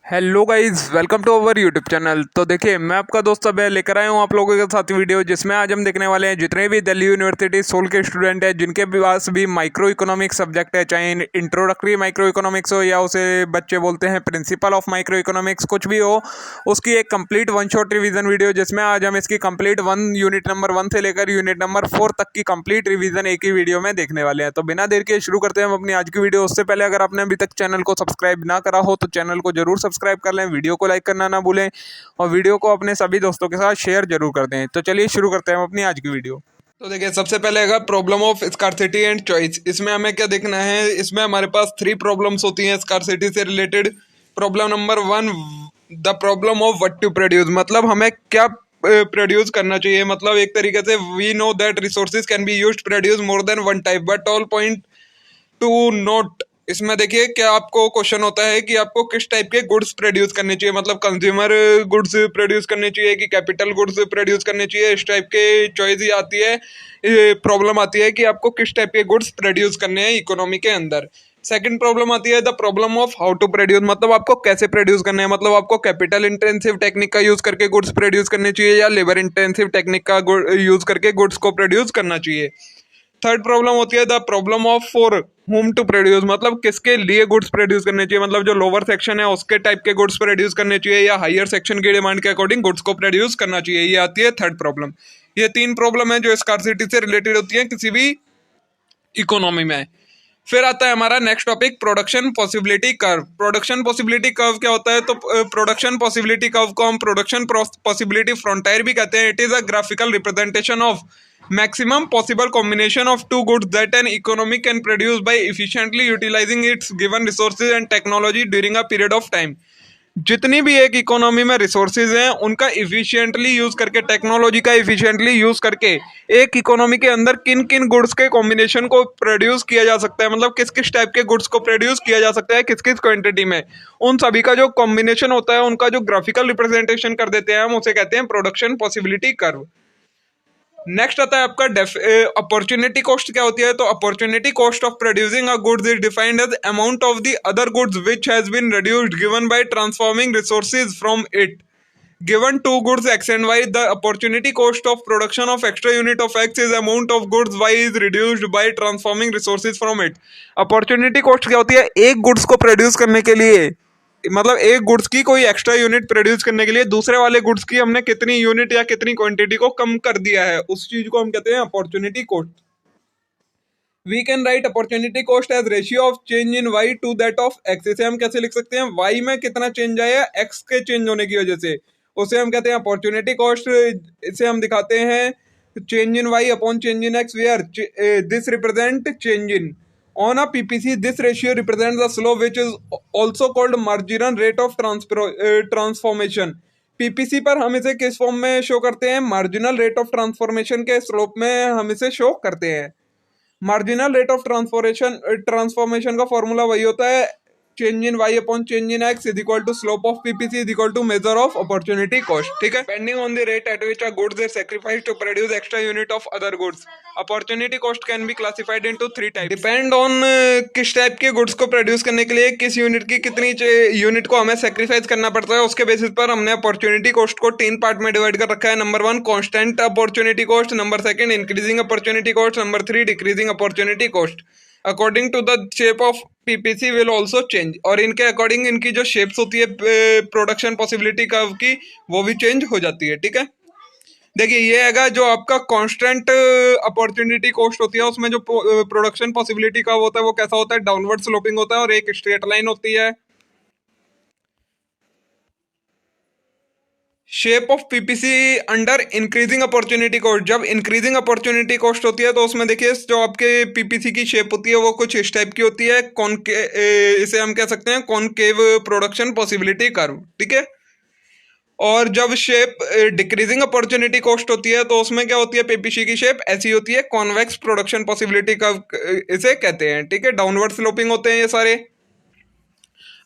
Hello guys, welcome to our YouTube channel. तो देखिए, मैं आपका दोस्त अभय लेकर आया हूँ आप लोगों के साथ वीडियो, जिसमें आज हम देखने वाले हैं जितने भी दिल्ली यूनिवर्सिटी सोल के स्टूडेंट हैं जिनके पास भी माइक्रो इकोनॉमिक्स सब्जेक्ट है, चाहे इंट्रोडक्टरी माइक्रो इकोनॉमिक्स हो या उसे बच्चे बोलते हैं प्रिंसिपल ऑफ माइक्रो इकोनॉमिक्स, कुछ भी हो, उसकी एक complete one shot revision video, जिसमें आज हम इसकी कंप्लीट यूनिट नंबर 1 से लेकर यूनिट नंबर 4 तक की कंप्लीट रिवीजन एक ही वीडियो में देखने वाले हैं। तो बिना देर के शुरू करते हैं हम अपनी आज की वीडियो। उससे पहले अगर आपने अभी तक चैनल को सब्सक्राइब ना करा हो तो चैनल को जरूर सब्सक्राइब कर लें, वीडियो को लाइक करना ना भूलें और वीडियो को अपने सभी दोस्तों के साथ शेयर जरूर कर दें। तो चलिए शुरू करते हैं हम अपनी आज की वीडियो। तो देखिए, सबसे पहले है problem of scarcity and choice. इसमें हमें क्या देखना है, इसमें हमारे पास 3 प्रॉब्लम्स होती हैं स्कार्सिटी से related. Problem number 1, the problem of what to produce, मतलब हमें क्या प्रोड्यूस करना चाहिए। मतलब एक तरीके से we know that resources can be used produce more than one type but all point to note. इसमें देखिए क्या आपको क्वेश्चन होता है कि आपको किस टाइप के गुड्स प्रोड्यूस करने चाहिए, मतलब कंज्यूमर गुड्स प्रोड्यूस करने चाहिए कि कैपिटल गुड्स प्रोड्यूस करने चाहिए। इस टाइप के चॉइस ही आती है, प्रॉब्लम आती है कि आपको किस टाइप के गुड्स प्रोड्यूस करने हैं इकोनॉमी के अंदर। सेकंड प्रॉब्लम आती है the problem of how to produce, मतलब आपको कैसे प्रोड्यूस करना है। मतलब आपको कैपिटल इंटेंसिव टेक्निक का यूज करके गुड्स प्रोड्यूस करने चाहिए या लेबर इंटेंसिव टेक्निक का यूज करके गुड्स को प्रोड्यूस करना चाहिए। थर्ड प्रॉब्लम होती है the problem of for whom to produce, मतलब किसके लिए गुड्स प्रोड्यूस करने चाहिए। मतलब जो लोअर सेक्शन है उसके टाइप के गुड्स प्रोड्यूस करने चाहिए या हायर सेक्शन की डिमांड के अकॉर्डिंग गुड्स को प्रोड्यूस करना चाहिए। ये आती है थर्ड प्रॉब्लम। ये 3 प्रॉब्लम है जो स्कार्सिटी से रिलेटेड होती है किसी भी इकोनॉमी में। फिर आता है हमारा next topic, production possibility curve. Production possibility curve क्या होता है, तो प्रोडक्शन पॉसिबिलिटी कर्व को हम प्रोडक्शन पॉसिबिलिटी फ्रंटियर भी कहते हैं। It is a graphical representation of maximum possible combination of two goods that an economy can produce by efficiently utilizing its given resources and technology during a period of time। जितनी भी एक economy में resources हैं उनका efficiently use करके, technology का efficiently use करके एक इकोनॉमी के अंदर किन किन गुड्स के कॉम्बिनेशन को प्रोड्यूस किया जा सकता है, मतलब किस किस टाइप के गुड्स को प्रोड्यूस किया जा सकता है किस किस क्वांटिटी में, उन सभी का जो कॉम्बिनेशन होता है उनका जो ग्राफिकल रिप्रेजेंटेशन कर देते हैं हम उसे कहते हैं प्रोडक्शन पॉसिबिलिटी कर्व। नेक्स्ट आता है आपका अपॉर्चुनिटी कॉस्ट। क्या होती है, तो opportunity cost of producing a goods is defined as amount of the other goods which has been reduced given by transforming resources from it. Given two goods X and Y, the opportunity cost of production of extra unit of X is amount of goods Y is reduced by transforming resources from it। Opportunity cost क्या होती है, एक goods को produce करने के लिए, मतलब एक गुड्स की कोई एक्स्ट्रा यूनिट प्रोड्यूस करने के लिए दूसरे वाले गुड्स की हमने कितनी यूनिट या कितनी क्वांटिटी को कम कर दिया है, उस चीज को हम कहते हैं opportunity cost. We can write opportunity cost as ratio of change in Y to that of X. इसे हम कैसे लिख सकते हैं, वाई में कितना चेंज आया एक्स के चेंज होने की वजह से, उसे हम कहते हैं अपॉर्चुनिटी कॉस्ट। इसे हम दिखाते हैं change in Y upon change in X, where this represent change in. On a PPC, this ratio represents the slope which is also called marginal rate of transformation। PPC पर हम इसे किस form में show करते हैं, marginal rate of transformation के slope में हम इसे शो करते हैं। मार्जिनल रेट ऑफ ट्रांसफॉर्मेशन का फॉर्मूला वही होता है, change in Y upon change in X is equal to slope of PPC is equal to measure of opportunity cost. ठीक है, depending on the rate at which a goods is sacrifice to produce extra unit of other goods. Opportunity cost can be classified into 3 type, depend on किस type के goods को produce करने के लिए किस unit की कितनी यूनिट को हमें सैक्रिफाइस करना पड़ता है, उसके बेसिस पर हमने अपॉर्चुनिटी कॉस्ट को 3 पार्ट में डिवाइड कर रखा है। Number 1 constant opportunity cost, number 2 increasing opportunity cost, number 3 decreasing opportunity cost. According to the shape of PPC will also change, और इनके अकॉर्डिंग इनकी जो शेप्स होती है प्रोडक्शन पॉसिबिलिटी कर्व की वो भी चेंज हो जाती है। ठीक है, देखिए ये हैगा जो आपका कांस्टेंट अपॉर्चुनिटी कॉस्ट होती है, उसमें जो प्रोडक्शन पॉसिबिलिटी कर्व होता है वो कैसा होता है, डाउनवर्ड स्लोपिंग होता है और एक स्ट्रेट लाइन होती है। Shape of PPC under increasing opportunity cost, जब इंक्रीजिंग अपॉर्चुनिटी कॉस्ट होती है तो उसमें देखिए जो आपके पीपीसी की शेप होती है वो कुछ इस टाइप की होती है, इसे हम कह सकते हैं कॉनकेव प्रोडक्शन पॉसिबिलिटी कर्व। ठीक है, और जब शेप डिक्रीजिंग अपॉर्चुनिटी कॉस्ट होती है तो उसमें क्या होती है, पीपीसी की शेप ऐसी होती है, कॉन्वेक्स प्रोडक्शन पॉसिबिलिटी कर्व इसे कहते हैं। ठीक है, डाउनवर्ड स्लोपिंग होते हैं ये सारे।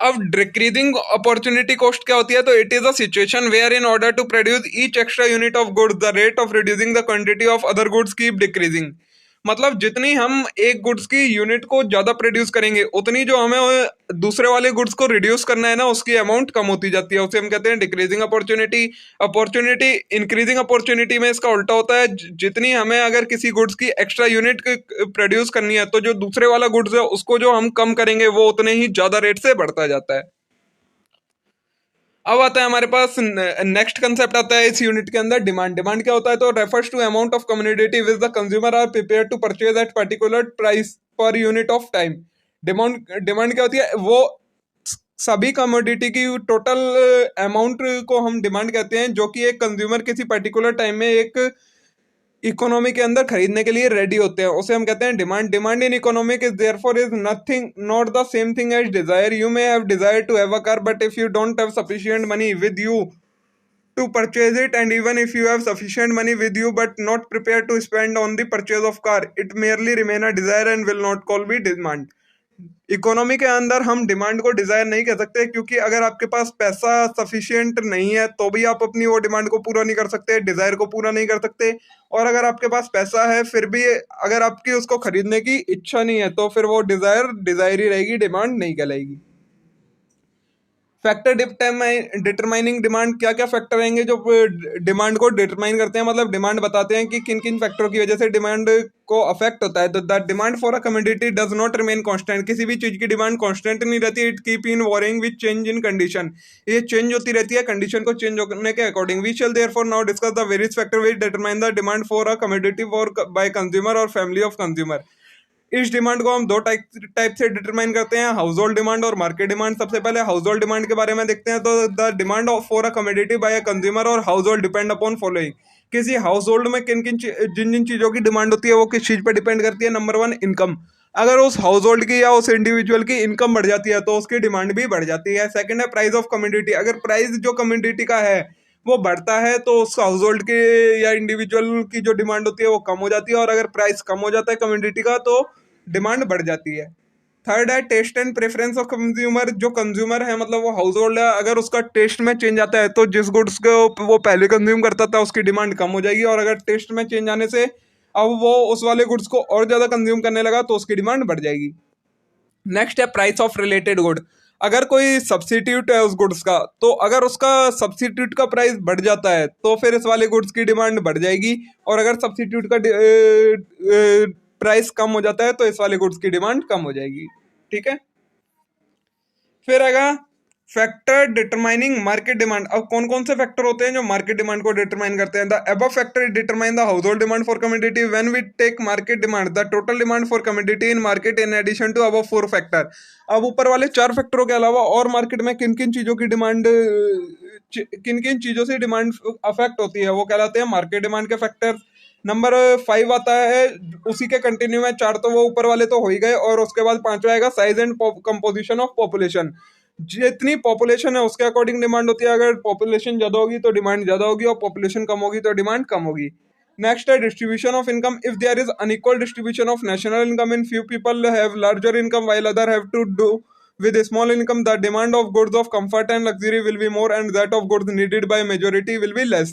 अब डिक्रीजिंग अपॉर्चुनिटी कॉस्ट क्या होती है, तो it is a situation where in order to produce each extra unit of goods the rate of reducing the quantity of other goods keep decreasing. मतलब जितनी हम एक गुड्स की यूनिट को ज्यादा प्रोड्यूस करेंगे उतनी जो हमें दूसरे वाले गुड्स को रिड्यूस करना है ना, उसकी अमाउंट कम होती जाती है। उसे हम कहते हैं decreasing opportunity. Opportunity increasing opportunity में इसका उल्टा होता है, जितनी हमें अगर किसी गुड्स की एक्स्ट्रा यूनिट प्रोड्यूस करनी है तो जो दूसरे वाला गुड्स है उसको जो हम कम करेंगे वो उतने ही ज्यादा रेट से बढ़ता जाता है। अब आता है हमारे पास नेक्स्ट कंसेप्ट आता है इस यूनिट के अंदर, डिमांड। डिमांड क्या होता है? तो refers to amount of commodity which the consumer are prepare to purchase at particular price per unit of time. Demand demand क्या होती है? वो सभी कमोडिटी की टोटल अमाउंट को हम डिमांड कहते हैं, जो कि एक कंज्यूमर किसी पर्टिकुलर टाइम में एक इकोनॉमी के अंदर खरीदने के लिए रेडी होते हैं, उसे हम कहते हैं demand. Demand in economic is therefore is nothing not the same thing as desire. You may have desire to have a car, but if you don't have sufficient money with you to purchase it, and even if you have sufficient money with you but not prepared to spend on the purchase of car, it merely remain a desire and will not call be demand। Economy के अंदर हम demand को Dzire नहीं कह सकते, क्योंकि अगर आपके पास पैसा सफिशिएंट नहीं है तो भी आप अपनी वो डिमांड को पूरा नहीं कर सकते, डिजायर को पूरा नहीं कर सकते। और अगर आपके पास पैसा है फिर भी अगर आपकी उसको खरीदने की इच्छा नहीं है तो फिर वो डिजायर डिजायर ही रहेगी, डिमांड नहीं कहलाएगी। फैक्टर डिटरमाइनिंग डिमांड, क्या क्या फैक्टर रहेंगे जो डिमांड को डिटरमाइन करते हैं, मतलब डिमांड बताते हैं कि किन किन फैक्टरों की वजह से डिमांड को अफेक्ट होता है। तो the demand for a commodity does not remain constant. किसी भी चीज की डिमांड कांस्टेंट नहीं रहती, it keep in varying with change in condition. ये चेंज होती रहती है कंडीशन को चेंज होने के according. We shall therefore now discuss the various factor which determine the demand for a commodity for by consumer और फैमिली ऑफ कंज्यूमर। इस demand को हम दो टाइप से डिटरमाइन करते हैं, हाउस होल्ड डिमांड और मार्केट डिमांड। सबसे पहले हाउस होल्ड डिमांड के बारे में देखते हैं। तो the demand for a commodity by a consumer और household depend upon following. किसी हाउस होल्ड में किन किन जिन जिन चीजों की डिमांड होती है वो किस चीज पर डिपेंड करती है? Number one, income. अगर उस हाउस होल्ड की या उस इंडिविजुअल की इनकम बढ़ जाती है तो उसकी डिमांड भी बढ़ जाती है। सेकंड है प्राइस ऑफ कमोडिटी। अगर प्राइस जो कमोडिटी का है वो बढ़ता है तो उस हाउस होल्ड के या इंडिविजुअल की जो डिमांड होती है वो कम हो जाती है, और अगर प्राइस कम हो जाता है कमोडिटी का तो डिमांड बढ़ जाती है। थर्ड है taste and preference of consumer. जो कंज्यूमर है मतलब वो हाउस होल्ड है, अगर उसका टेस्ट में चेंज आता है तो जिस गुड्स को वो पहले कंज्यूम करता था उसकी डिमांड कम हो जाएगी, और अगर टेस्ट में चेंज आने से अब वो उस वाले गुड्स को और ज्यादा कंज्यूम करने लगा तो उसकी डिमांड बढ़ जाएगी। नेक्स्ट है प्राइस ऑफ रिलेटेड गुड। अगर कोई सब्सिट्यूट है उस गुड्स का, तो अगर उसका सब्सिट्यूट का प्राइस बढ़ जाता है तो फिर इस वाले गुड्स की डिमांड बढ़ जाएगी, और अगर सब्सिट्यूट का प्राइस कम हो जाता है तो इस वाले गुड्स की डिमांड कम हो जाएगी। ठीक है, फिर आएगा फैक्टर डिटरमाइनिंग मार्केट डिमांड। अब कौन कौन से फैक्टर होते हैं जो मार्केट डिमांड को डिटरमाइन करते हैं? The above factor determine the household demand for commodity. When we take market demand the total demand for commodity in market in addition to above four factor. अब ऊपर वाले चार फैक्टरों के अलावा और मार्केट में किन किन चीजों की डिमांड, किन किन चीजों से डिमांड अफेक्ट होती है वो कहलाते हैं मार्केट डिमांड के फैक्टर। नंबर 5 आता है उसी के कंटिन्यू में, चार तो वो ऊपर वाले तो हो ही गए, और उसके बाद पांचवा आएगा size and composition of population. जितनी पॉपुलेशन है उसके अकॉर्डिंग डिमांड होती है। अगर पॉपुलेशन ज्यादा होगी तो डिमांड ज्यादा होगी, और पॉपुलेशन कम होगी तो डिमांड कम होगी। नेक्स्ट है distribution of income. If there is unequal distribution of national income in few people have larger income while other have to do with a small income, the demand of goods of comfort and luxury will be more and that of goods needed by majority will be less।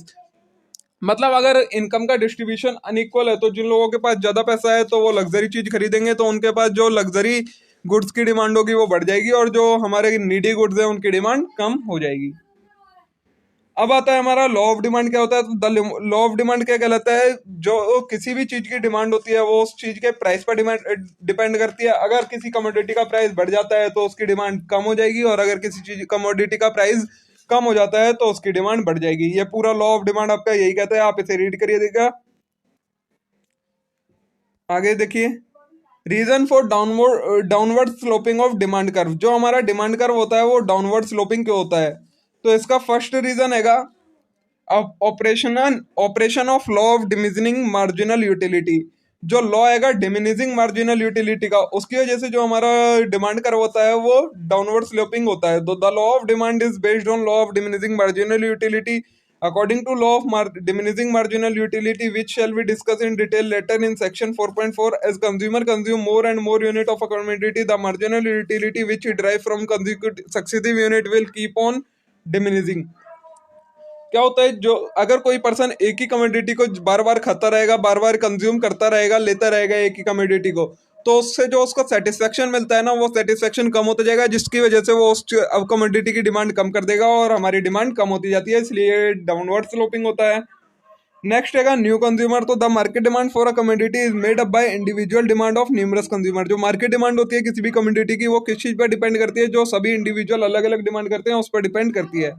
मतलब अगर income का distribution unequal है तो जिन लोगों के पास ज्यादा पैसा है तो वो लग्जरी चीज खरीदेंगे, तो उनके पास जो लग्जरी गुड्स की डिमांड होगी वो बढ़ जाएगी, और जो हमारे नीडी गुड्स है उनकी डिमांड कम हो जाएगी। अब आता है हमारा लॉ ऑफ डिमांड। क्या होता है? तो द लॉ ऑफ डिमांड क्या कहलाता है? जो किसी भी चीज की डिमांड होती है वो उस चीज के प्राइस पर डिपेंड करती है। अगर किसी कमोडिटी का प्राइस बढ़ जाता है तो उसकी डिमांड कम हो जाएगी, और अगर किसी चीज कमोडिटी का प्राइस कम हो जाता है तो उसकी डिमांड बढ़ जाएगी। ये पूरा लॉ ऑफ डिमांड आपका यही कहता है, आप इसे रीड करिए। देखिए आगे देखिए, reason for downward sloping of demand curve. जो हमारा डिमांड कर्व होता है वो डाउनवर्ड स्लोपिंग क्यों होता है? तो इसका फर्स्ट रीजन हैगा operation of law of diminishing marginal utility. जो लॉ आएगा डिमिनिशिंग मार्जिनल यूटिलिटी का, उसकी वजह से जो हमारा डिमांड कर्व होता है वो डाउनवर्ड स्लोपिंग होता है। The law of demand is based on law of diminishing marginal utility. According to law of diminishing marginal utility, which shall be discussed in detail later in section 4.4, as consumer consume more and more unit of a commodity, the marginal utility which it derive from successive unit will keep on diminishing। क्या होता है, जो अगर कोई person एक ही commodity को बार बार खाता रहेगा, बार बार कंज्यूम करता रहेगा, लेता रहेगा एक ही कमोडिटी को, तो उससे जो उसको सेटिस्फेक्शन मिलता है ना, वो सेटिस्फेक्शन कम होता जाएगा, जिसकी वजह से वो उस अब कमोडिटी की डिमांड कम कर देगा और हमारी डिमांड कम होती जाती है, इसलिए डाउनवर्ड स्लोपिंग होता है। नेक्स्ट है न्यू कंज्यूमर। तो the market demand for a commodity is made up by individual demand of numerous consumer. जो मार्केट डिमांड होती है किसी भी कमोडिटी की, वो किस चीज पर डिपेंड करती है, जो सभी इंडिविजुअल अलग अलग डिमांड करते हैं उस पर डिपेंड करती है।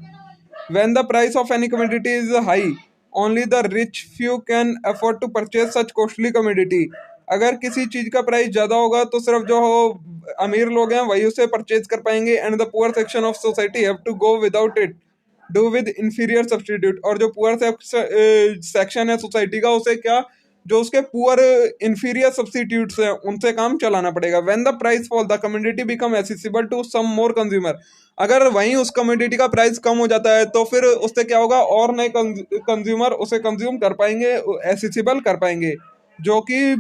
When the price of any commodity is high, only the rich few can afford to purchase such costly commodity. अगर किसी चीज का प्राइस ज्यादा होगा तो सिर्फ जो हो अमीर लोग हैं वही उसे परचेज कर पाएंगे, and the poor section of society have to go without it, do with inferior substitute. और जो पुअर सेक्शन है सोसाइटी का, उसे क्या, जो उसके पुअर इंफीरियर सब्सटीट्यूट्स हैं उनसे काम चलाना पड़ेगा। When the price fall the commodity become accessible to some more consumer. अगर वहीं उस कमोडिटी का प्राइस कम हो जाता है तो फिर उससे क्या होगा, और नए कंज्यूमर उसे कंज्यूम कर पाएंगे, एसेसिबल कर पाएंगे, जो कि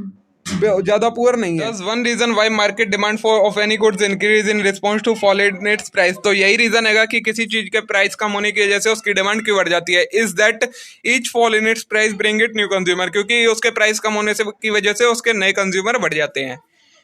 ज्यादा पुअर नहीं है। One reason why market demand for of any goods increase in response to fall in its price. तो यही रीजन है कि किसी चीज के प्राइस कम होने की वजह से उसकी डिमांड क्यों बढ़ जाती है। Is that each fall in its price bring it new consumer, क्योंकि उसके प्राइस कम होने से की वजह से उसके नए कंज्यूमर बढ़ जाते हैं।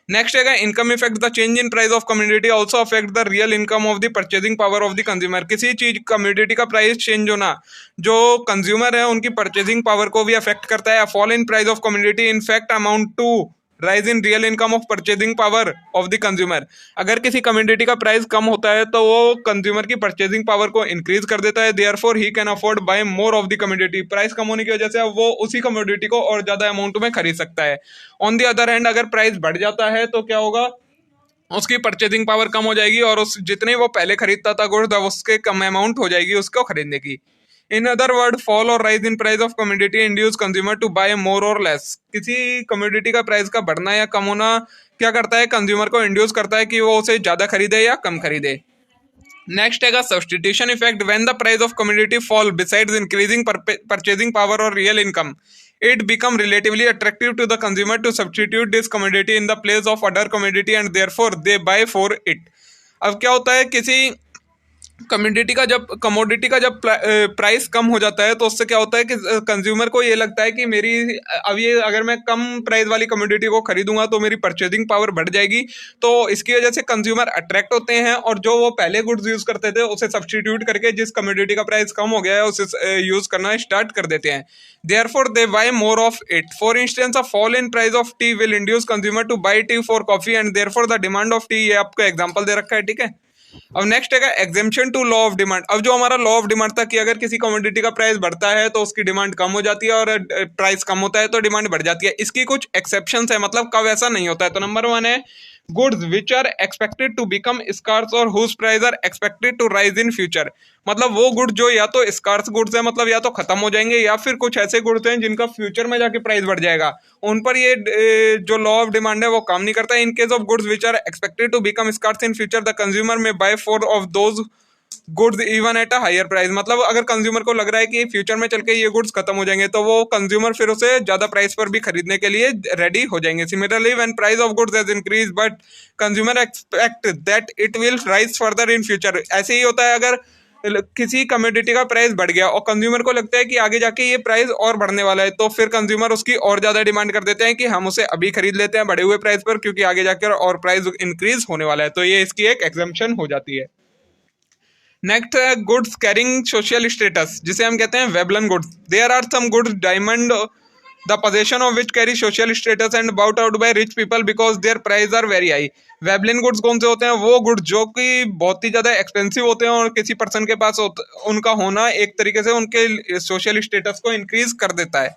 नेक्स्ट है income effect. The change in price of commodity also affect the real income of the purchasing power of the consumer. किसी चीज कमोडिटी का प्राइस चेंज होना जो कंज्यूमर है उनकी परचेजिंग पावर को भी अफेक्ट करता है। Fall in price of commodity in fact amount to rise in real income of purchasing power of the consumer. अगर किसी कमोडिटी का प्राइस कम होता है तो वो कंज्यूमर की परचेजिंग पावर को इंक्रीज कर देता है। Therefore he can afford buy more of the commodity. Price कम होने की वजह से वो उसी कमोडिटी को और ज्यादा अमाउंट में खरीद सकता है। ऑन द अदर हैंड अगर प्राइस बढ़ जाता है तो क्या होगा, उसकी परचेजिंग पावर कम हो जाएगी और उस जितने वो पहले खरीदता था गुड्स, उसके कम अमाउंट हो जाएगी उसको खरीदने की। इन अदर वर्ड, फॉल और rise in price of commodity induce consumer to buy more और लेस। किसी कमोडिटी का प्राइस का बढ़ना या कम होना क्या करता है, कंज्यूमर को इंड्यूस करता है कि वो उसे ज्यादा खरीदे या कम खरीदे। नेक्स्ट है substitution effect. When the price of commodity fall besides increasing purchasing power और real income, it become relatively attractive to the consumer to substitute this commodity in the place of other commodity and therefore they buy for it। अब क्या होता है, किसी commodity का जब price कम हो जाता है तो उससे क्या होता है कि कंज्यूमर को ये लगता है कि मेरी अब ये अगर मैं कम प्राइस वाली कमोडिटी को खरीदूंगा तो मेरी परचेजिंग पावर बढ़ जाएगी। तो इसकी वजह से कंज्यूमर अट्रैक्ट होते हैं और जो वो पहले गुड्स यूज करते थे उसे सब्स्टिट्यूट करके जिस कमोडिटी का प्राइस कम हो गया है उसे यूज करना स्टार्ट कर देते हैं। Therefore they buy more of it। For instance, a fall in price of tea will induce consumer to buy tea for coffee and therefore the demand of tea। ये आपको एग्जांपल दे रखा है, ठीक है। अब नेक्स्ट है exemption to law of demand. अब जो हमारा लॉ ऑफ डिमांड था कि अगर किसी कमोडिटी का प्राइस बढ़ता है तो उसकी डिमांड कम हो जाती है और प्राइस कम होता है तो डिमांड बढ़ जाती है। इसकी कुछ एक्सेप्शंस है, मतलब कब ऐसा नहीं होता है। तो नंबर 1 है goods which are expected to become scarce और whose price are expected to rise in future. मतलब वो गुड्स जो या तो स्कार्स गुड्स है, मतलब या तो खत्म हो जाएंगे, या फिर कुछ ऐसे गुड्स हैं जिनका फ्यूचर में जाके प्राइस बढ़ जाएगा, उन पर ये जो लॉ ऑफ डिमांड है वो काम नहीं करता है। In case of goods which are expected to become scarce in future the consumer may buy four of those goods even at a higher price. मतलब अगर कंज्यूमर को लग रहा है कि फ्यूचर में चल के ये गुड्स खत्म हो जाएंगे तो वो कंज्यूमर फिर उसे ज्यादा प्राइस पर भी खरीदने के लिए रेडी हो जाएंगे। Similarly when price of goods has increase but consumer expect that it will rise further in future. ऐसे ही होता है, अगर किसी कमोडिटी का प्राइस बढ़ गया और कंज्यूमर को लगता है कि आगे जाके ये प्राइस और बढ़ने वाला है तो फिर कंज्यूमर उसकी और ज्यादा डिमांड कर देते हैं कि हम उसे अभी खरीद लेते हैं बढ़े हुए प्राइस पर, क्योंकि आगे जाकर और प्राइस इंक्रीज होने वाला है। तो ये इसकी एक एग्जम्पशन हो जाती है। नेक्स्ट है गुड्स कैरिंग सोशल स्टेटस, जिसे हम कहते हैं Veblen goods. There are some goods diamond the possession of which carry social status and bought out by rich people because their price are very high. Veblen goods कौन से होते हैं, वो goods जो कि बहुत ही ज्यादा एक्सपेंसिव होते हैं और किसी पर्सन के पास उनका होना एक तरीके से उनके सोशल स्टेटस को इंक्रीज कर देता है।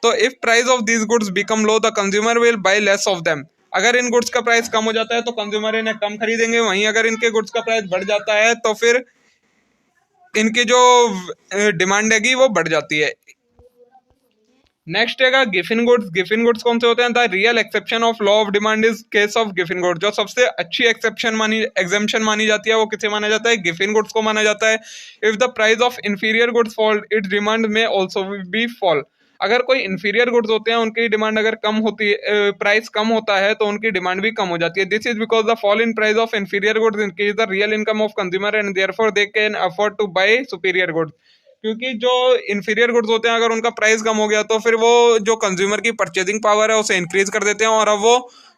तो if price of these goods become low the consumer will buy less of them. अगर इन गुड्स का प्राइस कम हो जाता है तो कंज्यूमर इन्हें कम खरीदेंगे, वहीं अगर इनके गुड्स का प्राइस बढ़ जाता है तो फिर इनकी जो डिमांड हैगी वो बढ़ जाती है। नेक्स्ट है गिफिन गुड्स। गिफिन गुड्स कौन से होते हैं, the real exception of law of demand is case of Giffen goods. जो सबसे अच्छी एग्जेम्पशन मानी जाती है वो किसे माना जाता है, गिफिन गुड्स को माना जाता है। If the price of inferior goods fall it demand में ऑल्सो बी फॉल। अगर कोई इंफीरियर गुड्स होते हैं उनकी डिमांड अगर कम होती है, प्राइस कम होता है तो उनकी डिमांड भी कम हो जाती है। This is because the fall in price of inferior goods increase the real income of consumer and therefore they can afford to buy superior goods. क्योंकि जो इन्फीरियर गुड्स होते हैं अगर उनका प्राइस कम हो गया तो फिर वो जो कंज्यूमर की परचेजिंग पावर है उसे इंक्रीज कर देते हैं और अब वो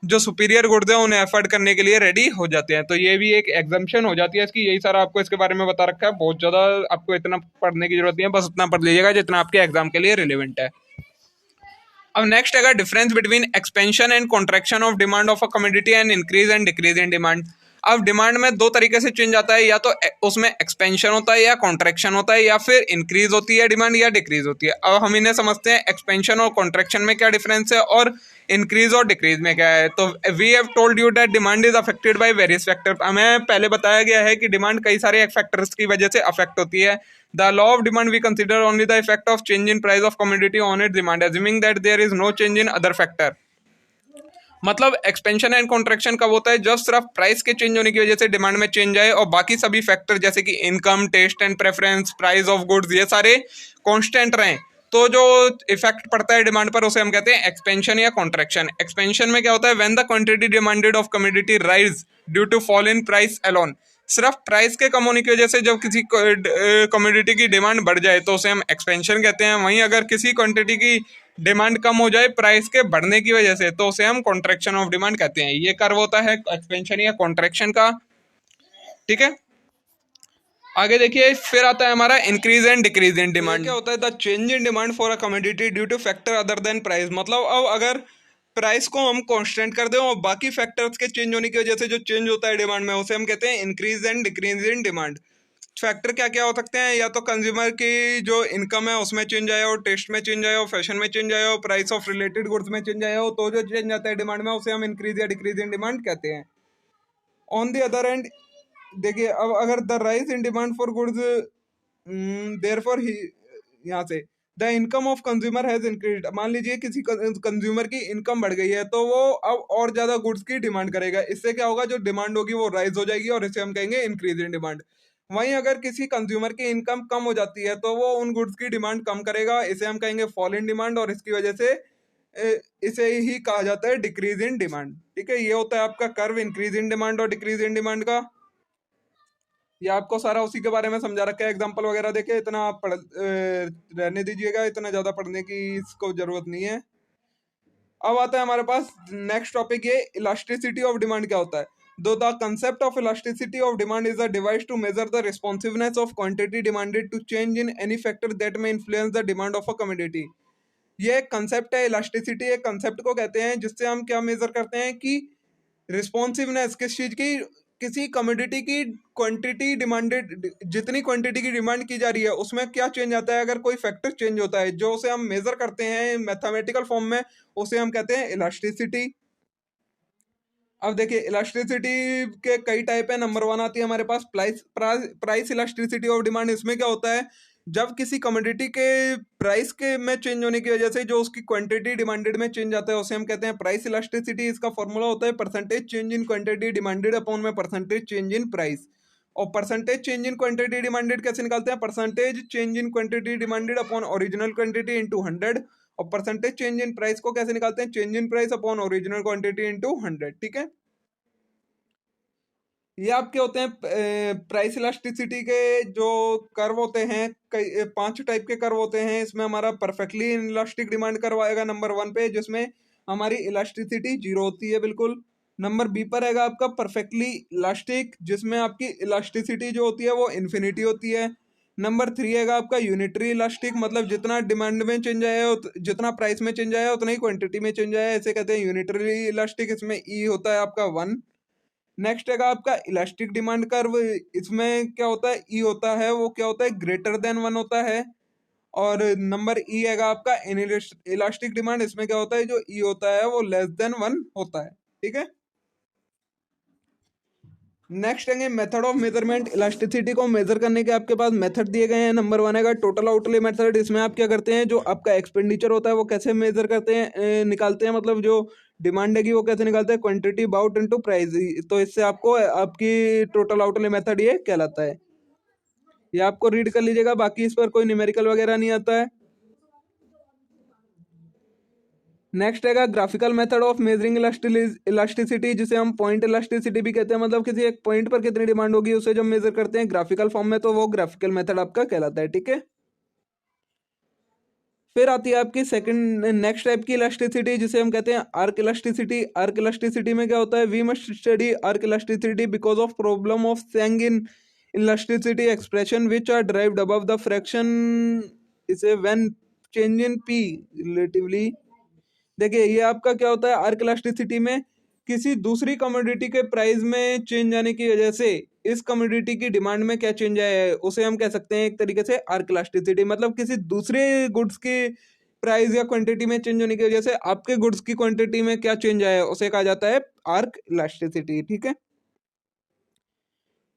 जो सुपीरियर गुड्स हैं उन्हें एफर्ड करने के लिए रेडी हो जाते हैं। तो ये भी एक एग्जम्पशन हो जाती है इसकी। यही सारा आपको इसके बारे में बता रखा है, बहुत ज़्यादा आपको इतना पढ़ने की जरूरत नहीं है, बस उतना पढ़ लीजिएगा जितना आपके एग्जाम के लिए रिलेवेंट है। अब नेक्स्ट है difference between expansion and contraction of demand of a commodity and increase and decrease in demand. अब डिमांड में दो तरीके से चेंज आता है, या तो उसमें एक्सपेंशन होता है या कॉन्ट्रैक्शन होता है, या फिर इंक्रीज होती है डिमांड या डिक्रीज होती है। अब हम इन्हें समझते हैं, एक्सपेंशन और कॉन्ट्रैक्शन में क्या डिफरेंस है और इंक्रीज और डिक्रीज में क्या है। तो we have told you that demand is affected by various factor. हमें पहले बताया गया है कि डिमांड कई सारे फैक्टर्स की वजह से अफेक्ट होती है। The law of demand we consider only the effect of change in price of commodity on its demand, assuming that there is no change in other factor। मतलब एक्सपेंशन एंड कॉन्ट्रैक्शन कब होता है, जब सिर्फ price के change होने की वजह से डिमांड में चेंज आए और बाकी सभी फैक्टर जैसे कि income, taste and preference, price of goods, ये सारे कांस्टेंट रहें। तो जो इफेक्ट पड़ता है डिमांड पर उसे हम कहते हैं एक्सपेंशन या कॉन्ट्रैक्शन। एक्सपेंशन में क्या होता है, when the quantity demanded of commodity rise due to fall in price alone. सिर्फ प्राइस के कम होने की वजह से जब किसी कमोडिटी की डिमांड बढ़ जाए तो उसे हम एक्सपेंशन कहते हैं। वहीं अगर किसी क्वांटिटी की डिमांड कम हो जाए प्राइस के बढ़ने की वजह से तो उसे हम कॉन्ट्रैक्शन ऑफ डिमांड कहते हैं। ये कर्व होता है एक्सपेंशन या कॉन्ट्रैक्शन का, ठीक है। आगे देखिए, फिर आता है हमारा increase and decrease in demand. क्या होता है, the change in demand for a commodity due two factor other than price. मतलब अब अगर प्राइस को हम कांस्टेंट कर दें और बाकी फैक्टर्स के चेंज होने की वजह से जो चेंज होता है डिमांड में उसे हम कहते हैं increase and decrease in demand. Factor क्या क्या हो सकते हैं, या तो कंज्यूमर की जो इनकम है उसमें चेंज आया हो, टेस्ट में चेंज आया हो, फैशन में चेंज आया हो, प्राइस ऑफ रिलेटेड गुड्स में चेंज आया हो, तो जो चेंज आता है डिमांड में उसे हम इंक्रीज या डिक्रीज इन डिमांड कहते हैं। ऑन द अदर एंड देखिए, अब अगर the rise in demand for goods therefore यहाँ से the income of consumer has increase. मान लीजिए किसी कंज्यूमर की इनकम बढ़ गई है तो वो अब और ज्यादा गुड्स की डिमांड करेगा। इससे क्या होगा, जो डिमांड होगी वो राइज हो जाएगी और इसे हम कहेंगे इंक्रीज इन डिमांड। वहीं अगर किसी कंज्यूमर की इनकम कम हो जाती है तो वो उन गुड्स की डिमांड कम करेगा, इसे हम कहेंगे फॉल इन डिमांड, और इसकी वजह से इसे ही कहा जाता है डिक्रीज इन डिमांड। ठीक है, ये होता है आपका कर्व इंक्रीज इन डिमांड और डिक्रीज इन डिमांड का। ये आपको सारा उसी के बारे में समझा रखा है, एग्जांपल वगैरह देके इतना आप रहने दीजिएगा, इतना ज़्यादा पढ़ने की इसको ज़रूरत नहीं है। अब आता है हमारे पास नेक्स्ट टॉपिक, ये इलास्टिसिटी ऑफ डिमांड क्या होता है। Though the concept of elasticity of demand is a device to measure the responsiveness of quantity demanded to change in any factor that may influence the demand of a commodity. ये एक concept है, elasticity एक concept को कहते हैं जिससे हम क्या मेजर करते हैं कि रिस्पॉन्सिवनेस किस चीज की, किसी कमोडिटी की क्वांटिटी डिमांडेड, जितनी क्वांटिटी की डिमांड की जा रही है उसमें क्या चेंज आता है अगर कोई फैक्टर चेंज होता है, जो उसे हम मेजर करते हैं मैथमेटिकल फॉर्म में, उसे हम कहते हैं इलास्टिसिटी। अब देखिए, इलास्टिसिटी के कई टाइप है। नंबर 1 आती है हमारे पास प्राइस इलास्टिसिटी ऑफ डिमांड। इसमें क्या होता है, जब किसी कमोडिटी के प्राइस के में चेंज होने की वजह से जो उसकी क्वांटिटी डिमांडेड में चेंज आता है उसे हम कहते हैं प्राइस इलास्टिसिटी। इसका फॉर्मूला होता है percentage change in quantity demanded upon में परसेंटेज चेंज इन प्राइस। और percentage change in quantity demanded कैसे निकालते हैं, percentage change in quantity demanded upon original quantity into 100। और परसेंटेज चेंज इन प्राइस को कैसे निकालते हैं, change in price upon original quantity into 100। ठीक है, ये आपके होते हैं प्राइस इलास्टिसिटी के जो कर्व होते हैं। कई 5 टाइप के कर्व होते हैं। इसमें हमारा परफेक्टली इलास्टिक डिमांड कर्व आएगा नंबर 1 पे, जिसमें हमारी इलास्टिसिटी 0 होती है बिल्कुल। नंबर बी पर आएगा आपका परफेक्टली इलास्टिक, जिसमें आपकी इलास्टिसिटी जो होती है वो इन्फिनिटी होती है। नंबर 3 आएगा आपका यूनिटरी इलास्टिक, मतलब जितना डिमांड में चेंज आया जितना प्राइस में चेंज आया उतना ही क्वांटिटी में चेंज आया, इसे कहते हैं यूनिटरी इलास्टिक। इसमें ई होता है आपका 1। नेक्स्ट है आपका इलास्टिक डिमांड कर्व। इसमें क्या होता है, ई होता है वो क्या होता है, ग्रेटर देन 1 होता है। और नंबर ई है आपका इलास्टिक डिमांड। इसमें क्या होता है, जो ई होता है वो लेस देन 1 होता है। ठीक है, नेक्स्ट है मेथड ऑफ मेजरमेंट। इलास्टिसिटी को मेजर करने के आपके पास मेथड दिए गए हैं। नंबर 1 है टोटल आउटले मेथड। इसमें आप क्या करते हैं, जो आपका एक्सपेंडिचर होता है वो कैसे मेजर करते हैं, निकालते हैं, मतलब जो डिमांड है वो कैसे निकालते हैं, क्वांटिटी बाउट इनटू प्राइस। तो इससे आपको आपकी टोटल आउटले मेथड ये कहलाता है। ये आपको रीड कर लीजिएगा, बाकी इस पर कोई न्यूमेरिकल वगैरह नहीं आता है। नेक्स्ट है graphical method of measuring elasticity, जिसे हम पॉइंट इलास्टिसिटी भी कहते हैं। मतलब किसी एक पॉइंट पर कितनी डिमांड होगी उसे जब मेजर करते हैं ग्राफिकल फॉर्म में, तो वो ग्राफिकल मेथड आपका कहलाता है। ठीक है, फिर आती है आपकी सेकंड नेक्स्ट टाइप की इलास्टिसिटी, जिसे हम कहते हैं आर्क इलास्टिसिटी। आर्क इलास्टिसिटी में क्या होता है, we must study arc elasticity because of problem of सेंग in elasticity expression which are derived above the fraction इसे when change in P relatively. देखिए ये आपका क्या होता है, आर्क इलास्टिसिटी में किसी दूसरी कमोडिटी के प्राइस में चेंज आने की वजह से इस कमोडिटी की डिमांड में क्या चेंज आया है, उसे हम कह सकते हैं एक तरीके से आर्क इलास्टिसिटी। मतलब किसी दूसरे गुड्स की प्राइस या क्वांटिटी में चेंज होने की वजह से आपके गुड्स की क्वांटिटी में क्या चेंज आया है, उसे कहा जाता है आर्क इलास्टिसिटी। ठीक है।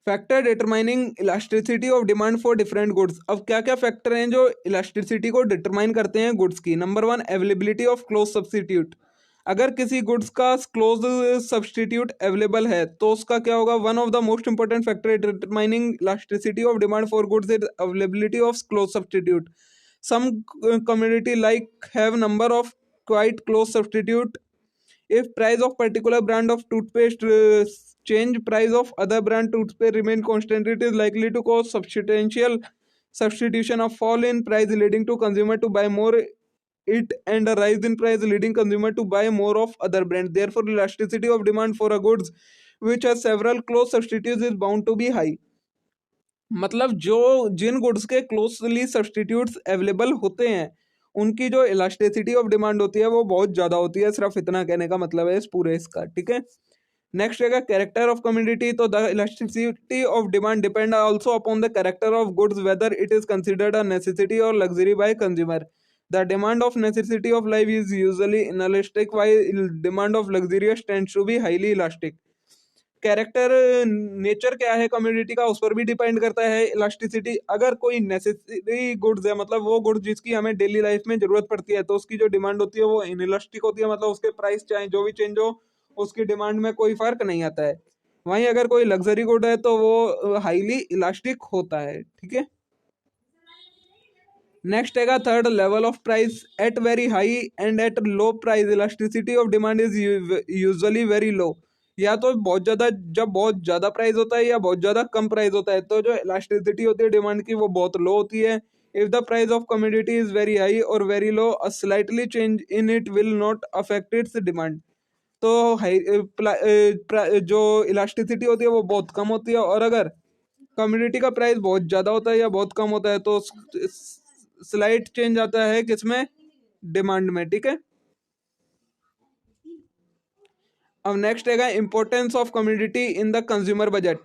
Factor determining elasticity of demand for different goods. अब क्या क्या फैक्टर हैं जो इलास्टिसिटी को डिटरमाइन करते हैं गुड्स की। Number one, availability of close substitute. अगर किसी गुड्स का क्लोज सब्स्टिट्यूट अवेलेबल है तो उसका क्या होगा, one of the most important factor determining elasticity of demand for goods is availability of close substitute. Some commodity like have number of quite close substitute. If price of particular brand of toothpaste change, price of other brand toothpaste remain constant, it is likely to cause substantial substitution of fall in price leading to consumer to buy more it and a rise in price leading consumer to buy more of other brand. Therefore, elasticity of demand for a goods which has several close substitutes is bound to be high. मतलब जो जिन goods के closely substitutes available होते हैं उनकी जो elasticity of demand होती है वो बहुत ज़्यादा होती है। सिर्फ इतना कहने का मतलब है इस पूरे इसका। ठीक है। नेक्स्ट रहेगा कैरेक्टर ऑफ कम्युनिटी। तो the elasticity of demand depend also upon the character of goods whether it is considered a necessity और luxury by consumer. The demand of necessity of life is usually inelastic while demand of luxurious tends to be highly elastic. Character nature क्या है community का उस पर भी depend करता है elasticity. अगर कोई नेसेसरी गुड्स है, मतलब वो गुड्स जिसकी हमें डेली लाइफ में जरूरत पड़ती है, तो उसकी जो डिमांड होती है वो इनइलास्टिक होती है। मतलब उसके प्राइस चाहे जो भी चेंज हो उसकी डिमांड में कोई फर्क नहीं आता है। वहीं अगर कोई लग्जरी गुड है तो वो हाईली इलास्टिक होता है। ठीक है। नेक्स्ट है third, level of price. At very high and at low price elasticity of demand is usually very low. या तो बहुत ज़्यादा, जब बहुत ज़्यादा प्राइस होता है या बहुत ज़्यादा कम प्राइस होता है, तो जो इलास्टिसिटी होती है डिमांड की वो बहुत लो होती है। If the price of commodity is very high और very low, a slightly change in it will not affect its demand. तो हाई जो इलास्टिसिटी होती है वो बहुत कम होती है, और अगर कमोडिटी का प्राइस बहुत ज़्यादा होता है या बहुत कम होता है तो स्लाइट चेंज आता है किसमें, डिमांड में। ठीक है। अब नेक्स्ट है importance of community in the consumer budget.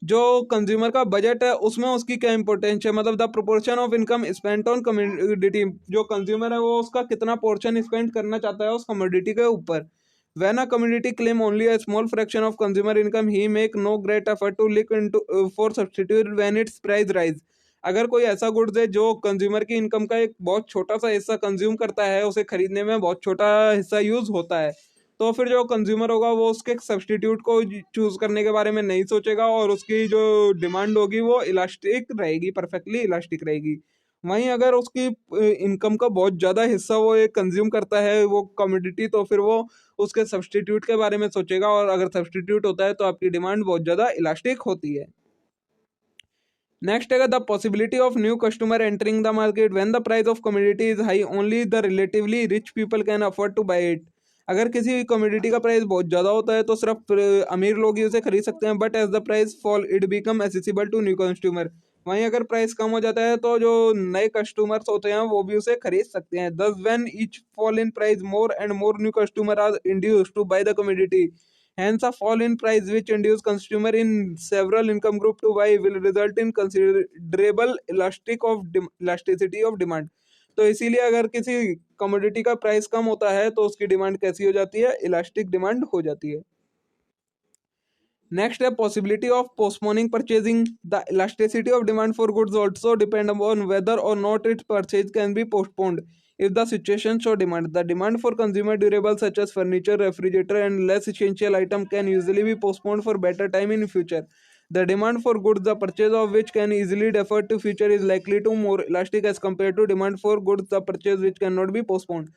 जो कंज्यूमर का बजट है उसमें उसकी क्या इंपॉर्टेंस है, मतलब the proportion of income spent on community. जो कंज्यूमर है वो उसका कितना पोर्शन स्पेंड करना चाहता है उस कम्युनिटी के ऊपर। When a community claim only a small fraction of consumer income, he make no great effort to look into for substitute when its price rise. अगर कोई ऐसा गुड्स है जो कंज्यूमर की इनकम का एक बहुत छोटा सा हिस्सा कंज्यूम करता है, उसे खरीदने में बहुत छोटा हिस्सा यूज होता है, तो फिर जो कंज्यूमर होगा वो उसके सब्सटीट्यूट को चूज करने के बारे में नहीं सोचेगा और उसकी जो डिमांड होगी वो इलास्टिक रहेगी, परफेक्टली इलास्टिक रहेगी। वहीं अगर उसकी इनकम का बहुत ज़्यादा हिस्सा वो एक कंज्यूम करता है वो कमोडिटी, तो फिर वो उसके सब्सटीट्यूट के बारे में सोचेगा, और अगर सब्सटीट्यूट होता है तो आपकी डिमांड बहुत ज़्यादा इलास्टिक होती है। नेक्स्ट है the possibility of new customer entering the market. When the price of commodity is high only the relatively rich people can afford two by it. अगर किसी कमोडिटी का प्राइस बहुत ज़्यादा होता है तो सिर्फ अमीर लोग ही उसे खरीद सकते हैं, but as the price fall it become accessible to new consumer. वहीं अगर प्राइस कम हो जाता है तो जो नए कस्टमर्स होते हैं वो भी उसे खरीद सकते हैं। Thus when each fall in price more and more new customer are induced to buy the commodity, hence a fall in price which induce consumer in several income group to buy will result in considerable elasticity of demand. तो इसीलिए अगर किसी commodity का price कम होता है तो उसकी demand कैसी हो जाती है, इलास्टिक डिमांड हो जाती है। नेक्स्ट है possibility of postponing purchasing. The elasticity of demand for goods also depend upon whether और not its purchase can be postponed if the situation so demand. The demand for consumer durables such as furniture, refrigerator and less essential item can usually be postponed for better time in future. The demand for goods the purchase of which can easily defer to future is likely to more elastic as compared to demand for goods the purchase which cannot be postponed.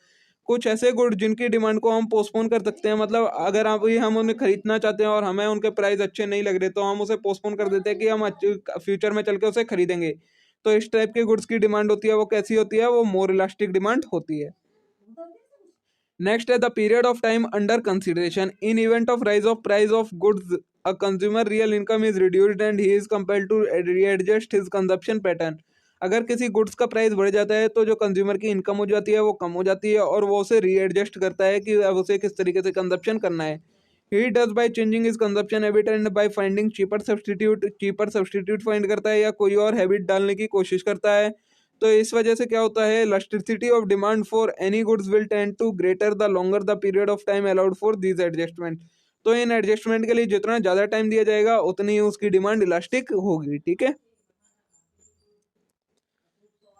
कुछ ऐसे good जिनकी demand को हम postpone कर सकते हैं, मतलब अगर हम उन्हें खरीदना चाहते हैं और हमें उनके प्राइस अच्छे नहीं लग रहे तो हम उसे पोस्टपोन कर देते हैं कि हम फ्यूचर में चल के उसे खरीदेंगे। तो इस टाइप के गुड्स की डिमांड होती है वो कैसी होती है, वो मोर इलास्टिक डिमांड होती है। नेक्स्ट है the period of time under consideration in event of rise of price of goods a consumer real income is reduced and he is compelled to readjust his consumption pattern. अगर किसी goods का price बढ़ जाता है तो जो consumer की income हो जाती है वो कम हो जाती है और वो उसे रीएडजस्ट करता है कि अब उसे किस तरीके से कंजप्शन करना है। He does by changing his consumption habit and by finding cheaper substitute find करता है या कोई और हैबिट डालने की कोशिश करता है। तो इस वजह से क्या होता है, elasticity of demand for any goods will tend to greater the longer the period of time allowed for these adjustment. तो इन एडजस्टमेंट के लिए जितना ज़्यादा टाइम दिया जाएगा उतनी ही उसकी डिमांड इलास्टिक होगी। ठीक है,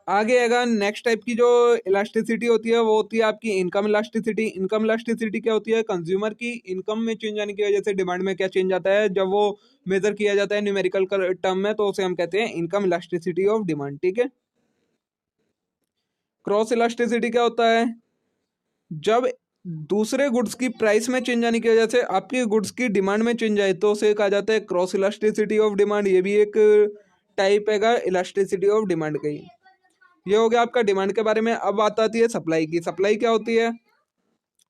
आगे आएगा नेक्स्ट टाइप की जो इलास्टिसिटी होती है वो होती है आपकी इनकम इलास्टिसिटी। इनकम इलास्टिसिटी क्या होती है, कंज्यूमर की इनकम में चेंज आने की वजह से डिमांड में क्या चेंज आता है, जब वो मेजर किया जाता है न्यूमेरिकल टर्म में तो उसे हम कहते हैं इनकम इलास्टिसिटी ऑफ डिमांड। ठीक है, क्रॉस इलास्टिसिटी क्या होता है, जब दूसरे गुड्स की प्राइस में चेंज आने की वजह से आपकी गुड्स की डिमांड में चेंज आए तो उसे कहा जाता है क्रॉस इलास्टिसिटी ऑफ डिमांड। ये भी एक टाइप है इलास्टिसिटी ऑफ डिमांड का ही। ये हो गया आपका डिमांड के बारे में। अब बात आती है सप्लाई की। सप्लाई क्या होती है,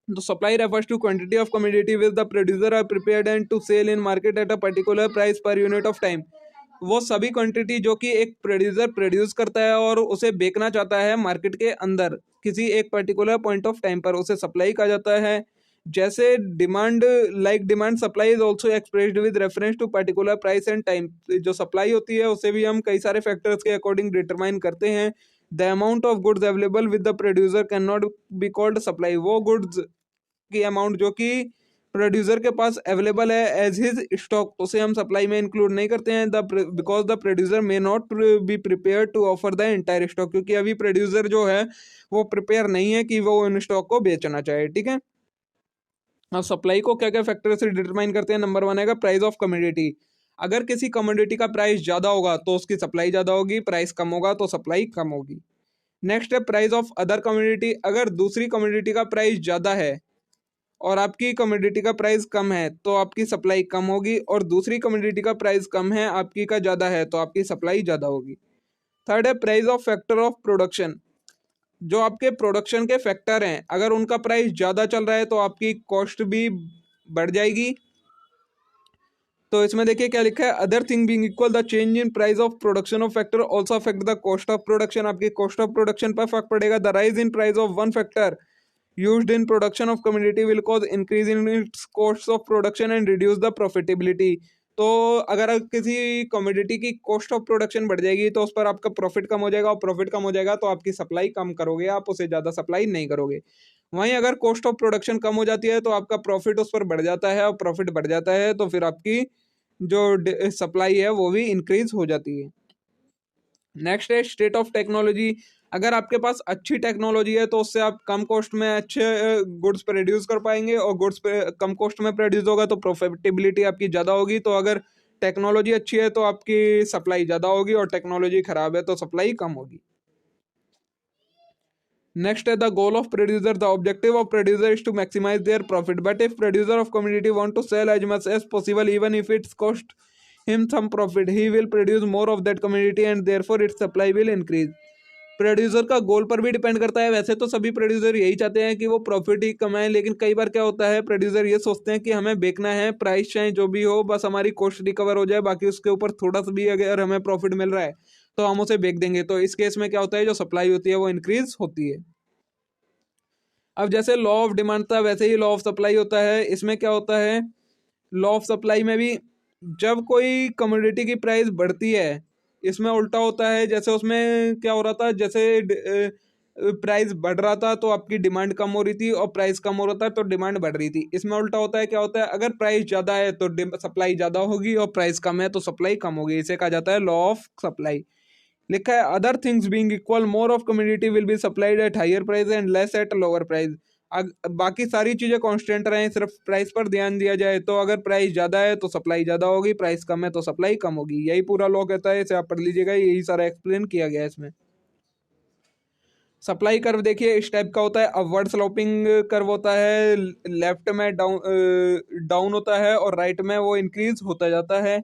तो supply refers to quantity of commodity which the producer are prepared and to sell in market at a particular price per unit of time. वो सभी क्वांटिटी जो कि एक प्रोड्यूसर प्रोड्यूस करता है और उसे बेचना चाहता है मार्केट के अंदर किसी एक पर्टिकुलर पॉइंट ऑफ टाइम पर, उसे सप्लाई कहा जाता है। जैसे demand demand supply is also expressed with reference to particular price and time. जो सप्लाई होती है उसे भी हम कई सारे फैक्टर्स के अकॉर्डिंग डिटरमाइन करते हैं। The amount of goods available with the producer can not be called supply. वो गुड्स की अमाउंट जो कि प्रोड्यूसर के पास अवेलेबल है एज हिज स्टॉक, उसे हम सप्लाई में इंक्लूड नहीं करते हैं। The because the producer may not be prepare to offer the entire stock, क्योंकि अभी प्रोड्यूसर जो है वो प्रिपेयर नहीं है कि वो इन स्टॉक को बेचना चाहे। ठीक है, अब सप्लाई को क्या क्या फैक्टर से डिटरमाइन करते हैं। नंबर वन है प्राइस ऑफ कमोडिटी। अगर किसी कमोडिटी का प्राइस ज़्यादा होगा तो उसकी सप्लाई ज़्यादा होगी, प्राइस कम होगा तो सप्लाई कम होगी। नेक्स्ट है प्राइस ऑफ अदर कमोडिटी। अगर दूसरी कमोडिटी का प्राइस ज़्यादा है और आपकी कमोडिटी का प्राइस कम है तो आपकी सप्लाई कम होगी, और दूसरी कमोडिटी का प्राइस कम है आपकी का ज़्यादा है तो आपकी सप्लाई ज़्यादा होगी। थर्ड है price of factor of production. जो आपके प्रोडक्शन के फैक्टर हैं अगर उनका प्राइस ज़्यादा चल रहा है तो आपकी कॉस्ट भी बढ़ जाएगी। तो इसमें देखिए क्या लिखा है, other thing being equal the change in price of production of factor also affect the cost of production. आपकी कॉस्ट ऑफ प्रोडक्शन पर फर्क पड़ेगा। The rise in price of one factor used in production of commodity will cause increase in its costs of production and reduce the profitability। तो अगर किसी commodity की cost of production बढ़ जाएगी तो उस पर आपका प्रॉफिट कम हो जाएगा, और प्रॉफिट कम हो जाएगा तो आपकी सप्लाई कम करोगे, आप उसे ज़्यादा सप्लाई नहीं करोगे। वहीं अगर कॉस्ट ऑफ प्रोडक्शन कम हो जाती है तो आपका प्रॉफिट उस पर बढ़ जाता है, और प्रॉफिट बढ़ जाता है तो फिर आपकी जो सप्लाई है वो भी इंक्रीज हो जाती है। नेक्स्ट है स्टेट ऑफ टेक्नोलॉजी। अगर आपके पास अच्छी टेक्नोलॉजी है तो उससे आप कम कॉस्ट में अच्छे गुड्स प्रोड्यूस कर पाएंगे, और गुड्स पे कम कॉस्ट में प्रोड्यूस होगा तो प्रॉफिटेबिलिटी आपकी ज़्यादा होगी। तो अगर टेक्नोलॉजी अच्छी है तो आपकी सप्लाई ज़्यादा होगी, और टेक्नोलॉजी खराब है तो सप्लाई कम होगी। नेक्स्ट है the goal of producer. The objective of producer is to maximise their profit, but if producer of commodity want to sell as much as possible even if it's cost him some profit, he will produce more of that commodity and therefore its supply will increase. Producer का goal पर भी depend करता है। वैसे तो सभी producer यही चाहते हैं कि वो प्रॉफिट ही कमाएं, लेकिन कई बार क्या होता है प्रोड्यूसर ये सोचते हैं कि हमें बेचना है, प्राइस चाहे जो भी हो बस हमारी कॉस्ट रिकवर हो जाए, बाकी उसके ऊपर थोड़ा सा भी अगर हमें प्रॉफिट मिल रहा है तो हम उसे बेच देंगे। तो इस केस में क्या होता है, जो सप्लाई होती है वो इंक्रीज होती है। अब जैसे लॉ ऑफ डिमांड था वैसे ही लॉ ऑफ सप्लाई होता है। इसमें क्या होता है, लॉ ऑफ सप्लाई में भी जब कोई कमोडिटी की प्राइस बढ़ती है, इसमें उल्टा होता है। जैसे उसमें क्या हो रहा था, जैसे प्राइस बढ़ रहा था तो आपकी डिमांड कम हो रही थी, और प्राइस कम हो रहा था तो डिमांड बढ़ रही थी। इसमें उल्टा होता है, क्या होता है, अगर प्राइस ज़्यादा है तो सप्लाई ज़्यादा होगी, और प्राइस कम है तो सप्लाई कम होगी। इसे कहा जाता है लॉ ऑफ सप्लाई। लिखा है other things being equal more of commodity will be supplied at higher price and less at lower price. बाकी सारी चीज़ें कांस्टेंट रहें, सिर्फ प्राइस पर ध्यान दिया जाए तो अगर प्राइस ज़्यादा है तो सप्लाई ज़्यादा होगी, प्राइस कम है तो सप्लाई कम होगी। यही पूरा लॉ कहता है, इसे आप पढ़ लीजिएगा, यही सारा एक्सप्लेन किया गया है इसमें। सप्लाई कर्व देखिए इस टाइप का होता है, अपवर्ड स्लोपिंग कर्व होता है, लेफ्ट में डाउन होता है और राइट में वो इंक्रीज होता जाता है।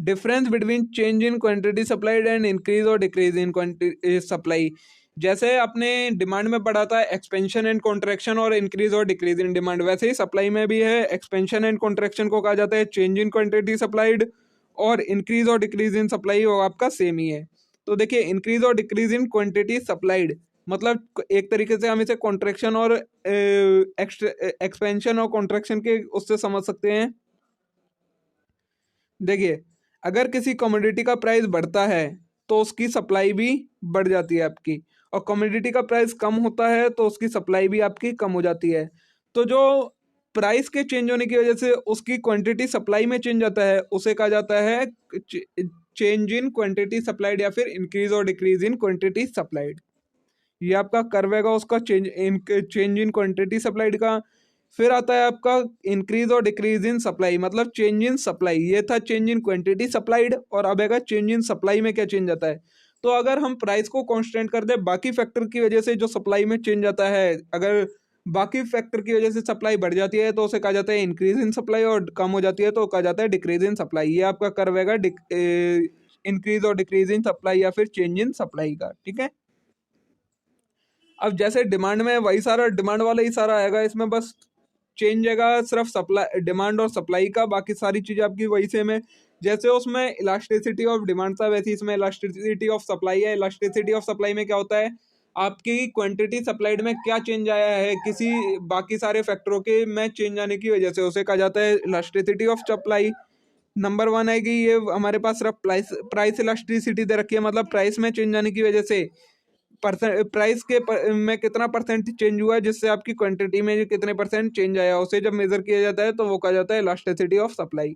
Difference between change in quantity supplied and increase और डिक्रीज इन क्वांटिटी सप्लाई। जैसे आपने डिमांड में पढ़ा था एक्सपेंशन एंड कॉन्ट्रैक्शन और इंक्रीज और डिक्रीज इन डिमांड, वैसे ही सप्लाई में भी है। एक्सपेंशन एंड कॉन्ट्रैक्शन को कहा जाता है चेंज इन क्वांटिटी सप्लाइड, और इंक्रीज और डिक्रीज इन सप्लाई वो आपका सेम ही है। तो देखिए इंक्रीज और डिक्रीज इन क्वांटिटी सप्लाइड मतलब एक तरीके से हम इसे कॉन्ट्रैक्शन और एक्सपेंशन और कॉन्ट्रैक्शन के उससे समझ सकते हैं। देखिए अगर किसी कमोडिटी का प्राइस बढ़ता है तो उसकी सप्लाई भी बढ़ जाती है आपकी, और कमोडिटी का प्राइस कम होता है तो उसकी सप्लाई भी आपकी कम हो जाती है। तो जो प्राइस के चेंज होने की वजह से उसकी क्वांटिटी सप्लाई में चेंज आता है उसे कहा जाता है चेंज इन क्वांटिटी सप्लाइड या फिर इंक्रीज और डिक्रीज इन क्वांटिटी सप्लाइड। ये आपका कर्व है उसका चेंज इन क्वांटिटी सप्लाइड का। फिर आता है आपका इंक्रीज और डिक्रीज इन सप्लाई, मतलब चेंज इन सप्लाई। ये था चेंज इन क्वांटिटी सप्लाइड, और अब आएगा चेंज इन सप्लाई में क्या चेंज आता है। तो अगर हम प्राइस को कांस्टेंट कर दे, बाकी फैक्टर की वजह से जो सप्लाई में चेंज आता है, अगर बाकी फैक्टर की वजह से सप्लाई बढ़ जाती है तो उसे कहा जाता है इंक्रीज इन सप्लाई, और कम हो जाती है तो कहा जाता है डिक्रीज इन सप्लाई। ये आपका कर्व है इंक्रीज और डिक्रीज इन सप्लाई या फिर चेंज इन सप्लाई का, ठीक है। अब जैसे डिमांड में वही सारा डिमांड वाला ही सारा आएगा, इसमें बस चेंज आएगा सिर्फ सप्लाई डिमांड और सप्लाई का, बाकी सारी चीज़ें आपकी वही सेम है। जैसे उसमें इलास्टिसिटी ऑफ डिमांड था वैसे इसमें इलास्टिसिटी ऑफ सप्लाई है। इलास्टिसिटी ऑफ सप्लाई में क्या होता है, आपकी क्वांटिटी सप्लाइड में क्या चेंज आया है किसी बाकी सारे फैक्टरों के में चेंज आने की वजह से, उसे कहा जाता है elasticity of supply. Number one आएगी, ये हमारे पास सिर्फ प्राइस इलास्टिसिटी दे रखी है, मतलब प्राइस में चेंज आने की वजह से प्राइस के में कितना परसेंट चेंज हुआ है, जिससे आपकी क्वांटिटी में कितने परसेंट चेंज आया, उसे जब मेजर किया जाता है तो वो कहा जाता है इलास्टिसिटी ऑफ सप्लाई।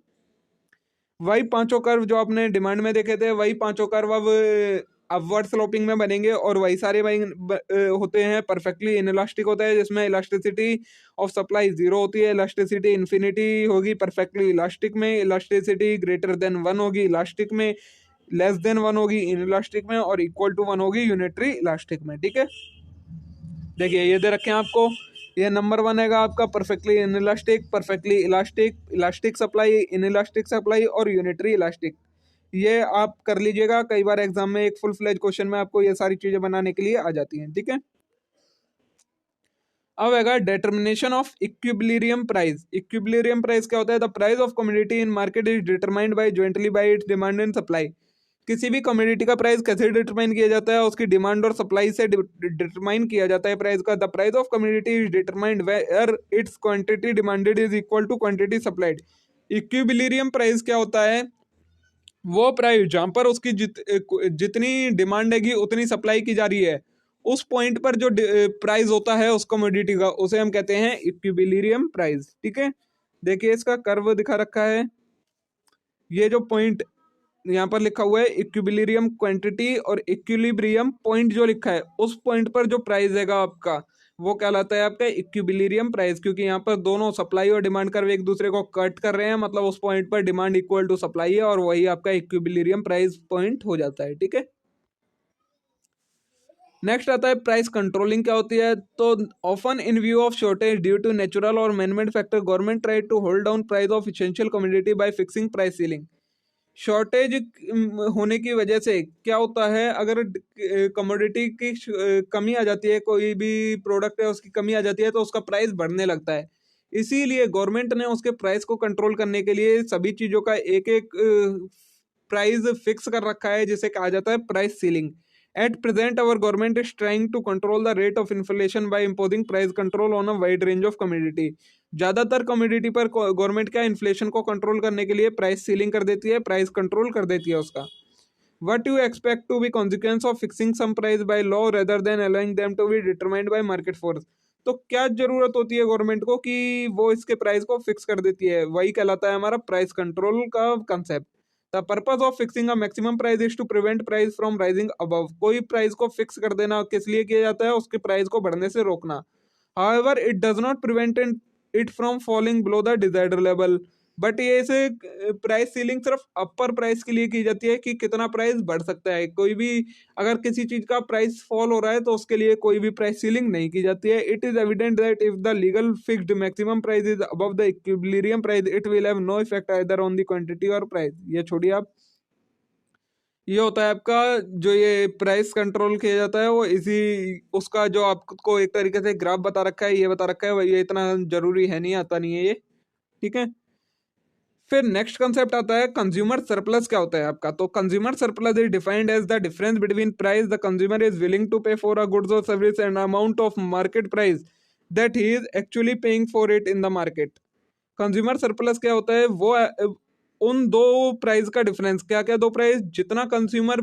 वही पांचों कर्व जो आपने डिमांड में देखे थे, वही पांचों कर्व अब अपवर्ड स्लोपिंग में बनेंगे, और वही सारे वही होते हैं परफेक्टली इनइलास्टिक होता है, जिसमें इलास्टिसिटी ऑफ सप्लाई जीरो होती है, इलास्टिसिटी इन्फिनिटी होगी परफेक्टली इलास्टिक में, इलास्टिसिटी ग्रेटर देन वन होगी इलास्टिक में, लेस देन वन होगी इन इलास्टिक में, और इक्वल टू वन होगी यूनिटरी इलास्टिक में, ठीक है। देखिए ये दे रखे हैं आपको, ये नंबर वन है आपका perfectly in elastic, perfectly elastic, elastic supply, in elastic supply और यूनिटरी इलास्टिक। ये आप कर लीजिएगा, कई बार एग्जाम में एक फुल फ्लेज क्वेश्चन में आपको ये सारी चीजें बनाने के लिए आ जाती हैं, ठीक है। अब आएगा determination of equilibrium price. Equilibrium price क्या होता है, the price of commodity in market is determined bye jointly bye it's demand and supply. किसी भी कमोडिटी का प्राइस कैसे डिटरमाइन किया जाता है, उसकी डिमांड और सप्लाई से डिटरमाइन किया जाता है प्राइस का। The price of commodity is determined where its quantity demanded is equal to quantity supplied. Equilibrium price क्या होता है, वो प्राइस जहां पर उसकी जितनी डिमांड हैगी उतनी सप्लाई की जा रही है, उस पॉइंट पर जो प्राइस होता है उस कमोडिटी का, उसे हम कहते हैं इक्विलिब्रियम प्राइस, ठीक है। देखिए इसका कर्व दिखा रखा है, ये जो पॉइंट यहाँ पर लिखा हुआ है इक्विलिब्रियम क्वांटिटी और इक्विलिब्रियम पॉइंट जो लिखा है, उस पॉइंट पर जो प्राइस हैगा आपका वो कहलाता है आपका इक्विलिब्रियम प्राइस, क्योंकि यहाँ पर दोनों सप्लाई और डिमांड कर्व एक दूसरे को कट कर रहे हैं, मतलब उस पॉइंट पर डिमांड इक्वल टू सप्लाई है, और वही आपका इक्विलिब्रियम प्राइस पॉइंट हो जाता है, ठीक है। नेक्स्ट आता है प्राइस कंट्रोलिंग क्या होती है। तो often in view of shortage due to natural और manmade factor, government try to hold down price of essential commodity by fixing price ceiling. Shortage होने की वजह से क्या होता है, अगर कमोडिटी की कमी आ जाती है, कोई भी प्रोडक्ट है उसकी कमी आ जाती है तो उसका प्राइस बढ़ने लगता है। इसीलिए गवर्नमेंट ने उसके प्राइस को कंट्रोल करने के लिए सभी चीज़ों का एक एक प्राइस फिक्स कर रखा है, जिसे कहा जाता है price ceiling. At present, our government is trying to control the rate of inflation by imposing price control on a wide range of commodity. ज़्यादातर कमोडिटी पर गवर्नमेंट क्या इन्फ्लेशन को कंट्रोल करने के लिए प्राइस सीलिंग कर देती है, प्राइस कंट्रोल कर देती है उसका। What you expect to be consequence of fixing some price by law rather than allowing them to be determined by market force? तो क्या जरूरत होती है गवर्नमेंट को कि वो इसके प्राइस को फिक्स कर देती है, वही कहलाता है हमारा प्राइस कंट्रोल का concept. The purpose of fixing a maximum price is to prevent price from rising above. कोई प्राइस को फिक्स कर देना किस लिए किया जाता है, उसके प्राइस को बढ़ने से रोकना। However it does not prevent it from falling below the desired level. But ये इसे प्राइस सीलिंग सिर्फ अपर प्राइस के लिए की जाती है कि कितना प्राइस बढ़ सकता है। कोई भी अगर किसी चीज का प्राइस फॉल हो रहा है तो उसके लिए कोई भी प्राइस सीलिंग नहीं की जाती है। It is evident that if the legal fixed maximum price is above the equilibrium price it will have no effect either on the quantity और प्राइस। ये छोड़िए आप, ये होता है आपका जो ये प्राइस कंट्रोल किया जाता है वो इसी उसका जो आपको एक तरीके से ग्राफ बता रखा है, ये बता रखा है, वही ये इतना जरूरी है नहीं, आता नहीं है ये, ठीक है। फिर नेक्स्ट कंसेप्ट आता है कंज्यूमर सरप्लस। क्या होता है आपका? तो consumer surplus is defined as the difference between price the consumer is willing to pay for a goods और service and amount of market price that he is actually paying for it in the market. Consumer surplus क्या होता है? वो उन दो price का difference, क्या क्या दो प्राइस, जितना कंज्यूमर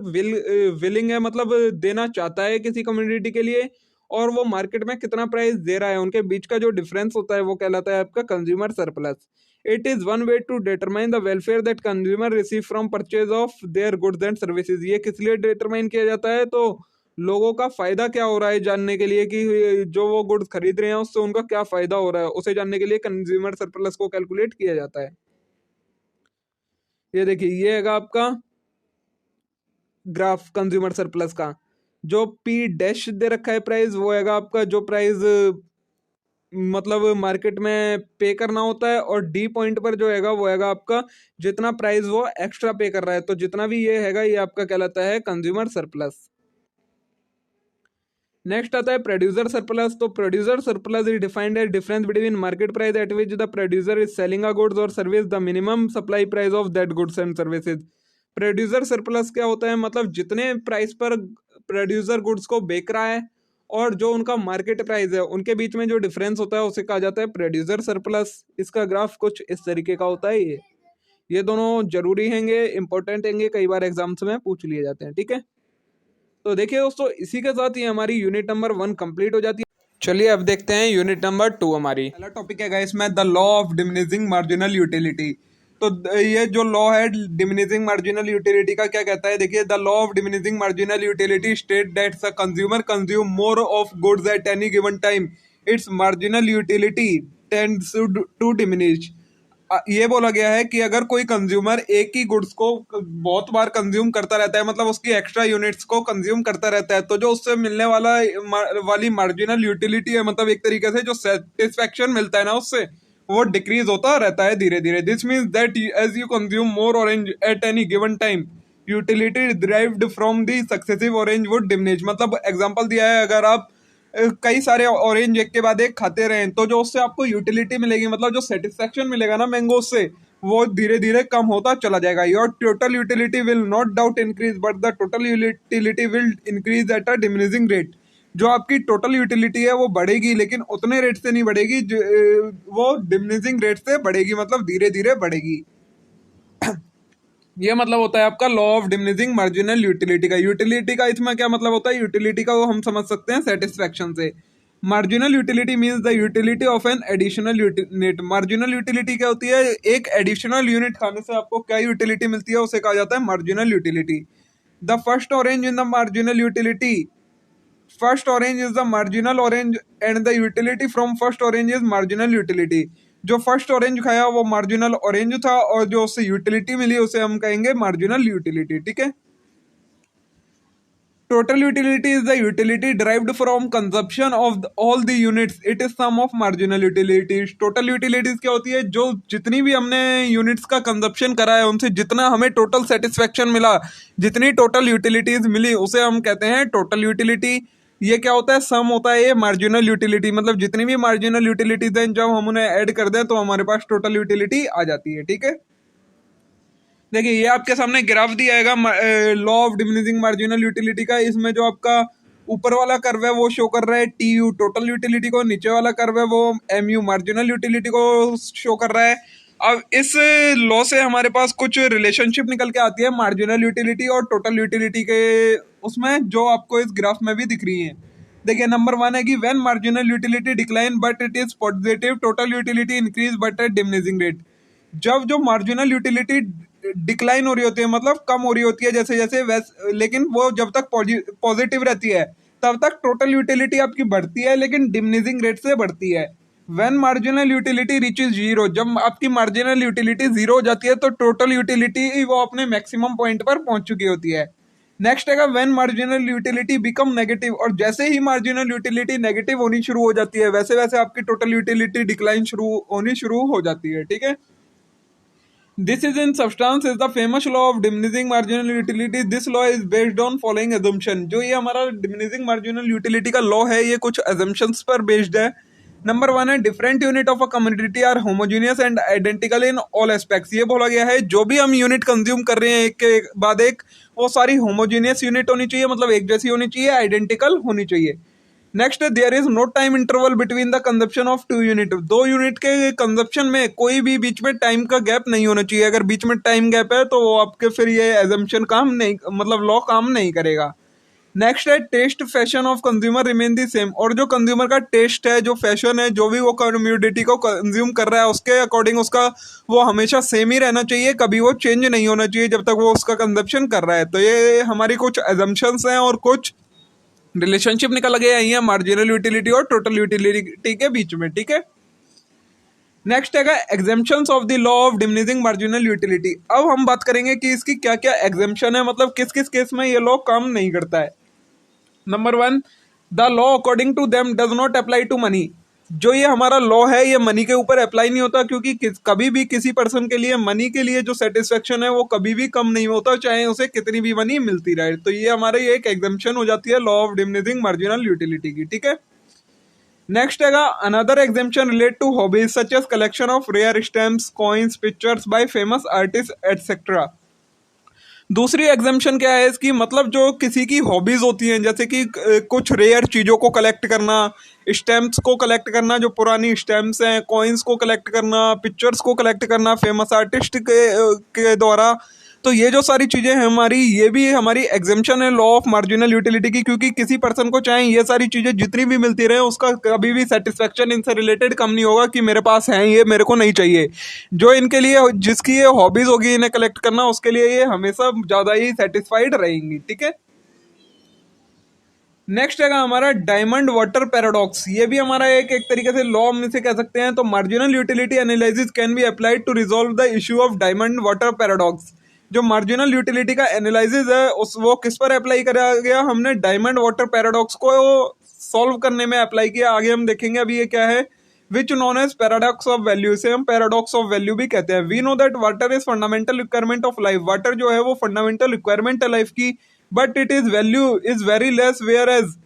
विलिंग है मतलब देना चाहता है किसी कम्युनिटी के लिए, और वो मार्केट में कितना प्राइस दे रहा है, उनके बीच का जो डिफरेंस होता है वो कहलाता है आपका consumer surplus. It is one way to determine the welfare that consumer receive from purchase of their goods and services. ये किस लिए डिटरमाइन किया जाता है? तो लोगों का फायदा क्या हो रहा है जानने के लिए कि जो वो गुड्स खरीद रहे हैं उससे उनका क्या फायदा हो रहा है, उसे जानने के लिए कंज्यूमर सरप्लस को कैलकुलेट किया जाता है। ये देखिए, ये है आपका ग्राफ कंज्यूमर सरप्लस का। जो पी डैश दे रखा है प्राइस, वो है आपका जो प्राइस मतलब मार्केट में पे करना होता है, और डी पॉइंट पर जो हैगा वो हैगा आपका जितना प्राइस वो एक्स्ट्रा पे कर रहा है। तो जितना भी ये हैगा ये आपका कहलाता है कंज्यूमर सरप्लस। नेक्स्ट आता है प्रोड्यूसर सरप्लस। तो producer surplus is defined as difference between market price at which the producer is selling a goods और service the minimum supply price of that goods and services. Producer surplus क्या होता है? मतलब जितने price पर producer goods को बेच रहा है और जो उनका मार्केट प्राइस है उनके बीच में जो डिफरेंस होता है उसे कहा जाता है प्रोड्यूसर सरप्लस। इसका ग्राफ कुछ इस तरीके का होता है। ये दोनों जरूरी हैंगे, इंपॉर्टेंट हैंगे, कई बार एग्जाम्स में पूछ लिए जाते हैं, ठीक है। तो देखिए दोस्तों, इसी के साथ ही हमारी यूनिट नंबर 1 कंप्लीट हो जाती है। चलिए अब देखते हैं यूनिट नंबर 2। हमारी पहला टॉपिक है इसमें the law of diminishing marginal utility. तो ये जो लॉ है डिमिनिशिंग मार्जिनल यूटिलिटी का क्या कहता है? देखिए, the law of diminishing marginal utility state that the consumer consume more of goods at any given time its marginal utility tends to diminish. ये बोला गया है कि अगर कोई कंज्यूमर एक ही गुड्स को बहुत बार कंज्यूम करता रहता है, मतलब उसकी एक्स्ट्रा यूनिट्स को कंज्यूम करता रहता है, तो जो उससे मिलने वाली मार्जिनल यूटिलिटी है, मतलब एक तरीके से जो सेटिस्फेक्शन मिलता है ना उससे, वो डिक्रीज होता रहता है धीरे धीरे। This means that as you consume more orange at any given time utility derived from the successive orange would diminish. मतलब एग्जांपल दिया है, अगर आप कई सारे ऑरेंज एक के बाद एक खाते रहें तो जो उससे आपको यूटिलिटी मिलेगी, मतलब जो सेटिस्फेक्शन मिलेगा ना मैंगो से, वो धीरे धीरे कम होता चला जाएगा। Your total utility will not doubt increase but the total utility will increase at a diminishing rate. जो आपकी टोटल यूटिलिटी है वो बढ़ेगी लेकिन उतने रेट से नहीं बढ़ेगी, वो डिमिनिशिंग रेट से बढ़ेगी, मतलब धीरे धीरे बढ़ेगी। ये मतलब होता है आपका law of diminishing marginal utility का। यूटिलिटी का इसमें क्या मतलब होता है? यूटिलिटी का वो हम समझ सकते हैं सेटिस्फेक्शन से। Marginal utility means the utility of an additional unit. Marginal utility क्या होती है? एक एडिशनल यूनिट खाने से आपको क्या यूटिलिटी मिलती है उसे कहा जाता है marginal utility. The first orange in the marginal utility, first orange is the marginal orange and the utility from first orange is marginal utility. जो फर्स्ट ऑरेंज खाया वो मार्जिनल ऑरेंज था और जो उससे यूटिलिटी मिली उसे हम कहेंगे मार्जिनल यूटिलिटी, ठीक है। Total utility is the utility derived from consumption of all the units, it is sum of marginal utilities. Total utilities क्या होती है? जो जितनी भी हमने यूनिट्स का कंजप्शन करा है उनसे जितना हमें टोटल सेटिस्फेक्शन मिला, जितनी टोटल यूटिलिटीज मिली उसे हम कहते हैं टोटल यूटिलिटी। ये क्या होता है? सम होता है ये मार्जिनल यूटिलिटी, मतलब जितनी भी मार्जिनल यूटिलिटीज हैं जब हम उन्हें ऐड कर दें तो हमारे पास टोटल यूटिलिटी आ जाती है, ठीक है। देखिए, ये आपके सामने ग्राफ दिया है law of diminishing marginal utility का। इसमें जो आपका ऊपर वाला कर्व है वो शो कर रहा है टी यू टोटल यूटिलिटी को, नीचे वाला कर्व है वो एम यू मार्जिनल यूटिलिटी को शो कर रहा है। अब इस लॉ से हमारे पास कुछ रिलेशनशिप निकल के आती है मार्जिनल यूटिलिटी और टोटल यूटिलिटी के, उसमें जो आपको इस ग्राफ में भी दिख रही है। देखिए, नंबर 1 है कि when marginal utility decline but it is positive total utility increase but at diminishing rate. जब जो मार्जिनल यूटिलिटी डिक्लाइन हो रही होती है, मतलब कम हो रही होती है जैसे जैसे लेकिन वो जब तक पॉजिटिव रहती है तब तक टोटल यूटिलिटी आपकी बढ़ती है लेकिन डिमिनिशिंग रेट से बढ़ती है। When marginal utility reaches zero, जब आपकी मार्जिनल यूटिलिटी जीरो हो जाती है तो टोटल यूटिलिटी वो अपने मैक्सिमम पॉइंट पर पहुंच चुकी होती है। नेक्स्ट है when marginal utility become negative, और जैसे ही मार्जिनल यूटिलिटी नेगेटिव होनी शुरू हो जाती है वैसे वैसे आपकी टोटल यूटिलिटी डिक्लाइन शुरू होनी शुरू हो जाती है। ठीक है, this is in substance is the famous law of diminishing marginal utility. This law is based on following assumption. जो ये हमारा डिमिनिशिंग मार्जिनल यूटिलिटी का लॉ है ये कुछ एजम्पशंस पर बेस्ड है। नंबर वन है different unit of a community are homogeneous and identical in all aspects. ये बोला गया है जो भी हम यूनिट कंज्यूम कर रहे हैं एक के बाद एक, वो सारी होमोजीनियस यूनिट होनी चाहिए, मतलब एक जैसी होनी चाहिए, आइडेंटिकल होनी चाहिए। Next, there is no time interval between the consumption of two unit. दो यूनिट के कंजप्शन में कोई भी बीच में टाइम का गैप नहीं होना चाहिए। अगर बीच में टाइम गैप है तो वो आपके फिर ये एजम्पशन काम नहीं, मतलब लॉ काम नहीं करेगा। नेक्स्ट है taste fashion of consumer remain the same. और जो कंज्यूमर का टेस्ट है, जो फैशन है, जो भी वो कम्युनिटी को कंज्यूम कर रहा है उसके अकॉर्डिंग उसका वो हमेशा सेम ही रहना चाहिए, कभी वो चेंज नहीं होना चाहिए जब तक वो उसका कंजप्शन कर रहा है। तो ये हमारी कुछ एजम्पशंस हैं और कुछ रिलेशनशिप निकल गया है मार्जिनल यूटिलिटी और टोटल यूटिलिटी के बीच में। ठीक है, नेक्स्ट है exemptions of the law of diminishing marginal utility. अब हम बात करेंगे कि इसकी क्या क्या एग्जेम्पशन है, मतलब किस किस केस में ये लॉ काम नहीं करता है। Number one, the law according to them does not apply to money. जो ये हमारा लॉ है ये मनी के ऊपर अप्लाई नहीं होता, क्योंकि कभी भी किसी पर्सन के लिए मनी के लिए जो सेटिस्फेक्शन है वो कभी भी कम नहीं होता, चाहे उसे कितनी भी मनी मिलती रहे। तो ये हमारे एक एग्जेम्पशन हो जाती है law of diminishing marginal utility की। ठीक है, नेक्स्ट है another exemption relate to hobbies such as collection of rare stamps, coins, pictures by famous artist etcetera. दूसरी एग्जामेशन क्या है इसकी, मतलब जो किसी की हॉबीज होती हैं, जैसे कि कुछ रेयर चीज़ों को कलेक्ट करना, स्टैम्प्स को कलेक्ट करना, जो पुरानी स्टैम्प्स हैं, कॉइन्स को कलेक्ट करना, पिक्चर्स को कलेक्ट करना फेमस आर्टिस्ट के द्वारा। तो ये जो सारी चीज़ें हैं हमारी, ये भी हमारी एग्जामेशन है लॉ ऑफ मार्जिनल यूटिलिटी की, क्योंकि किसी पर्सन को चाहे ये सारी चीज़ें जितनी भी मिलती रहे उसका कभी भी सेटिस्फेक्शन इनसे रिलेटेड कम नहीं होगा कि मेरे पास है ये मेरे को नहीं चाहिए। जो इनके लिए जिसकी ये हॉबीज होगी इन्हें कलेक्ट करना, उसके लिए ये हमेशा ज़्यादा ही सेटिस्फाइड रहेंगी। ठीक है, नेक्स्ट है हमारा डायमंड वाटर पैराडॉक्स। ये भी हमारा एक तरीके से लॉ में से कह सकते हैं। तो marginal utility analysis can be applied to resolve the issue of diamond water paradox. जो मार्जिनल यूटिलिटी का एनालिसिस है उस वो किस पर अप्लाई करा गया, हमने डायमंड वाटर पैराडॉक्स को सॉल्व करने में अप्लाई किया। आगे हम देखेंगे अभी ये क्या है, which known as paradox of value. इसे हम पैराडॉक्स ऑफ वैल्यू भी कहते हैं। We know that water is fundamental requirement of life. Water जो है वो फंडामेंटल रिक्वायरमेंट है लाइफ की, but it is value is very less whereas.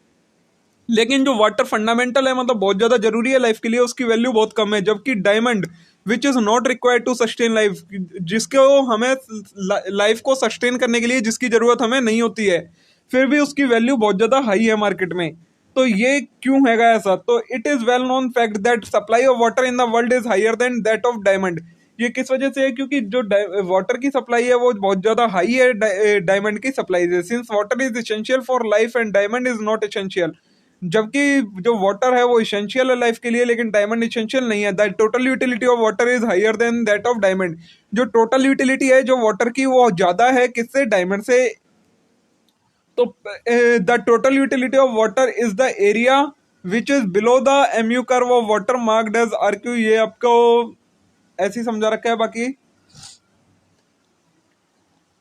लेकिन जो वाटर फंडामेंटल है, मतलब बहुत ज्यादा जरूरी है लाइफ के लिए, उसकी वैल्यू बहुत कम है। जबकि diamond which is not required to sustain life, जिसको हमें लाइफ को सस्टेन करने के लिए जिसकी जरूरत हमें नहीं होती है, फिर भी उसकी वैल्यू बहुत ज्यादा हाई है मार्केट में। तो ये क्यों हैगा ऐसा, तो it is well known fact that supply of water in the world is higher than that of diamond. ये किस वजह से है, क्योंकि जो वाटर की सप्लाई है वो बहुत ज्यादा हाई है डायमंड की सप्लाई से। Since water is essential for life and diamond is not essential. जबकि जो वाटर है वो इसेंशियल है लाइफ के लिए, लेकिन डायमंड इसेंशियल नहीं है। That total utility of water is higher than that of diamond. जो टोटल यूटिलिटी है जो वाटर की वो ज्यादा है किससे, डायमंड से। तो the total utility of water is the area which is below the MU curve of water marked as RQ. ये आपको ऐसे ही समझा रखा है। बाकी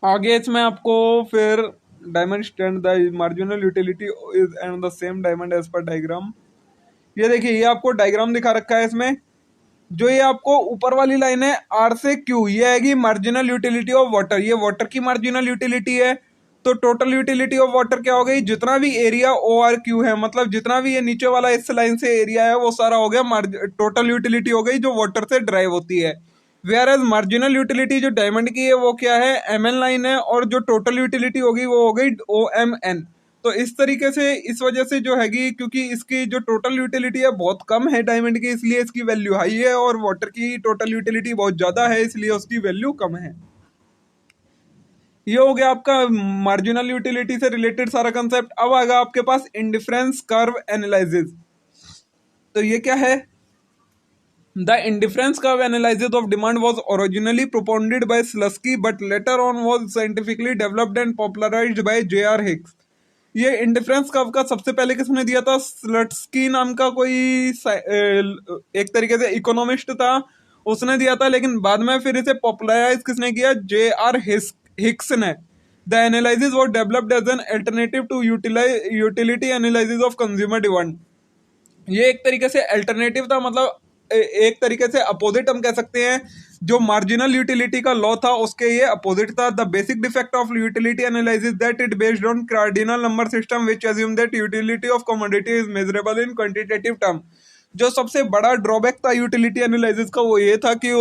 आगे इसमें आपको फिर diamond stand the marginal utility is and the same diamond as per diagram. ये देखिए ये आपको डायग्राम दिखा रखा है इसमें। जो ये आपको ऊपर वाली लाइन है आर से क्यू, ये आएगी मार्जिनल यूटिलिटी ऑफ वाटर। ये वाटर की मार्जिनल यूटिलिटी है। तो टोटल यूटिलिटी ऑफ वाटर क्या हो गई, जितना भी एरिया ओ आर क्यू है, मतलब जितना भी ये नीचे वाला इस लाइन से एरिया है वो सारा हो गया टोटल यूटिलिटी हो गई जो वाटर से ड्राइव होती है। वेयर एज मार्जिनल यूटिलिटी जो डायमंड की है वो क्या है, एम एन लाइन है, और जो टोटल यूटिलिटी होगी वो हो गई ओ एम एन। तो इस तरीके से इस वजह से जो हैगी, क्योंकि इसकी जो टोटल यूटिलिटी है बहुत कम है डायमंड की, इसलिए इसकी वैल्यू हाई है, और वाटर की टोटल यूटिलिटी बहुत ज्यादा है इसलिए उसकी वैल्यू कम है। ये हो गया आपका मार्जिनल यूटिलिटी से रिलेटेड सारा कंसेप्ट। अब आएगा आपके पास इंडिफरेंस कर्व एनालिसिस। तो ये क्या है, the indifference curve analysis of demand was originally propounded by Slutsky but later on was scientifically developed and popularized by J.R. Hicks। ये इंडिफरेंस कर्व का सबसे पहले किसने दिया था? स्लट्सकी नाम का कोई एक तरीके से इकोनॉमिस्ट था, उसने दिया था। लेकिन बाद में फिर इसे पॉपुलराइज किसने किया? J.R. हिक्स ने। The analysis was developed as an alternative to utility analysis of consumer demand. ये एक तरीके से अल्टरनेटिव था, मतलब एक तरीके से अपोजिट हम कह सकते हैं। जो मार्जिनल यूटिलिटी का लॉ था उसके ये अपोजिट था। The basic defect of utility analysis that it based on cardinal number system which assume that utility of commodity is measurable in quantitative term. जो सबसे बड़ा ड्रॉबैक था यूटिलिटी एनालिसिस का वो ये था कि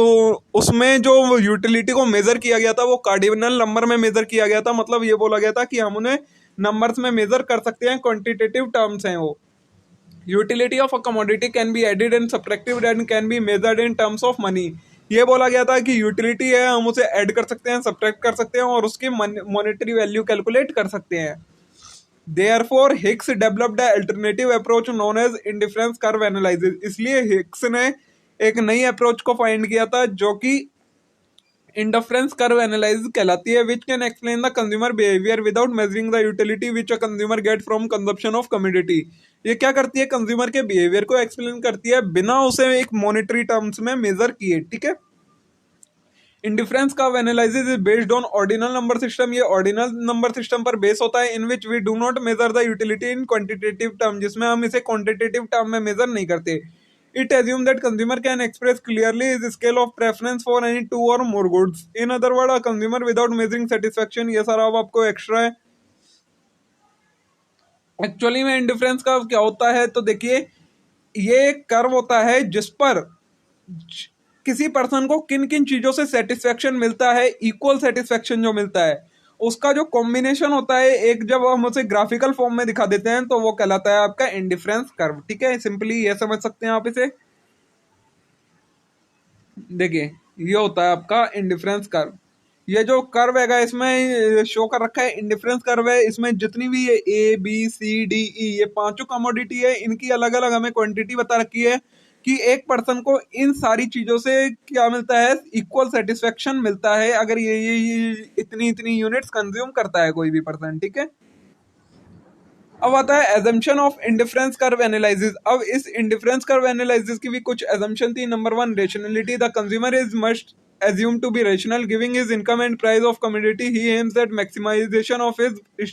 उसमें जो यूटिलिटी को मेजर किया गया था वो कार्डिनल नंबर में मेजर किया गया था। मतलब ये बोला गया था कि हम उन्हें नंबर्स में मेजर कर सकते हैं, क्वांटिटेटिव टर्म्स हैं वो। Utility of a commodity can be added and subtracted and can be measured in terms of money. ये बोला गया था कि यूटिलिटी है, हम उसे ऐड कर सकते हैं, सब्ट्रैक्ट कर सकते हैं और उसकी मॉनेटरी वैल्यू कैलकुलेट कर सकते हैं। Therefore, Hicks developed an alternative approach known as indifference curve analysis। इसलिए हिक्स ने एक नई अप्रोच को फाइंड किया था जो कि इंडिफरेंस कर्व एनालिसिस कहलाती है, which can explain the consumer behaviour without measuring the utility which a consumer get from consumption of commodity. ये क्या करती है? कंज्यूमर के बिहेवियर को एक्सप्लेन करती है बिना उसे एक मॉनेटरी टर्म्स में मेजर किए। ठीक है। Indifference curve analysis is based on ordinal number system. ये ऑर्डिनल नंबर सिस्टम पर बेस होता है। In which we do not measure the utility in quantitative term, जिसमें हम इसे क्वांटिटेटिव टर्म में मेजर नहीं करते। It assumes that consumer can express clearly his scale of preference for any two or more goods. In other words, a consumer without measuring satisfaction, ये सारा अब आपको एक्स्ट्रा है। एक्चुअली में इंडिफरेंस कर्व क्या होता है? तो देखिए, ये कर्व होता है जिस पर किसी पर्सन को किन किन चीजों से सेटिस्फेक्शन मिलता है, इक्वल सेटिस्फेक्शन जो मिलता है, उसका जो कॉम्बिनेशन होता है, एक जब हम उसे ग्राफिकल फॉर्म में दिखा देते हैं तो वो कहलाता है आपका इंडिफरेंस कर्व। ठीक है, सिंपली ये समझ सकते हैं आप इसे। देखिए, ये होता है आपका इंडिफरेंस कर्व। ये जो कर्व है इसमें शो कर रखा है इंडिफरेंस कर्व है। इसमें जितनी भी ये A B C D E ये पांचों कमोडिटी है, इनकी अलग अलग हमें क्वांटिटी बता रखी है कि एक पर्सन को इन सारी चीजों से क्या मिलता है? इक्वल सेटिस्फेक्शन मिलता है अगर ये इतनी इतनी यूनिट्स कंज्यूम करता है कोई भी पर्सन। ठीक है। अब आता है assumption of indifference curve analysis. अब इस इंडिफरेंस कर्व एनालिसिस की भी कुछ एजम्पशन थी। Number 1, rationality. The consumer is must assumed to be rational giving his income and price of commodity. He aims at maximization of his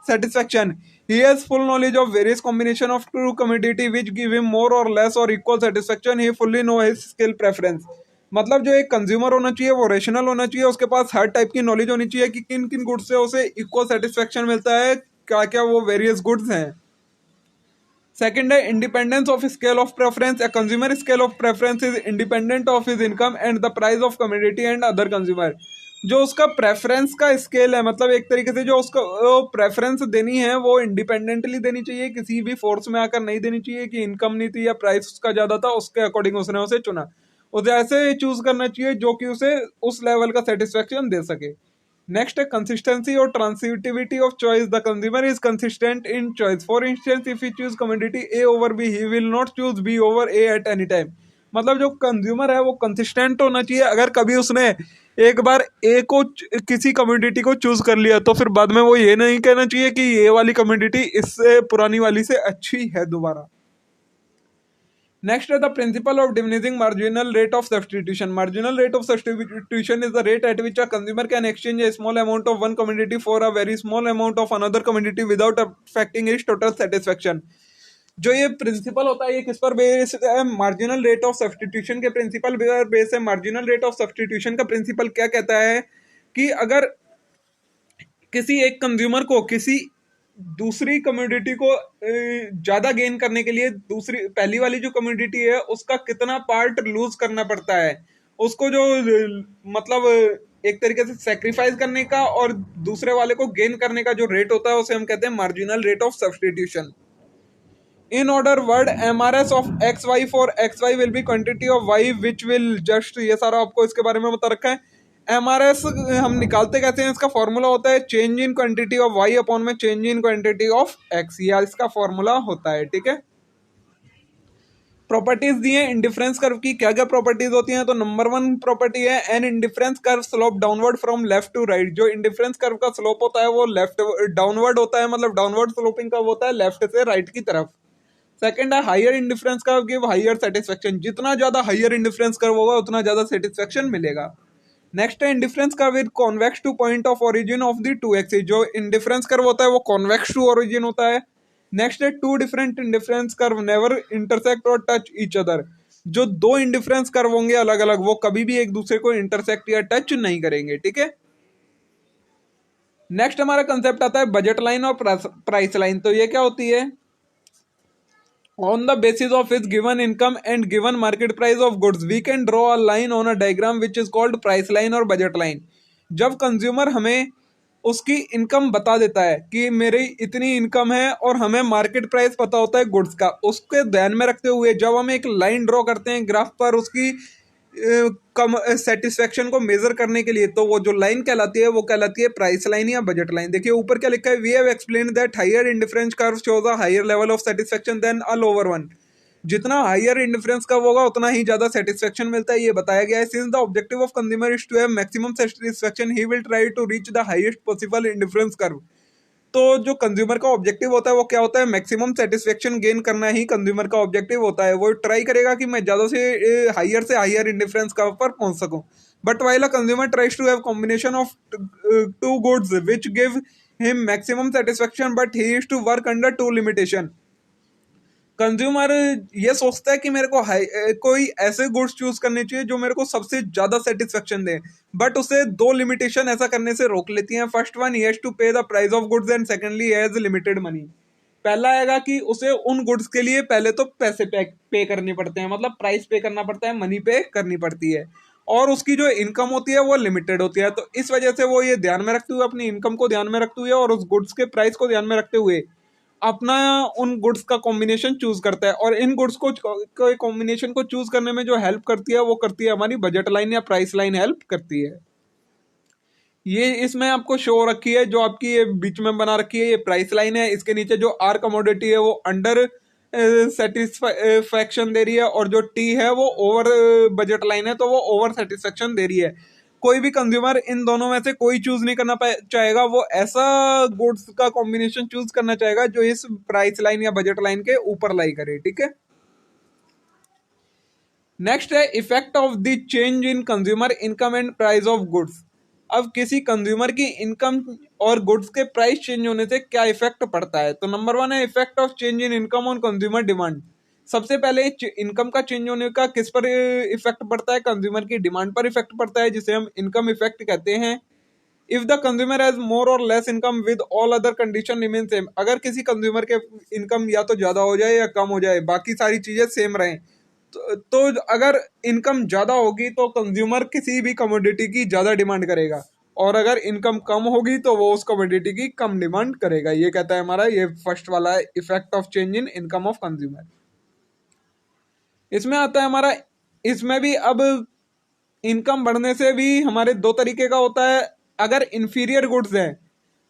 satisfaction. He has full knowledge of various combination of two commodity which give him more or less or equal satisfaction. He fully know his skill preference। मतलब जो एक consumer होना चाहिए वो rational होना चाहिए, उसके पास हर type की नॉलेज होनी चाहिए कि किन किन गुड्स से उसे इक्वल सेटिस्फेक्शन मिलता है, क्या क्या वो वेरियस गुड्स हैं। सेकंड है independence of scale of preference. A consumer scale of preference is independent of his income and the price of commodity and other consumer. जो उसका प्रेफरेंस का स्केल है, मतलब एक तरीके से जो उसका प्रेफरेंस देनी है वो इंडिपेंडेंटली देनी चाहिए, किसी भी फोर्स में आकर नहीं देनी चाहिए कि इनकम नहीं थी या प्राइस उसका ज्यादा था उसके अकॉर्डिंग उसने उसे चुना। उसे ऐसे चूज करना चाहिए जो कि उसे उस लेवल का सेटिस्फेक्शन दे सके। नेक्स्ट है कंसिस्टेंसी और transitivity of choice. The consumer is consistent in choice. For instance, if he choose commodity A over B, he will not choose B over A at any time. मतलब जो consumer है वो consistent होना चाहिए। अगर कभी उसने एक बार ए को किसी कमोडिटी को चूज कर लिया तो फिर बाद में वो ये नहीं कहना चाहिए कि ये वाली कमोडिटी इससे पुरानी वाली से अच्छी है दोबारा। Next is the principle of diminishing marginal rate of substitution. Marginal rate of substitution is the rate at which a consumer can exchange a small amount of one commodity for a very small amount of another commodity without affecting its total satisfaction. जो ये principal होता है ये किस पर base है? Marginal rate of substitution के principal पर बेस है। मार्जिनल रेट ऑफ सब्सटीट्यूशन का प्रिंसिपल क्या कहता है कि अगर किसी एक कंज्यूमर को किसी दूसरी कम्युनिटी को ज्यादा गेन करने के लिए दूसरी पहली वाली जो कम्युनिटी है उसका कितना पार्ट लूज करना पड़ता है, उसको जो मतलब एक तरीके से सेक्रीफाइस करने का और दूसरे वाले को गेन करने का जो रेट होता है उसे हम कहते हैं marginal rate of substitution. In order word MRS of XY for XY will be quantity of Y which will just, ये सारा आपको इसके बारे में बता रखा है। MRS हम निकालते कैसे हैं? इसका फॉर्मूला होता है change in quantity of Y upon में change in quantity of X, या इसका फॉर्मूला होता है। ठीक है। प्रॉपर्टीज दी है इंडिफरेंस कर्व की। क्या क्या प्रॉपर्टीज होती हैं? तो नंबर 1 प्रॉपर्टी है an indifference curve slope downward from left to right. जो इंडिफरेंस कर्व का स्लोप होता है वो लेफ्ट डाउनवर्ड होता है, मतलब डाउनवर्ड स्लोपिंग कर्व होता है लेफ्ट से राइट की तरफ। सेकंड है higher indifference curve give higher satisfaction. जितना ज्यादा हायर इंडिफरेंस कर्व होगा उतना ज्यादा सेटिस्फेक्शन मिलेगा। नेक्स्ट है indifference curve with convex two point of origin of the two axis. जो इंडिफरेंस कर्व होता है वो कॉन्वेक्स टू ओरिजिन होता है। नेक्स्ट है two different indifference curve never intersect और टच ईच अदर। जो दो इंडिफरेंस कर्व होंगे अलग अलग वो कभी भी एक दूसरे को इंटरसेक्ट या टच नहीं करेंगे, ठीक है। नेक्स्ट हमारा कंसेप्ट आता है बजट लाइन और प्राइस लाइन। तो ये क्या होती है? On the basis of his given income and given market price of goods, we can draw a line on a diagram which is called price line और budget line। जब consumer हमें उसकी income बता देता है कि मेरी इतनी इनकम है और हमें मार्केट प्राइस पता होता है गुड्स का, उसके ध्यान में रखते हुए जब हम एक लाइन ड्रॉ करते हैं ग्राफ पर उसकी कम सेटिस्फेक्शन को मेजर करने के लिए, तो वो जो लाइन कहलाती है वो कहलाती है प्राइस लाइन या बजट लाइन। देखिए ऊपर क्या लिखा है, we have explained that higher indifference curve shows a higher level of satisfaction than a lower one. जितना हायर इंडिफरेंस कर्व होगा उतना ही ज्यादा सेटिस्फेक्शन मिलता है, ये बताया गया है। Since the objective of consumer is to have maximum satisfaction he will try to reach the highest possible indifference curve. तो जो कंज्यूमर का ऑब्जेक्टिव होता है वो क्या होता है? मैक्सिमम सेटिस्फेक्शन गेन करना ही कंज्यूमर का ऑब्जेक्टिव होता है। वो ट्राई करेगा कि मैं ज्यादा से हायर इंडिफरेंस कर्व पर पहुंच सकूं। But while a consumer tries to have combination of two goods which give him maximum satisfaction but he is to work under two limitation. Consumer ये सोचता है कि मेरे को कोई ऐसे गुड्स चूज करने चाहिए जो मेरे को सबसे ज्यादा सेटिस्फेक्शन दे, बट उसे दो लिमिटेशन ऐसा करने से रोक लेती हैं। First one, he has to pay the price of goods and secondly has limited money. पहला आएगा कि उसे उन गुड्स के लिए पहले तो पैसे पे करने पड़ते हैं, मतलब प्राइस पे करना पड़ता है, मनी पे करनी पड़ती है, और उसकी जो इनकम होती है वो लिमिटेड होती है। तो इस वजह से वो ये ध्यान में रखते हुए, अपनी इनकम को ध्यान में रखते हुए और उस गुड्स के प्राइस को ध्यान में रखते हुए अपना उन गुड्स का कॉम्बिनेशन चूज करता है। और इन गुड्स को कॉम्बिनेशन को चूज करने में जो हेल्प करती है वो करती है हमारी बजट लाइन या प्राइस लाइन हेल्प करती है। ये इसमें आपको शो रखी है, जो आपकी ये बीच में बना रखी है ये प्राइस लाइन है। इसके नीचे जो आर कमोडिटी है वो अंडर सेटिस्फैक्शन दे रही है, और जो टी है वो ओवर बजट लाइन है तो वो ओवर सेटिस्फैक्शन दे रही है। कोई भी कंज्यूमर इन दोनों में से कोई चूज नहीं करना चाहेगा, वो ऐसा गुड्स का कॉम्बिनेशन चूज करना चाहेगा जो इस प्राइस लाइन या बजट लाइन के ऊपर लाई करे, ठीक है। नेक्स्ट है effect of the change in consumer income and price of goods. अब किसी कंज्यूमर की इनकम और गुड्स के प्राइस चेंज होने से क्या इफेक्ट पड़ता है? तो नंबर 1 है effect of change in income on consumer demand. सबसे पहले इनकम का चेंज होने का किस पर इफेक्ट पड़ता है? कंज्यूमर की डिमांड पर इफेक्ट पड़ता है, जिसे हम इनकम इफेक्ट कहते हैं। If the consumer has more और less income with all other condition remain same. अगर किसी कंज्यूमर के इनकम या तो ज्यादा हो जाए या कम हो जाए, बाकी सारी चीजें सेम रहें, तो अगर इनकम ज्यादा होगी तो कंज्यूमर किसी भी कमोडिटी की ज्यादा डिमांड करेगा, और अगर इनकम कम होगी तो वो उस कमोडिटी की कम डिमांड करेगा। ये कहता है हमारा ये फर्स्ट वाला है effect of change in income of consumer. इसमें आता है हमारा, इसमें भी अब इनकम बढ़ने से भी हमारे दो तरीके का होता है। अगर इंफीरियर गुड्स हैं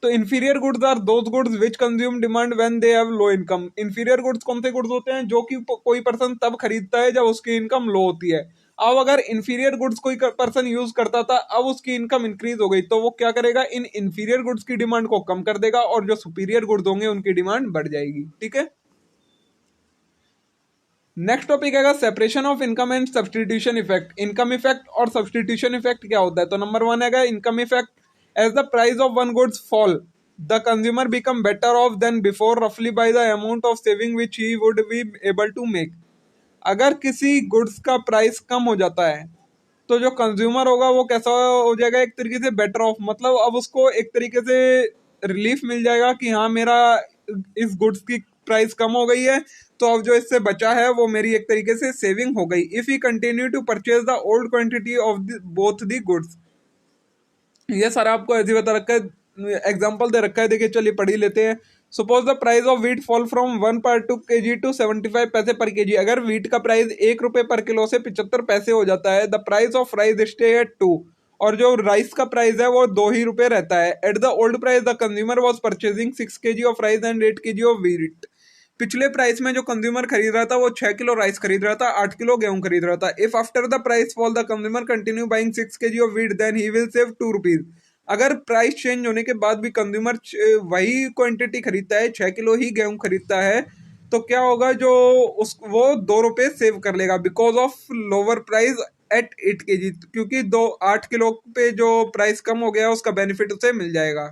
तो inferior goods are those goods which consume demand when they have low income. Inferior goods कौन से गुड्स होते हैं? जो कि कोई पर्सन तब खरीदता है जब उसकी इनकम लो होती है। अब अगर इंफीरियर गुड्स कोई पर्सन यूज करता था, अब उसकी इनकम इंक्रीज हो गई, तो वो क्या करेगा? इन इंफीरियर गुड्स की डिमांड को कम कर देगा और जो सुपीरियर गुड्स होंगे उनकी डिमांड बढ़ जाएगी, ठीक है। नेक्स्ट टॉपिक है separation of income and substitution effect. Income effect और सब्सटीट्यूशन इफेक्ट क्या होता है? तो नंबर 1 है income effect. As the price of one goods fall the consumer become better off than before रफली by the amount of saving which he would be able to make. अगर किसी goods का price कम हो जाता है तो जो कंज्यूमर होगा वो कैसा हो जाएगा? एक तरीके से बेटर ऑफ, मतलब अब उसको एक तरीके से रिलीफ मिल जाएगा कि हाँ मेरा इस गुड्स की प्राइस कम हो गई है, तो अब जो इससे बचा है वो मेरी एक तरीके से सेविंग हो गई। If you continue to purchase the old quantity of both the goods. ये सारा आपको ऐसे बता रखा है, एग्जाम्पल दे रखा है, देखिए चलिए पढ़ ही लेते हैं। Suppose the price of wheat fall from 1/2 kg to 75 पैसे पर केजी। अगर व्हीट का प्राइस 1 रुपए पर किलो से 75 पैसे हो जाता है, the price of rice stay at 2। और जो राइस का प्राइस है वो 2 ही रुपए रहता है। At the old price the consumer was purchasing 6 kg of rice and 8 kg of wheat. पिछले प्राइस में जो कंज्यूमर खरीद रहा था वो 6 किलो राइस खरीद रहा था, 8 किलो गेहूं खरीद रहा था। If after the price fall the consumer continue buying 6 kg of wheat then he will save 2 rupees. अगर प्राइस चेंज होने के बाद भी कंज्यूमर वही क्वांटिटी खरीदता है, 6 किलो ही गेहूं खरीदता है, तो क्या होगा, जो उस वो 2 रुपए सेव कर लेगा because of lower price at 8 kg, क्योंकि 8 किलो पे जो प्राइस कम हो गया उसका बेनिफिट उसे मिल जाएगा।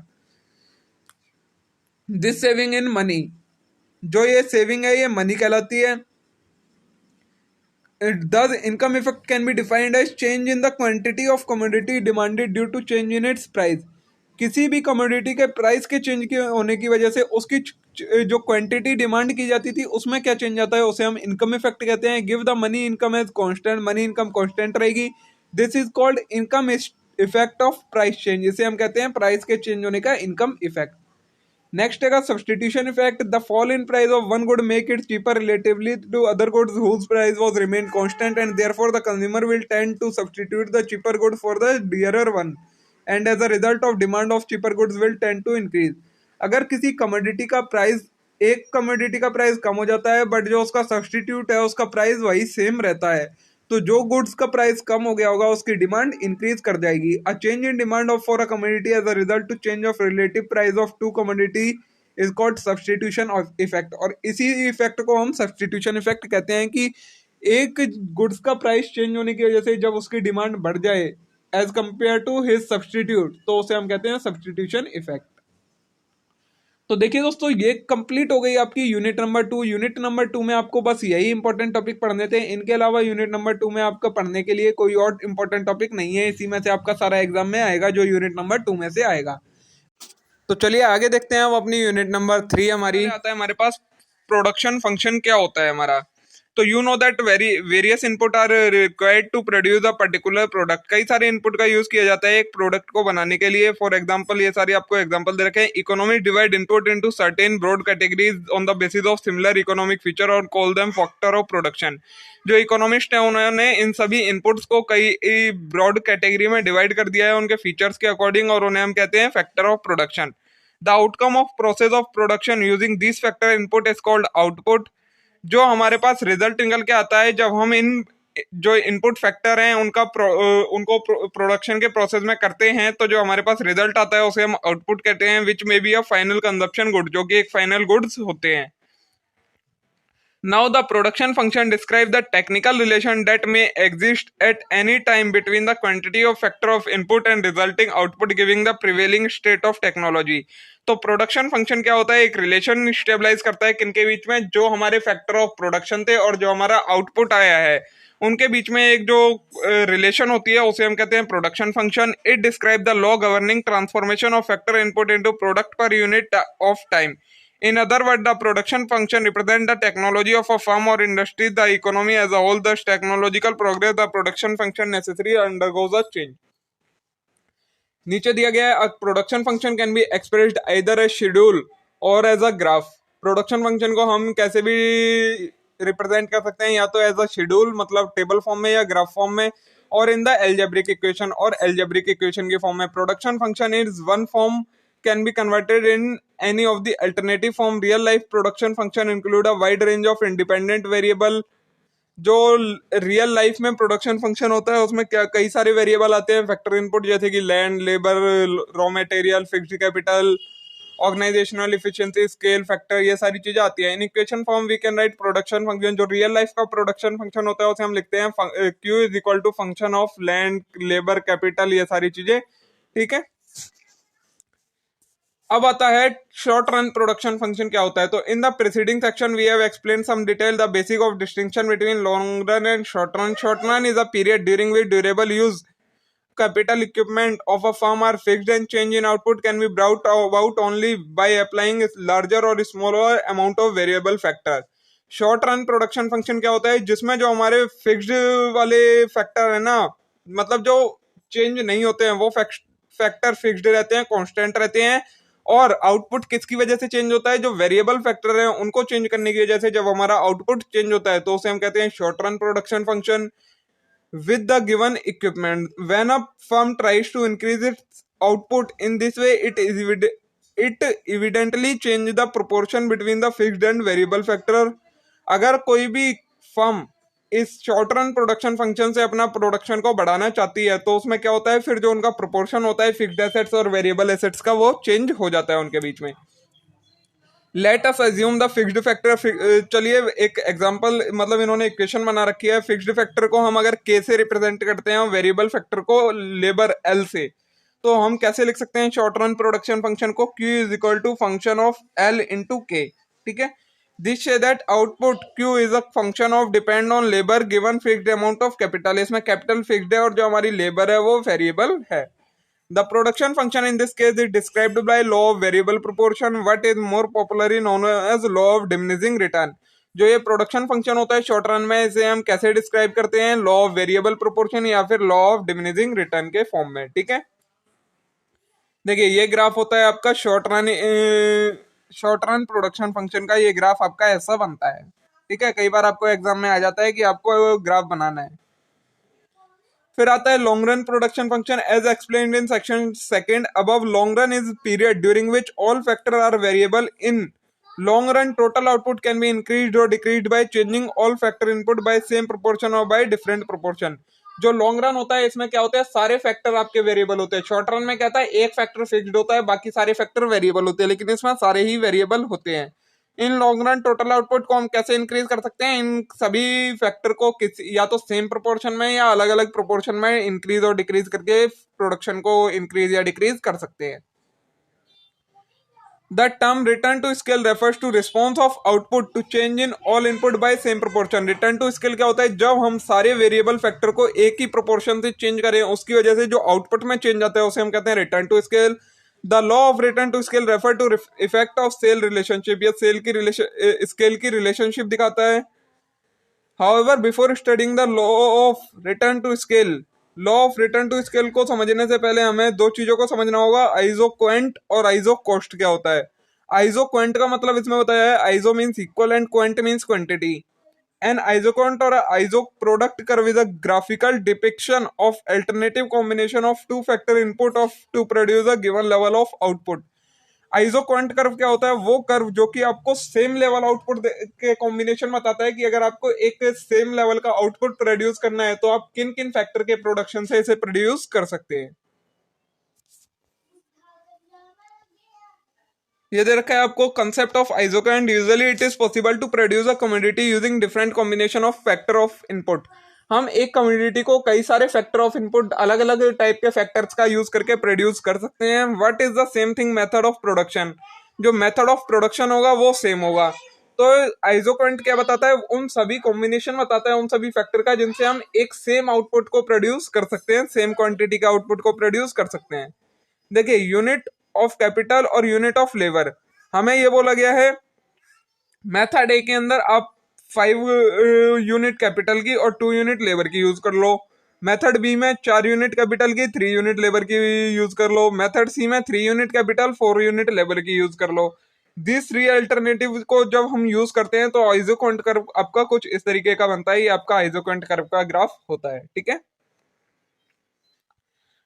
दिस सेविंग इन मनी, जो ये सेविंग है ये मनी कहलाती है। Thus, income effect can be defined as change in the quantity of commodity demanded due to change in its price। किसी भी कमोडिटी के प्राइस के चेंज के होने की वजह से उसकी जो क्वांटिटी डिमांड की जाती थी उसमें क्या चेंज आता है उसे हम इनकम इफेक्ट कहते हैं। Give the money income as constant, money income constant रहेगी। This is called income effect of price change, इसे हम कहते हैं प्राइस के चेंज होने का इनकम इफेक्ट। Next है substitution effect. The fall in price of one good make it cheaper relatively to other goods whose price was remain constant, and therefore the consumer will tend to substitute the cheaper good for the dearer one, and as a result of demand of cheaper goods will tend to increase। अगर किसी commodity का price, एक commodity का price कम हो जाता है but जो उसका सब्सटीट्यूट है उसका प्राइस वही सेम रहता है, तो जो गुड्स का प्राइस कम हो गया होगा उसकी डिमांड इंक्रीज कर जाएगी। A change in demand of for a commodity as a result to change of relative price of two commodity is called substitution of effect. और इसी इफेक्ट को हम सब्सटीट्यूशन इफेक्ट कहते हैं कि एक गुड्स का प्राइस चेंज होने की वजह से जब उसकी डिमांड बढ़ जाए as compare to his substitute, तो उसे हम कहते हैं सब्सटीट्यूशन इफेक्ट। तो देखिए दोस्तों, ये कंप्लीट हो गई आपकी यूनिट नंबर 2। यूनिट नंबर 2 में आपको बस यही इंपॉर्टेंट टॉपिक पढ़ने थे, इनके अलावा यूनिट नंबर 2 में आपका पढ़ने के लिए कोई और इंपॉर्टेंट टॉपिक नहीं है। इसी में से आपका सारा एग्जाम में आएगा जो यूनिट नंबर 2 में से आएगा। तो चलिए आगे देखते हैं। अब अपनी यूनिट नंबर 3 हमारी आता है हमारे पास प्रोडक्शन फंक्शन क्या होता है हमारा। तो you know that various input are required to produce a particular product. कई सारे इनपुट का यूज किया जाता है एक प्रोडक्ट को बनाने के लिए। फॉर एग्जांपल, ये सारे आपको एग्जांपल दे रखे हैं। Economics divide input into certain broad categories on the basis of similar economic feature और call them factor of production. जो इकोनॉमिस्ट है उन्होंने इन सभी इनपुट्स को कई ब्रॉड कैटेगरी में डिवाइड कर दिया है उनके फीचर्स के अकॉर्डिंग, और उन्हें हम कहते हैं factor of production. The outcome of process of production using this factor input is called output. जो हमारे पास रिजल्ट निकल के आता है जब हम इन जो इनपुट फैक्टर हैं उनको प्रोडक्शन के प्रोसेस में करते हैं, तो जो हमारे पास रिजल्ट आता है उसे हम आउटपुट कहते हैं, which may be a final consumption good, जो कि एक फाइनल गुड्स होते हैं। Now the production function describes the technical relation that may exist at any time between the quantity of factor of input and resulting output giving the prevailing state of technology। तो production function क्या होता है, एक relation stabilise करता है किनके बीच में, जो हमारे फैक्टर ऑफ प्रोडक्शन थे और जो हमारा आउटपुट आया है उनके बीच में एक जो रिलेशन होती है उसे हम कहते हैं production function. It describe the law governing transformation of factor input into product पर unit of time. In other words, the production function represents the technology of a firm or industry, the economy as a whole. Thus, technological progress, the production function necessary undergoes a change। नीचे दिया गया है, production function can be expressed either as schedule और as a graph. Production function को हम कैसे भी represent कर सकते हैं, या तो एज अ शेड्यूल मतलब टेबल फॉर्म में या ग्राफ फॉर्म में, और इन द एल्जेब्रिक इक्वेशन और एल्जेब्रिक इक्वेशन के फॉर्म में। Production function is one form can be converted in any of the alternative form। real life production function include a wide range of independent variable। जो real life में production function होता है उसमें क्या कई सारे वेरिएबल आते हैं फैक्टर इनपुट, जैसे कि land, labour, raw material, fixed capital, organisational efficiency, scale factor, ये सारी चीजें आती है। In equation form we can write production function. जो रियल लाइफ का प्रोडक्शन फंक्शन होता है उसे हम लिखते हैं Q is equal to function of land, labour, capital, ये सारी चीजें, ठीक है। अब आता है शॉर्ट रन प्रोडक्शन फंक्शन क्या होता है। तो in the preceding section we have explain some detail the basic of distinction between long run and short run. Short run is a period during which durable use capital equipment of a firm are fixed and change in output can be brought about only by applying a larger or smaller amount of variable factor। Short run production function क्या होता है, जिसमें जो हमारे fixed वाले factor है ना, मतलब जो चेंज नहीं होते हैं वो फैक्टर फिक्स्ड रहते हैं, कांस्टेंट रहते हैं, और आउटपुट किसकी वजह से चेंज होता है, जो वेरिएबल फैक्टर है उनको चेंज करने की वजह से जब हमारा आउटपुट चेंज होता है तो उसे हम कहते हैं short run production function. with the given equipment when a firm tries to increase its output in this way it it इविडेंटली change the proportion between the fixed and variable factor. अगर कोई भी फर्म इस short run production function से अपना production को बढ़ाना चाहती है तो उसमें क्या होता है, फिर जो उनका प्रोपोर्शन होता है फिक्स्ड एसेट्स और वेरिएबल एसेट्स का, वो चेंज हो जाता है उनके बीच में। Let us assume the fixed factor. चलिए एक एग्जांपल, मतलब इन्होंने इक्वेशन बना रखी है। फिक्स्ड फैक्टर को हम अगर के से रिप्रेजेंट करते हैं, वेरिएबल फैक्टर को लेबर एल से, तो हम कैसे लिख सकते हैं शॉर्ट रन प्रोडक्शन फंक्शन को? Q is equal to function of L into K. ठीक है, this says that output Q is a function of depend on labour given fixed amount of capital. इसमें कैपिटल फिक्स्ड है और जो हमारी labour है वो वेरिएबल है। The production function in this case is described by law of variable proportion, what is more popularly known as law of diminishing return। जो ये प्रोडक्शन फंक्शन होता है शॉर्ट रन में, इसे हम कैसे डिस्क्राइब करते हैं? लॉ ऑफ वेरिएबल प्रोपोर्शन या फिर लॉ ऑफ डिमिनिशिंग रिटर्न के फॉर्म में। ठीक है, देखिए ये ग्राफ होता है आपका शॉर्ट रन प्रोडक्शन फंक्शन का। ये ग्राफ आपका ऐसा बनता है। ठीक है, कई बार आपको एग्जाम में आ जाता है कि आपको ग्राफ बनाना है। फिर आता है long run production function as explained in section second above. Long run is period during which all factor are variable. In long run total output can be increased और decreased by changing all factor input by same proportion और by different proportion. जो long run होता है इसमें क्या होता है, सारे फैक्टर आपके वेरिएबल होते हैं। शॉर्ट रन में क्या होता है, एक फैक्टर फिक्स्ड होता है, बाकी सारे फैक्टर वेरिएबल होते हैं, लेकिन इसमें सारे ही वेरिएबल होते हैं। इन लॉन्ग रन टोटल आउटपुट को हम कैसे इंक्रीज कर सकते हैं? इन सभी फैक्टर को किसी या तो सेम प्रोपोर्शन में या अलग अलग प्रोपोर्शन में इंक्रीज और डिक्रीज करके प्रोडक्शन को इंक्रीज या डिक्रीज कर सकते हैं। The term return to scale refers to response of output to change in all input by same proportion. Return to scale क्या होता है? जब हम सारे वेरिएबल फैक्टर को एक ही प्रोपोर्शन से चेंज करें, उसकी वजह से जो आउटपुट में चेंज आता है उसे हम कहते हैं return to scale. The law of return to scale refer to effect of sale relationship. या सेल की स्केल की रिलेशनशिप दिखाता है। However, before studying the law of return to scale, law of return to scale को समझने से पहले हमें दो चीजों को समझना होगा, आइजो क्वेंट और आइजो कॉस्ट क्या होता है। आइजो क्वेंट का मतलब इसमें बताया है, iso means equal and quant means quantity. An isoquant और iso product curve is a graphical depiction of alternative combination of two factor input of to produce a given level of output. Isoquant curve क्या होता है? वो curve जो कि आपको same level output के combination बताता है कि अगर आपको एक सेम लेवल का आउटपुट प्रोड्यूस करना है तो आप किन किन फैक्टर के प्रोडक्शन से इसे प्रोड्यूस कर सकते हैं। ये दे रखा है आपको concept of isoquant. Usually it is possible to produce a commodity using different combination of factor of input. हम एक कम्युनिटी को कई सारे फैक्टर ऑफ इनपुट, अलग अलग टाइप के फैक्टर्स का यूज करके प्रोड्यूस कर सकते हैं। What is the same thing method of production? जो मेथड ऑफ प्रोडक्शन होगा वो सेम होगा। तो आइसोक्वेंट क्या बताता है? उन सभी कॉम्बिनेशन बताता है उन सभी फैक्टर का जिनसे हम एक सेम आउटपुट को प्रोड्यूस कर सकते हैं, सेम क्वांटिटी का आउटपुट को प्रोड्यूस कर सकते हैं। देखिए यूनिट ऑफ कैपिटल और यूनिट ऑफ लेबर, हमें ये बोला गया है मेथड ए के अंदर आप 5 यूनिट कैपिटल की और 2 यूनिट लेबर की यूज कर लो। मेथड बी में 4 यूनिट कैपिटल की 3 यूनिट लेबर की यूज कर लो। मेथड सी में 3 यूनिट कैपिटल 4 यूनिट लेबर की यूज कर लो। दिस 3 अल्टरनेटिव को जब हम यूज करते हैं तो आइसोक्वेंट कर्व आपका कुछ इस तरीके का बनता है। ये आपका आइसोक्वेंट कर्व का ग्राफ होता है। ठीक है,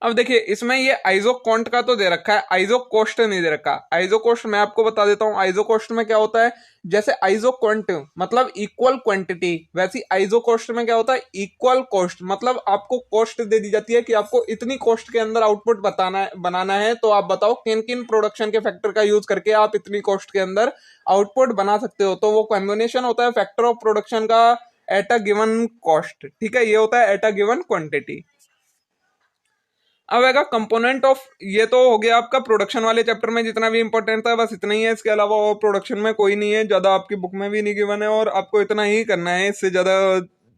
अब देखिए इसमें ये आइजो क्वांट का तो दे रखा है, आइजो कोस्ट नहीं दे रखा। आइजो कोस्ट मैं आपको बता देता हूँ। आइजो कोस्ट में क्या होता है, जैसे आइजो क्वांट मतलब इक्वल क्वांटिटी, वैसी आइजो कोस्ट में क्या होता है, इक्वल कॉस्ट। मतलब आपको कॉस्ट दे दी जाती है कि आपको इतनी कॉस्ट के अंदर आउटपुट बनाना है, तो आप बताओ किन किन प्रोडक्शन के फैक्टर का यूज करके आप इतनी कॉस्ट के अंदर आउटपुट बना सकते हो। तो वो कॉम्बिनेशन होता है फैक्टर ऑफ प्रोडक्शन का एट अ गिवन कॉस्ट। ठीक है, ये होता है एट अ गिवन क्वांटिटी। अब आएगा कंपोनेंट ऑफ, ये तो हो गया आपका प्रोडक्शन वाले चैप्टर में जितना भी इंपॉर्टेंट था, बस इतना ही है। इसके अलावा और प्रोडक्शन में कोई नहीं है, ज्यादा आपकी बुक में भी नहीं गिवन है और आपको इतना ही करना है, इससे ज्यादा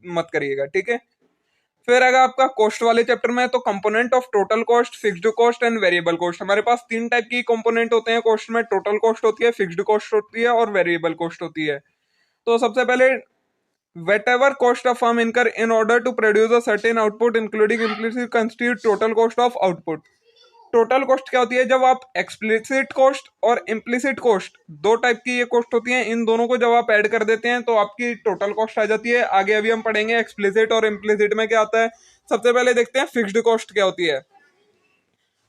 मत करिएगा। ठीक है, फिर आएगा आपका कॉस्ट वाले चैप्टर में, तो component of total cost, fixed cost and variable cost. हमारे पास 3 टाइप की कंपोनेंट होते हैं कॉस्ट में। टोटल कॉस्ट होती है, फिक्स्ड कॉस्ट होती है और वेरिएबल कॉस्ट होती है। तो सबसे पहले whatever cost a firm incur in order to produce a certain output including implicit constitute total cost of output। Total cost क्या होती है, जब आप एक्सप्लिसिट कॉस्ट और इम्प्लिसिट कॉस्ट, 2 टाइप की ये कॉस्ट होती है, इन दोनों को जब आप ऐड कर देते हैं तो आपकी टोटल कॉस्ट आ जाती है। आगे अभी हम पढ़ेंगे एक्सप्लिसिट और इम्प्लिसिट में क्या आता है। सबसे पहले देखते हैं फिक्स्ड कॉस्ट क्या होती है।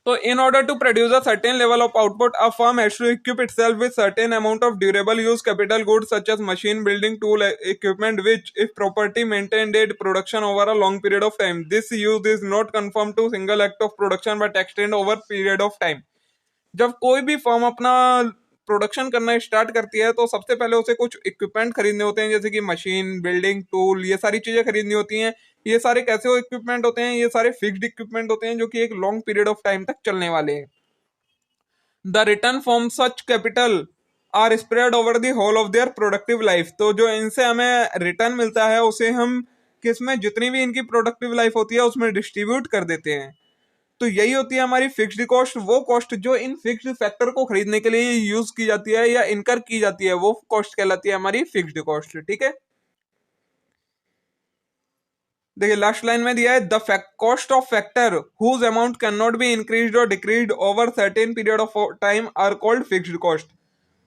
So in order to produce a certain level of output, a firm has to equip itself with certain amount of durable use capital goods such as machine, building, tool, equipment, which, if properly maintained, aid production over a long period of time. This use is not confined to single act of production but extend over period of time. जब कोई भी firm अपना production करना start करती है तो सबसे पहले उसे कुछ इक्विपमेंट खरीदने होते हैं, जैसे कि मशीन, बिल्डिंग, टूल, ये सारी चीजें खरीदनी होती हैं। ये सारे कैसे इक्विपमेंट होते हैं? ये सारे फिक्स्ड इक्विपमेंट होते हैं जो कि एक लॉन्ग पीरियड ऑफ टाइम तक चलने वाले हैं। The return from such capital are spread over the whole of their productive life. तो जो इनसे हमें रिटर्न मिलता है उसे हम किसमें, जितनी भी इनकी प्रोडक्टिव लाइफ होती है उसमें डिस्ट्रीब्यूट कर देते हैं। तो यही होती है हमारी फिक्स्ड कॉस्ट, वो कॉस्ट जो इन फिक्स्ड फैक्टर को खरीदने के लिए यूज की जाती है या इनकर की जाती है, वो कॉस्ट कहलाती है हमारी फिक्स्ड कॉस्ट। ठीक है, देखिए लास्ट लाइन में दिया है the cost of factor whose amount can not be increased और decreased over certain period of time are called fixed cost.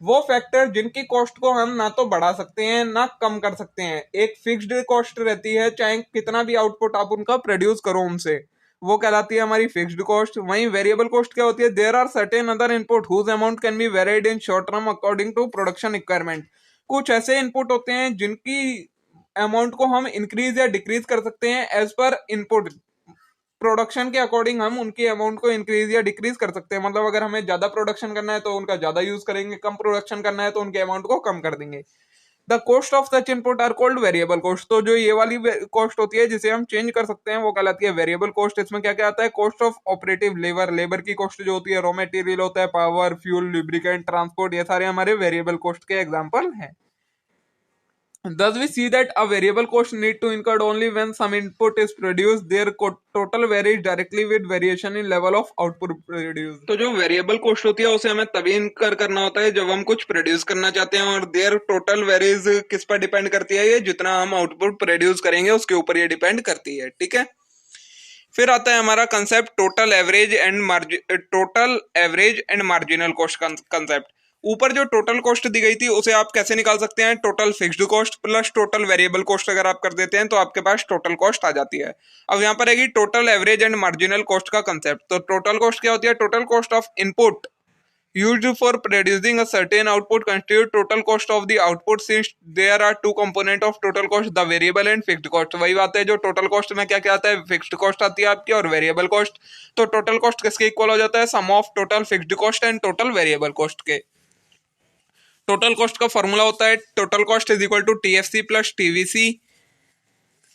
वो फैक्टर जिनकी कॉस्ट को हम ना तो बढ़ा सकते हैं ना कम कर सकते हैं, एक फिक्स्ड कॉस्ट रहती है, चाहे कितना भी आउटपुट आप उनका प्रोड्यूस करो उनसे, वो कहलाती है हमारी फिक्स्ड कॉस्ट। वहीं वेरिएबल कॉस्ट क्या होती है? There are certain other input whose amount can be varied in short term according to production requirement. कुछ ऐसे इनपुट होते हैं जिनकी अमाउंट को हम इंक्रीज या डिक्रीज कर सकते हैं एज पर इनपुट, प्रोडक्शन के अकॉर्डिंग हम उनकी अमाउंट को इंक्रीज या डिक्रीज कर सकते हैं। मतलब अगर हमें ज्यादा प्रोडक्शन करना है तो उनका ज्यादा यूज करेंगे, कम प्रोडक्शन करना है तो उनके अमाउंट को कम कर देंगे। The cost of such input are called variable cost. तो जो ये वाली कॉस्ट होती है जिसे हम चेंज कर सकते हैं वो कहलाती है वेरिएबल कॉस्ट। इसमें क्या क्या आता है? Cost of operative labour, labour की कॉस्ट जो होती है, रॉ मटेरियल होता है, पावर, फ्यूल, लुब्रिकेंट, ट्रांसपोर्ट, ये सारे हमारे वेरिएबल कॉस्ट के एग्जांपल हैं। Thus we see that a variable cost need to incurred only when some input is produced. Their total varies directly with variation in level of output produced. तो जो variable cost होती है उसे हमें तभी इनकर करना होता है जब हम कुछ प्रोड्यूस करना चाहते हैं, और देयर टोटल वेरीज किस पर डिपेंड करती है? ये जितना हम आउटपुट प्रोड्यूस करेंगे उसके ऊपर ये डिपेंड करती है। ठीक है, फिर आता है हमारा concept total average and marginal cost concept. ऊपर जो टोटल कॉस्ट दी गई थी उसे आप कैसे निकाल सकते हैं? Total fixed cost plus total variable cost अगर आप कर देते हैं तो आपके पास टोटल कॉस्ट आ जाती है। अब यहाँ पर आएगी total average and marginal cost का कंसेप्ट। तो टोटल कॉस्ट क्या होती है? Total cost of input used for producing a certain output constitute total cost of the output, since there are two component of total cost, the variable and fixed cost। वही बात है, जो total cost में क्या क्या आता है? Fixed cost आती है आपकी और वेरिएबल कॉस्ट। तो टोटल कॉस्ट किसके इक्वल हो जाता है? Sum of total fixed cost and total variable cost के। टोटल कॉस्ट का फॉर्मूला होता है total cost is equal to TFC plus TVC.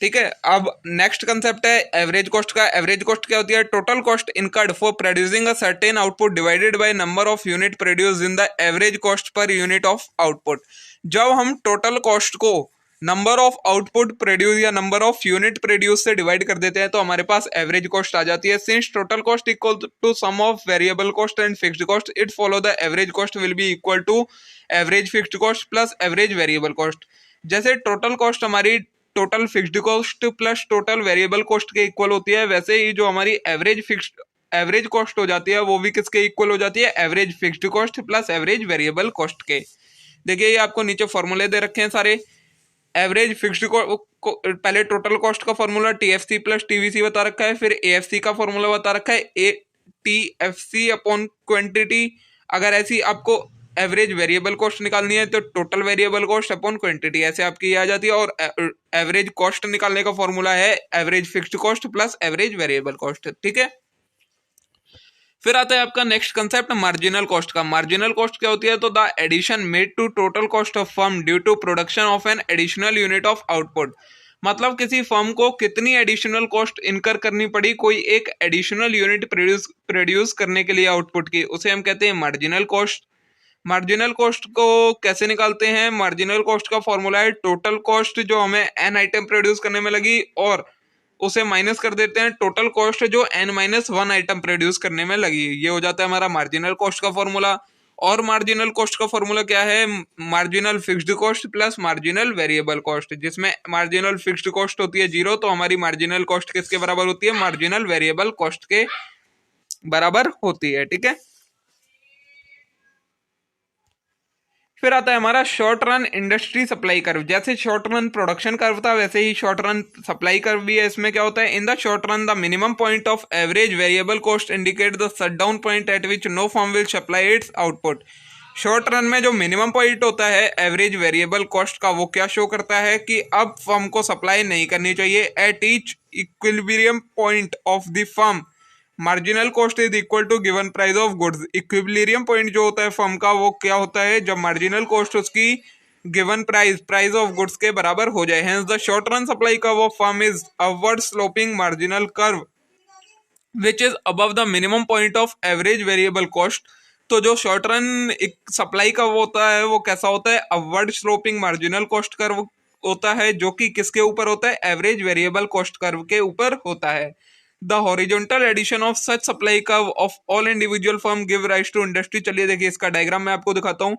ठीक है, अब नेक्स्ट कंसेप्ट है एवरेज कॉस्ट का। एवरेज कॉस्ट क्या होती है? Total cost incurred for producing a certain output divided by number of unit produce in the average cost per unit of output. जब हम टोटल कॉस्ट को नंबर ऑफ आउटपुट प्रोड्यूस या number of unit produce से divide कर देते हैं तो हमारे पास एवरेज कॉस्ट आ जाती है। Since total cost equal to sum of variable cost and fixed cost, it follow the average cost will be equal to average fixed cost plus average variable cost. जैसे total cost हमारी total fixed cost plus total variable cost के equal होती है, वैसे ही जो हमारी average cost हो जाती है वो भी किसके इक्वल हो जाती है? Average fixed cost plus average variable cost के। देखिए ये आपको नीचे फॉर्मूले दे रखे हैं सारे। एवरेज फिक्स्ड पहले टोटल कॉस्ट का फॉर्मूला टीएफसी प्लस टीवीसी बता रखा है, फिर एएफसी का फॉर्मूला बता रखा है ए टीएफसी अपॉन क्वांटिटी। अगर ऐसी आपको एवरेज वेरिएबल कॉस्ट निकालनी है तो total variable cost upon quantity, ऐसे आपकी आ जाती है। और एवरेज कॉस्ट निकालने का फॉर्मूला है average fixed cost plus average variable cost. ठीक है, फिर आता है आपका नेक्स्ट कंसेप्ट मार्जिनल कॉस्ट का। मार्जिनल कॉस्ट क्या होती है? तो the addition made to total cost of firm due to production of an additional unit of output. मतलब किसी फर्म को कितनी एडिशनल कॉस्ट इनकर करनी पड़ी कोई एक एडिशनल यूनिट प्रोड्यूस करने के लिए आउटपुट की, उसे हम कहते हैं मार्जिनल कॉस्ट। मार्जिनल कॉस्ट को कैसे निकालते हैं? मार्जिनल कॉस्ट का फॉर्मूला है टोटल कॉस्ट जो हमें एन आइटम प्रोड्यूस करने में लगी और उसे माइनस कर देते हैं टोटल कॉस्ट जो n-1 आइटम प्रोड्यूस करने में लगी, ये हो जाता है हमारा मार्जिनल कॉस्ट का फॉर्मूला। और मार्जिनल कॉस्ट का फॉर्मूला क्या है? Marginal fixed cost plus marginal variable cost, जिसमें मार्जिनल फिक्स्ड कॉस्ट होती है 0 तो हमारी मार्जिनल कॉस्ट किसके बराबर होती है? मार्जिनल वेरिएबल कॉस्ट के बराबर होती है। ठीक है, फिर आता है हमारा short run industry supply curve. जैसे शॉर्ट रन प्रोडक्शन कर्व था वैसे ही शॉर्ट रन सप्लाई कर्व भी है। इसमें क्या होता है, in the short run the minimum point of average variable cost indicate the shutdown point at which no firm will supply its output. Short run में जो मिनिमम पॉइंट होता है एवरेज वेरिएबल कॉस्ट का, वो क्या शो करता है कि अब फर्म को सप्लाई नहीं करनी चाहिए। At each equilibrium point of the firm marginal cost is equal to given price of goods. Equilibrium point जो होता है फर्म का, वो क्या होता है, जब मार्जिनल कॉस्ट उसकी गिवन प्राइस ऑफ गुड्स के बराबर हो जाए। Hence the short run supply curve of firm is upward sloping marginal curve which is above the minimum point of average variable cost. तो जो शॉर्ट रन सप्लाई का वो होता है, वो कैसा होता है, upward sloping marginal cost curve होता है, जो कि किसके ऊपर होता है, एवरेज वेरिएबल कॉस्ट कर्व के ऊपर होता है। The horizontal addition of such supply curve of all individual firm give rise to industry. चलिए देखिए इसका डायग्राम मैं आपको दिखाता हूँ।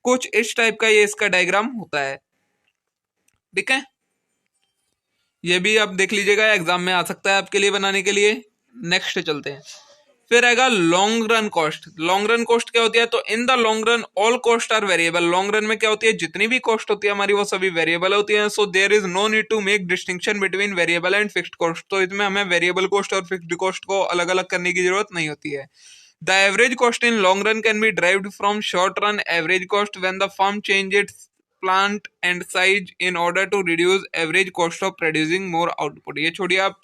कुछ इस टाइप का ये इसका डायग्राम होता है, ठीक है। ये भी आप देख लीजिएगा, एग्जाम में आ सकता है आपके लिए बनाने के लिए। नेक्स्ट चलते हैं। फिर आएगा long run cost. Long run cost क्या होती है, तो in the long run all cost are variable. Long run में क्या होती है, जितनी भी कॉस्ट होती है हमारी वो सभी वेरिएबल होती है। So there is no need to make distinction between variable and fixed cost. तो इसमें हमें वेरिएबल कॉस्ट और फिक्स्ड कॉस्ट को अलग अलग करने की जरूरत नहीं होती है। The average cost in long run can be derived from short run average cost when the firm change its plant and size in order to reduce average cost of producing more output. ये छोड़िए आप,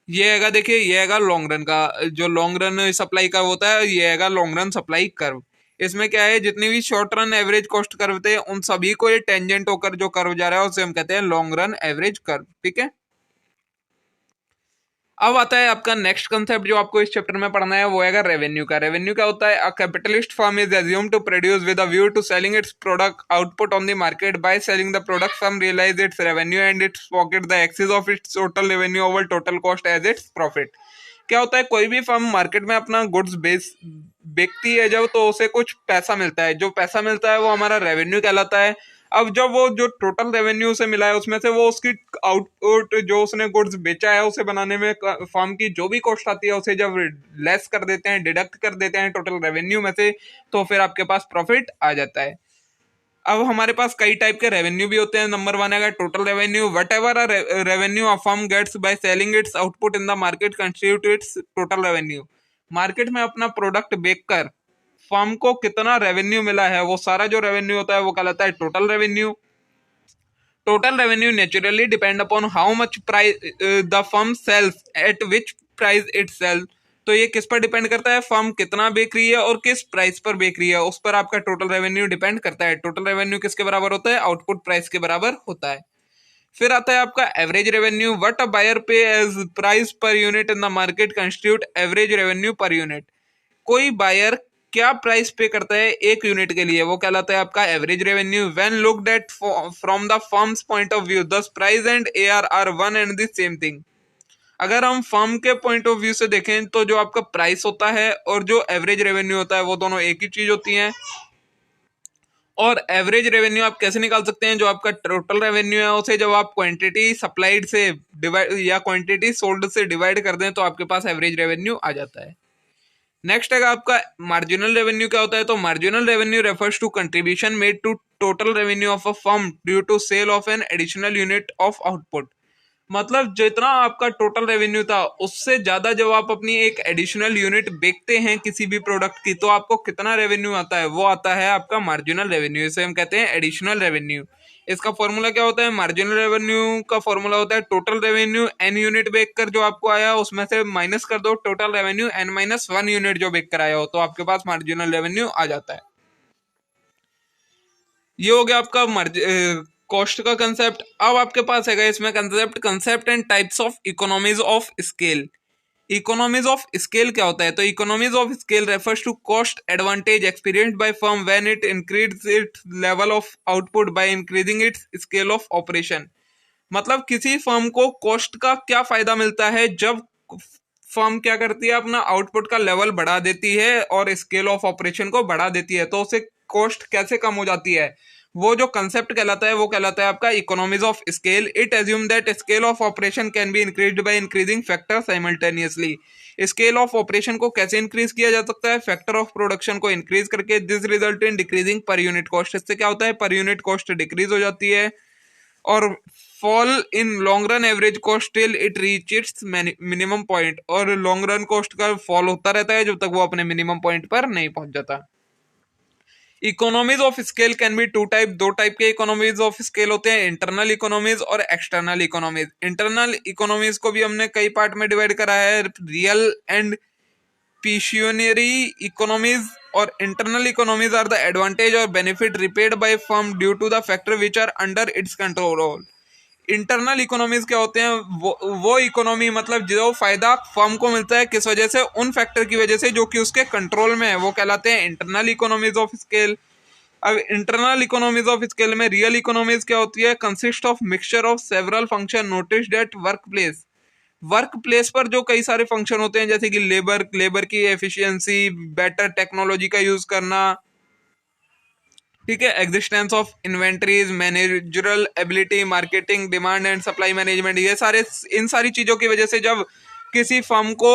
ये आएगा, देखिए ये आएगा long run का, जो लॉन्ग रन सप्लाई का होता है ये आएगा लॉन्ग रन सप्लाई कर्व। इसमें क्या है, जितनी भी short run average cost curve थे उन सभी को ये टेंजेंट होकर जो कर्व जा रहा है उसे हम कहते हैं लॉन्ग रन एवरेज कर्व, ठीक है। अब आता है आपका नेक्स्ट कंसेप्ट जो आपको इस चैप्टर में पढ़ना है, वो है रेवेन्यू का। रेवेन्यू क्या होता है, a capitalist firm is assume to produce with a view to selling its product output on the market. By selling the product firm realize its revenue and its pocket the excess of its total revenue over total cost as its profit. क्या होता है, कोई भी firm market में अपना goods बेचती है जब, तो उसे कुछ पैसा मिलता है। जो पैसा मिलता है वो हमारा रेवेन्यू कहलाता है। अब जब वो जो टोटल रेवेन्यू से मिला है उसमें से वो उसकी आउटपुट जो उसने गुड्स बेचा है उसे बनाने में फर्म की जो भी कॉस्ट आती है उसे जब लेस कर देते हैं, डिडक्ट कर देते हैं टोटल रेवेन्यू में से, तो फिर आपके पास प्रॉफिट आ जाता है। अब हमारे पास कई टाइप के रेवेन्यू भी होते हैं। नंबर 1 है total revenue. Whatever revenue a firm gets by selling its output in the market constitute its total revenue. Market में अपना प्रोडक्ट बेचकर फर्म को कितना रेवेन्यू मिला है, वो सारा जो रेवेन्यू होता है वो कहलाता है total revenue. Total revenue naturally depend upon how much price the firm sells at which price it sell. तो ये किस पर डिपेंड करता है, फर्म कितना बेच रही है और किस प्राइस पर बेच रही है, उस पर आपका टोटल रेवेन्यू डिपेंड करता है। टोटल रेवेन्यू किसके बराबर होता है, आउटपुट प्राइस के बराबर होता है। फिर आता है आपका average revenue. What a buyer pay as price per unit in the market constitute average revenue per unit. कोई बायर क्या प्राइस पे करता है एक यूनिट के लिए, वो कहलाता है आपका average revenue. When looked at from the firm's point of view thus price and AR are one and the same thing. अगर हम फर्म के पॉइंट ऑफ व्यू से देखें तो जो आपका प्राइस होता है और जो एवरेज रेवेन्यू होता है वो दोनों एक ही चीज होती हैं। और एवरेज रेवेन्यू आप कैसे निकाल सकते हैं, जो आपका टोटल रेवेन्यू है उसे जब आप क्वांटिटी सप्लाइड से डिवाइड या क्वांटिटी सोल्ड से डिवाइड कर दें तो आपके पास एवरेज रेवेन्यू आ जाता है। नेक्स्ट है आपका मार्जिनल रेवेन्यू। क्या होता है, तो marginal revenue refers to contribution made to total revenue of a firm due to sale of an additional unit of output. मतलब जितना आपका टोटल रेवेन्यू था उससे ज्यादा जब आप अपनी एक एडिशनल यूनिट बेचते हैं किसी भी प्रोडक्ट की, तो आपको कितना रेवेन्यू आता है, वो आता है आपका मार्जिनल रेवेन्यू। इसे हम कहते हैं एडिशनल रेवेन्यू। इसका फॉर्मूला क्या होता है, मार्जिनल रेवेन्यू का फॉर्मूला होता है टोटल रेवेन्यू एन यूनिट बेच कर जो आपको आया उसमें से माइनस कर दो total revenue n minus 1 unit जो बेच कर आया हो, तो आपके पास मार्जिनल रेवेन्यू आ जाता है। ये हो गया आपका कॉस्ट का कंसेप्ट। अब आपके पास है इसमें concept and types of economies of scale. Economies of scale क्या होता है, तो economies of scale refers to cost advantage experienced by firm when it increase its level of output by increasing its scale of operation. मतलब किसी firm को cost का क्या फायदा मिलता है जब फर्म क्या करती है, अपना आउटपुट का लेवल बढ़ा देती है और स्केल ऑफ ऑपरेशन को बढ़ा देती है। तो उसे कॉस्ट कैसे कम हो जाती है, वो जो कंसेप्ट कहलाता है वो कहलाता है आपका economies of scale. It assume that scale of operation can be increased by increasing factor simultaneously. Scale of operation को कैसे इंक्रीज किया जा सकता है? फैक्टर ऑफ प्रोडक्शन को इंक्रीज करके। This result in decreasing per unit cost. इससे क्या होता है? पर यूनिट कॉस्ट डिक्रीज हो जाती है। और fall in long run average cost till it reach its minimum point. और लॉन्ग रन कॉस्ट का फॉल होता रहता है जब तक वो अपने मिनिमम पॉइंट पर नहीं पहुंच जाता। Economies of scale can be two type. दो टाइप के इकोनॉमीज ऑफ स्केल होते हैं, इंटरनल इकोनॉमीज और एक्सटर्नल इकोनॉमीज। इंटरनल इकोनॉमीज को भी हमने कई पार्ट में डिवाइड करा है, रियल एंड पेक्यूनियरी इकोनॉमीज। और internal economies are the advantage और benefit reaped by firm due to the factor which are under its control. Internal economies क्या होते हैं? वो इकोनॉमी मतलब जो फायदा फर्म को मिलता है किस वजह से? उन फैक्टर की वजह से जो कि उसके कंट्रोल में है, वो कहलाते हैं इंटरनल इकोनॉमीज ऑफ स्केल। अब इंटरनल इकोनॉमीज ऑफ स्केल में रियल इकोनॉमीज क्या होती है? Consist of mixture of several function noticed at work place पर जो कई सारे फंक्शन होते हैं, जैसे कि लेबर की एफिशिएंसी, बेटर टेक्नोलॉजी का यूज करना, ठीक है, existence of inventories, managerial ability, marketing, demand and supply management. ये सारे इन सारी चीजों की वजह से जब किसी फर्म को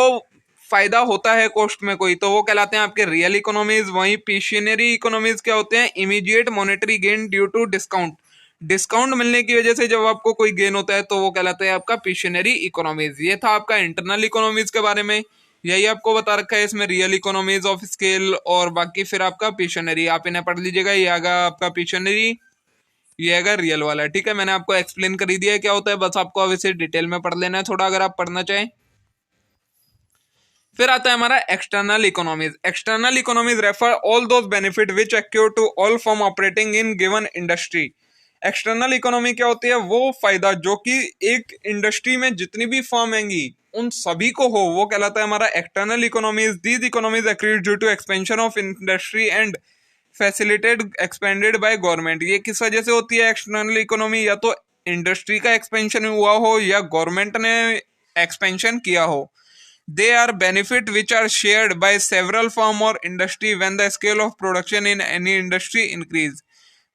फायदा होता है कॉस्ट में कोई, तो वो कहलाते हैं आपके रियल इकोनॉमीज। वहीं पेक्यूनियरी इकोनॉमीज क्या होते हैं? Immediate monetary gain due to discount. Discount मिलने की वजह से जब आपको कोई गेन होता है तो वो कहलाता है आपका पेक्यूनियरी इकोनॉमीज। ये था आपका इंटरनल इकोनॉमीज के बारे में। यही आपको बता रखा है इसमें, रियल इकोनॉमीज ऑफ स्केल और बाकी फिर आपका पेक्यूनियरी। आप इन्हें पढ़ लीजिएगा। ये आएगा आपका पेक्यूनियरी, ये आएगा रियल वाला। ठीक है, मैंने आपको एक्सप्लेन कर ही दिया है क्या होता है, बस आपको अब इसे डिटेल में पढ़ लेना है थोड़ा, अगर आप पढ़ना चाहें। फिर आता है हमारा external economies. External economies refer all those benefit which accrue to all firm operating in given industry. External economy क्या होती है? वो फायदा जो कि एक इंडस्ट्री में जितनी भी फर्म आएंगी उन सभी को हो, वो कहलाता है हमारा external economies. These economies accrued due to expansion of industry and facilitated expanded by government. ये किस वजह से होती है एक्सटर्नल इकोनॉमी? या तो इंडस्ट्री का एक्सपेंशन हुआ हो या गवर्नमेंट ने एक्सपेंशन किया हो। They are benefit which are shared by several firm or industry when the scale of production in any industry increase।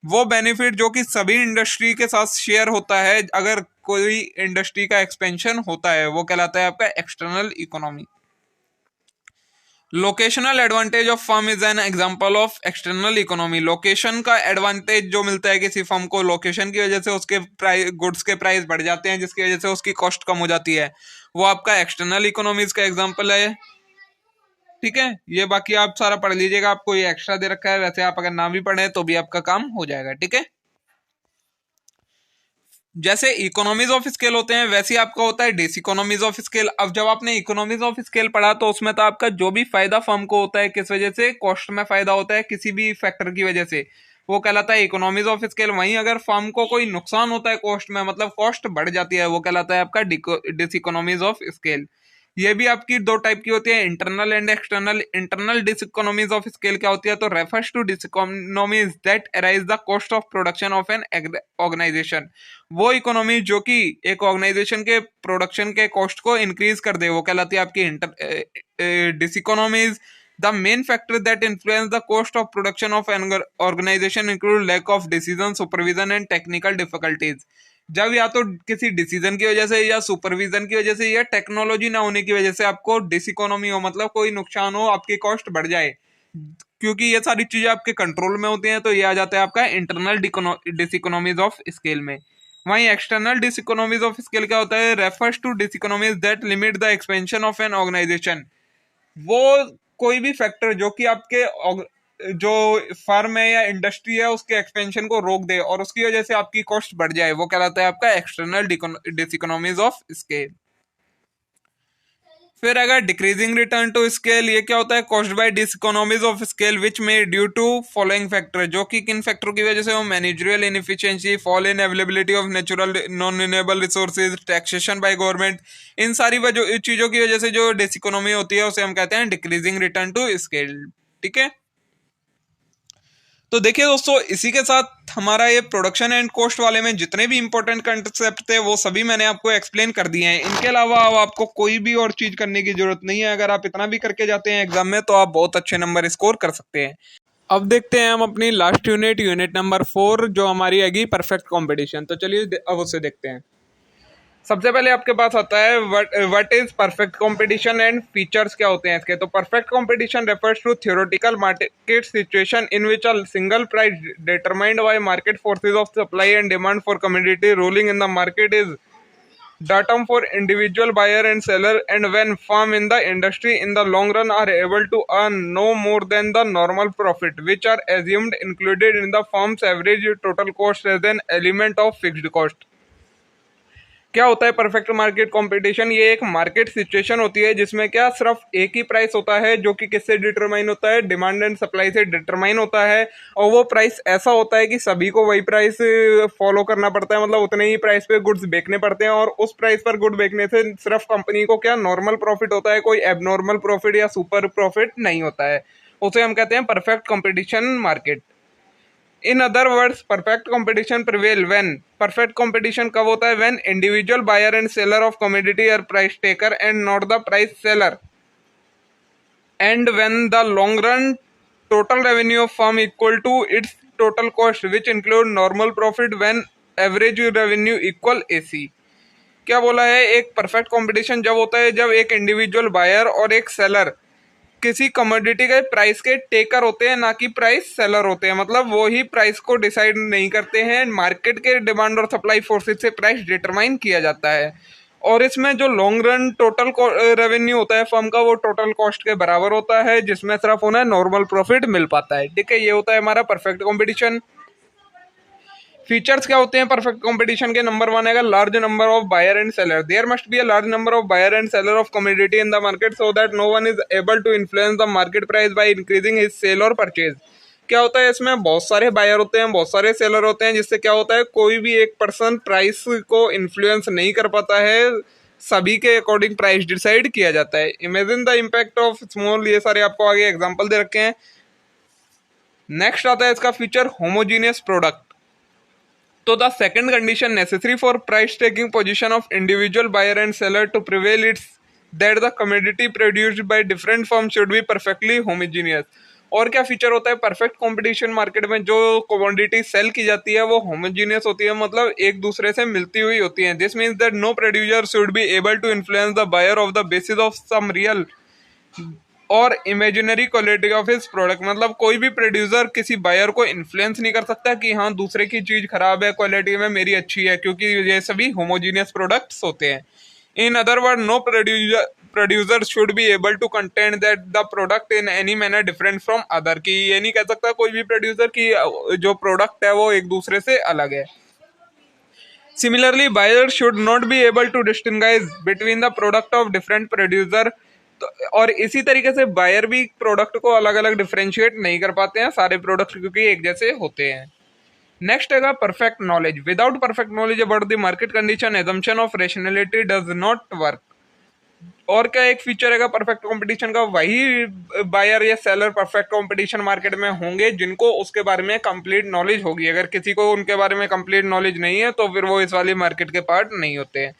वो बेनिफिट जो कि सभी इंडस्ट्री के साथ शेयर होता है अगर कोई इंडस्ट्री का एक्सपेंशन होता है, वो कहलाता है आपका external economy. Locational advantage of firm is an example of external economy. Location का एडवांटेज जो मिलता है किसी फर्म को, लोकेशन की वजह से उसके प्राइस, गुड्स के प्राइस बढ़ जाते हैं जिसकी वजह से उसकी कॉस्ट कम हो जाती है, वो आपका एक्सटर्नल इकोनॉमीज का एग्जांपल है। ठीक है, ये बाकी आप सारा पढ़ लीजिएगा, आपको ये एक्स्ट्रा दे रखा है, वैसे आप अगर ना भी पढ़े तो भी आपका काम हो जाएगा। ठीक है, जैसे इकोनॉमीज ऑफ स्केल होते हैं वैसे ही आपका होता है डिस इकोनॉमीज ऑफ स्केल। अब जब आपने इकोनॉमीज ऑफ स्केल पढ़ा तो उसमें तो आपका जो भी फायदा फर्म को होता है किस वजह से? कॉस्ट में फायदा होता है किसी भी फैक्टर की वजह से, वो कहलाता है इकोनॉमीज ऑफ स्केल। वहीं अगर फर्म को कोई नुकसान होता है कॉस्ट में, मतलब कॉस्ट बढ़ जाती है, वो कहलाता है आपका डिस इकोनॉमीज ऑफ स्केल। ये भी आपकी दो टाइप की होती है, internal and external. Internal diseconomies of scale क्या होती है? तो refers to diseconomies that arise the cost of production of an organization. वो इकोनॉमी जो कि एक ऑर्गेनाइजेशन के प्रोडक्शन के कॉस्ट को इंक्रीज कर दे, वो कहलाती है आपकी डिसइकोनॉमीज। The main factor that influence the cost of production of an organization include lack of decision, supervision and technical difficulties। जब या तो किसी डिसीजन की वजह से या सुपरविजन की वजह से या टेक्नोलॉजी ना होने की वजह से आपको डिसइकोनॉमी हो, मतलब कोई नुकसान हो, आपकी कॉस्ट बढ़ जाए, क्योंकि ये सारी चीजें आपके कंट्रोल में होती हैं, तो ये आ जाता है आपका इंटरनल डिसइकोनॉमीज ऑफ स्केल में। वहीं एक्सटर्नल डिसइकोनॉमीज ऑफ स्केल क्या होता है? Refers to diseconomies that limit the expansion of an organization. वो कोई भी फैक्टर जो कि आपके जो फर्म है या इंडस्ट्री है उसके एक्सपेंशन को रोक दे और उसकी वजह से आपकी कॉस्ट बढ़ जाए, वो कहलाता है आपका एक्सटर्नल डिसइकोनॉमीज ऑफ स्केल। फिर अगर डिक्रीजिंग रिटर्न टू स्केल, ये क्या होता है? Cost by diseconomies of scale which में ड्यू टू फॉलोइंग फैक्टर, जो कि किन फैक्टरों की वजह से हो? Managerial inefficiency, fall in availability of natural non renewable resources, taxation by government. इन सारी चीजों की वजह से जो डिसइकोनॉमी होती है उसे हम कहते हैं डिक्रीजिंग रिटर्न टू स्केल। ठीक है, तो देखिए दोस्तों, इसी के साथ हमारा ये प्रोडक्शन एंड कॉस्ट वाले में जितने भी इंपॉर्टेंट कंसेप्ट थे वो सभी मैंने आपको एक्सप्लेन कर दिए हैं। इनके अलावा अब आपको कोई भी और चीज करने की जरूरत नहीं है। अगर आप इतना भी करके जाते हैं एग्जाम में तो आप बहुत अच्छे नंबर स्कोर कर सकते हैं। अब देखते हैं हम अपनी लास्ट यूनिट नंबर 4 जो हमारी आएगी परफेक्ट कंपटीशन। तो चलिए अब उसे देखते हैं। सबसे पहले आपके पास आता है what is perfect competition and features क्या होते हैं इसके। तो perfect competition refers to theoretical market situation in which a single price determined by market forces of supply and demand for commodity ruling in the market is datum for individual buyer and seller, and when firm in the industry in the long run are able to earn no more than the normal profit which are assumed included in the firm's average total cost as an element of fixed cost। क्या होता है perfect market competition? ये एक market situation होती है जिसमें क्या सिर्फ एक ही प्राइस होता है जो कि किससे डिटरमाइन होता है, डिमांड एंड सप्लाई से डिटरमाइन होता है। और वो प्राइस ऐसा होता है कि सभी को वही प्राइस फॉलो करना पड़ता है, मतलब उतने ही प्राइस पे गुड्स बेचने पड़ते हैं। और उस प्राइस पर गुड बेचने से सिर्फ कंपनी को क्या नॉर्मल प्रॉफिट होता है, कोई एबनॉर्मल प्रॉफिट या सुपर प्रॉफिट नहीं होता है। उसे हम कहते हैं perfect competition market. In other words perfect competition prevail when, perfect competition कब होता है? When individual buyer and seller of commodity are price taker and not the price seller, and when the long run total revenue of firm equal to its total cost which include normal profit when average revenue equal AC. क्या बोला है? एक perfect competition जब होता है जब एक individual buyer और एक सेलर किसी कमोडिटी के प्राइस के टेकर होते हैं, ना कि प्राइस सेलर होते हैं। मतलब वो ही प्राइस को डिसाइड नहीं करते हैं, मार्केट के डिमांड और सप्लाई फोर्सेस से प्राइस डिटरमाइन किया जाता है। और इसमें जो लॉन्ग रन टोटल रेवेन्यू होता है फर्म का, वो टोटल कॉस्ट के बराबर होता है, जिसमें सिर्फ उन्हें नॉर्मल प्रॉफिट मिल पाता है। ठीक है, ये होता है हमारा परफेक्ट कॉम्पिटिशन। फीचर्स क्या होते हैं परफेक्ट कंपटीशन के? नंबर 1 है large number of buyer and seller. There must be a large number of buyer and seller of commodity in the market so that no one is able to influence the market price by increasing his sale और purchase. क्या होता है इसमें? बहुत सारे buyer होते हैं, बहुत सारे सेलर होते हैं, जिससे क्या होता है कोई भी एक पर्सन प्राइस को इन्फ्लुएंस नहीं कर पाता है, सभी के अकॉर्डिंग प्राइस डिसाइड किया जाता है। Imagine the impact of small, ये सारे आपको आगे एग्जाम्पल दे रखे हैं। नेक्स्ट आता है इसका फीचर होमोजीनियस प्रोडक्ट। तो the second condition necessary for price taking position of individual buyer and seller to prevail is that the commodity produced by different firms should be perfectly homogeneous। और क्या feature होता है perfect competition market में? जो commodity cell की जाती है वो होमोजीनियस होती है, मतलब एक दूसरे से मिलती हुई होती है। This means that no producer should be able to influence the buyer of the basis of some real और imaginary quality of his product. मतलब कोई भी प्रोड्यूसर किसी बायर को इन्फ्लुएंस नहीं कर सकता कि हाँ दूसरे की चीज खराब है, क्वालिटी में मेरी अच्छी है, क्योंकि ये सभी होमोजीनियस प्रोडक्ट्स होते हैं। In other word no producer should be able to contend that the product in any manner different from other, की ये नहीं कह सकता कोई भी प्रोड्यूसर की जो प्रोडक्ट है वो एक दूसरे से अलग है। Similarly buyer should not be able to distinguish between the product of different producer. तो और इसी तरीके से बायर भी प्रोडक्ट को अलग अलग डिफरेंशिएट नहीं कर पाते हैं सारे प्रोडक्ट, क्योंकि एक जैसे होते हैं। नेक्स्ट है perfect knowledge. Without perfect knowledge about the market condition assumption of rationality does not work. और क्या एक फीचर है परफेक्ट कंपटीशन का? वही बायर या सेलर परफेक्ट कंपटीशन मार्केट में होंगे जिनको उसके बारे में कंप्लीट नॉलेज होगी। अगर किसी को उनके बारे में कंप्लीट नॉलेज नहीं है तो फिर वो इस वाली मार्केट के पार्ट नहीं होते हैं।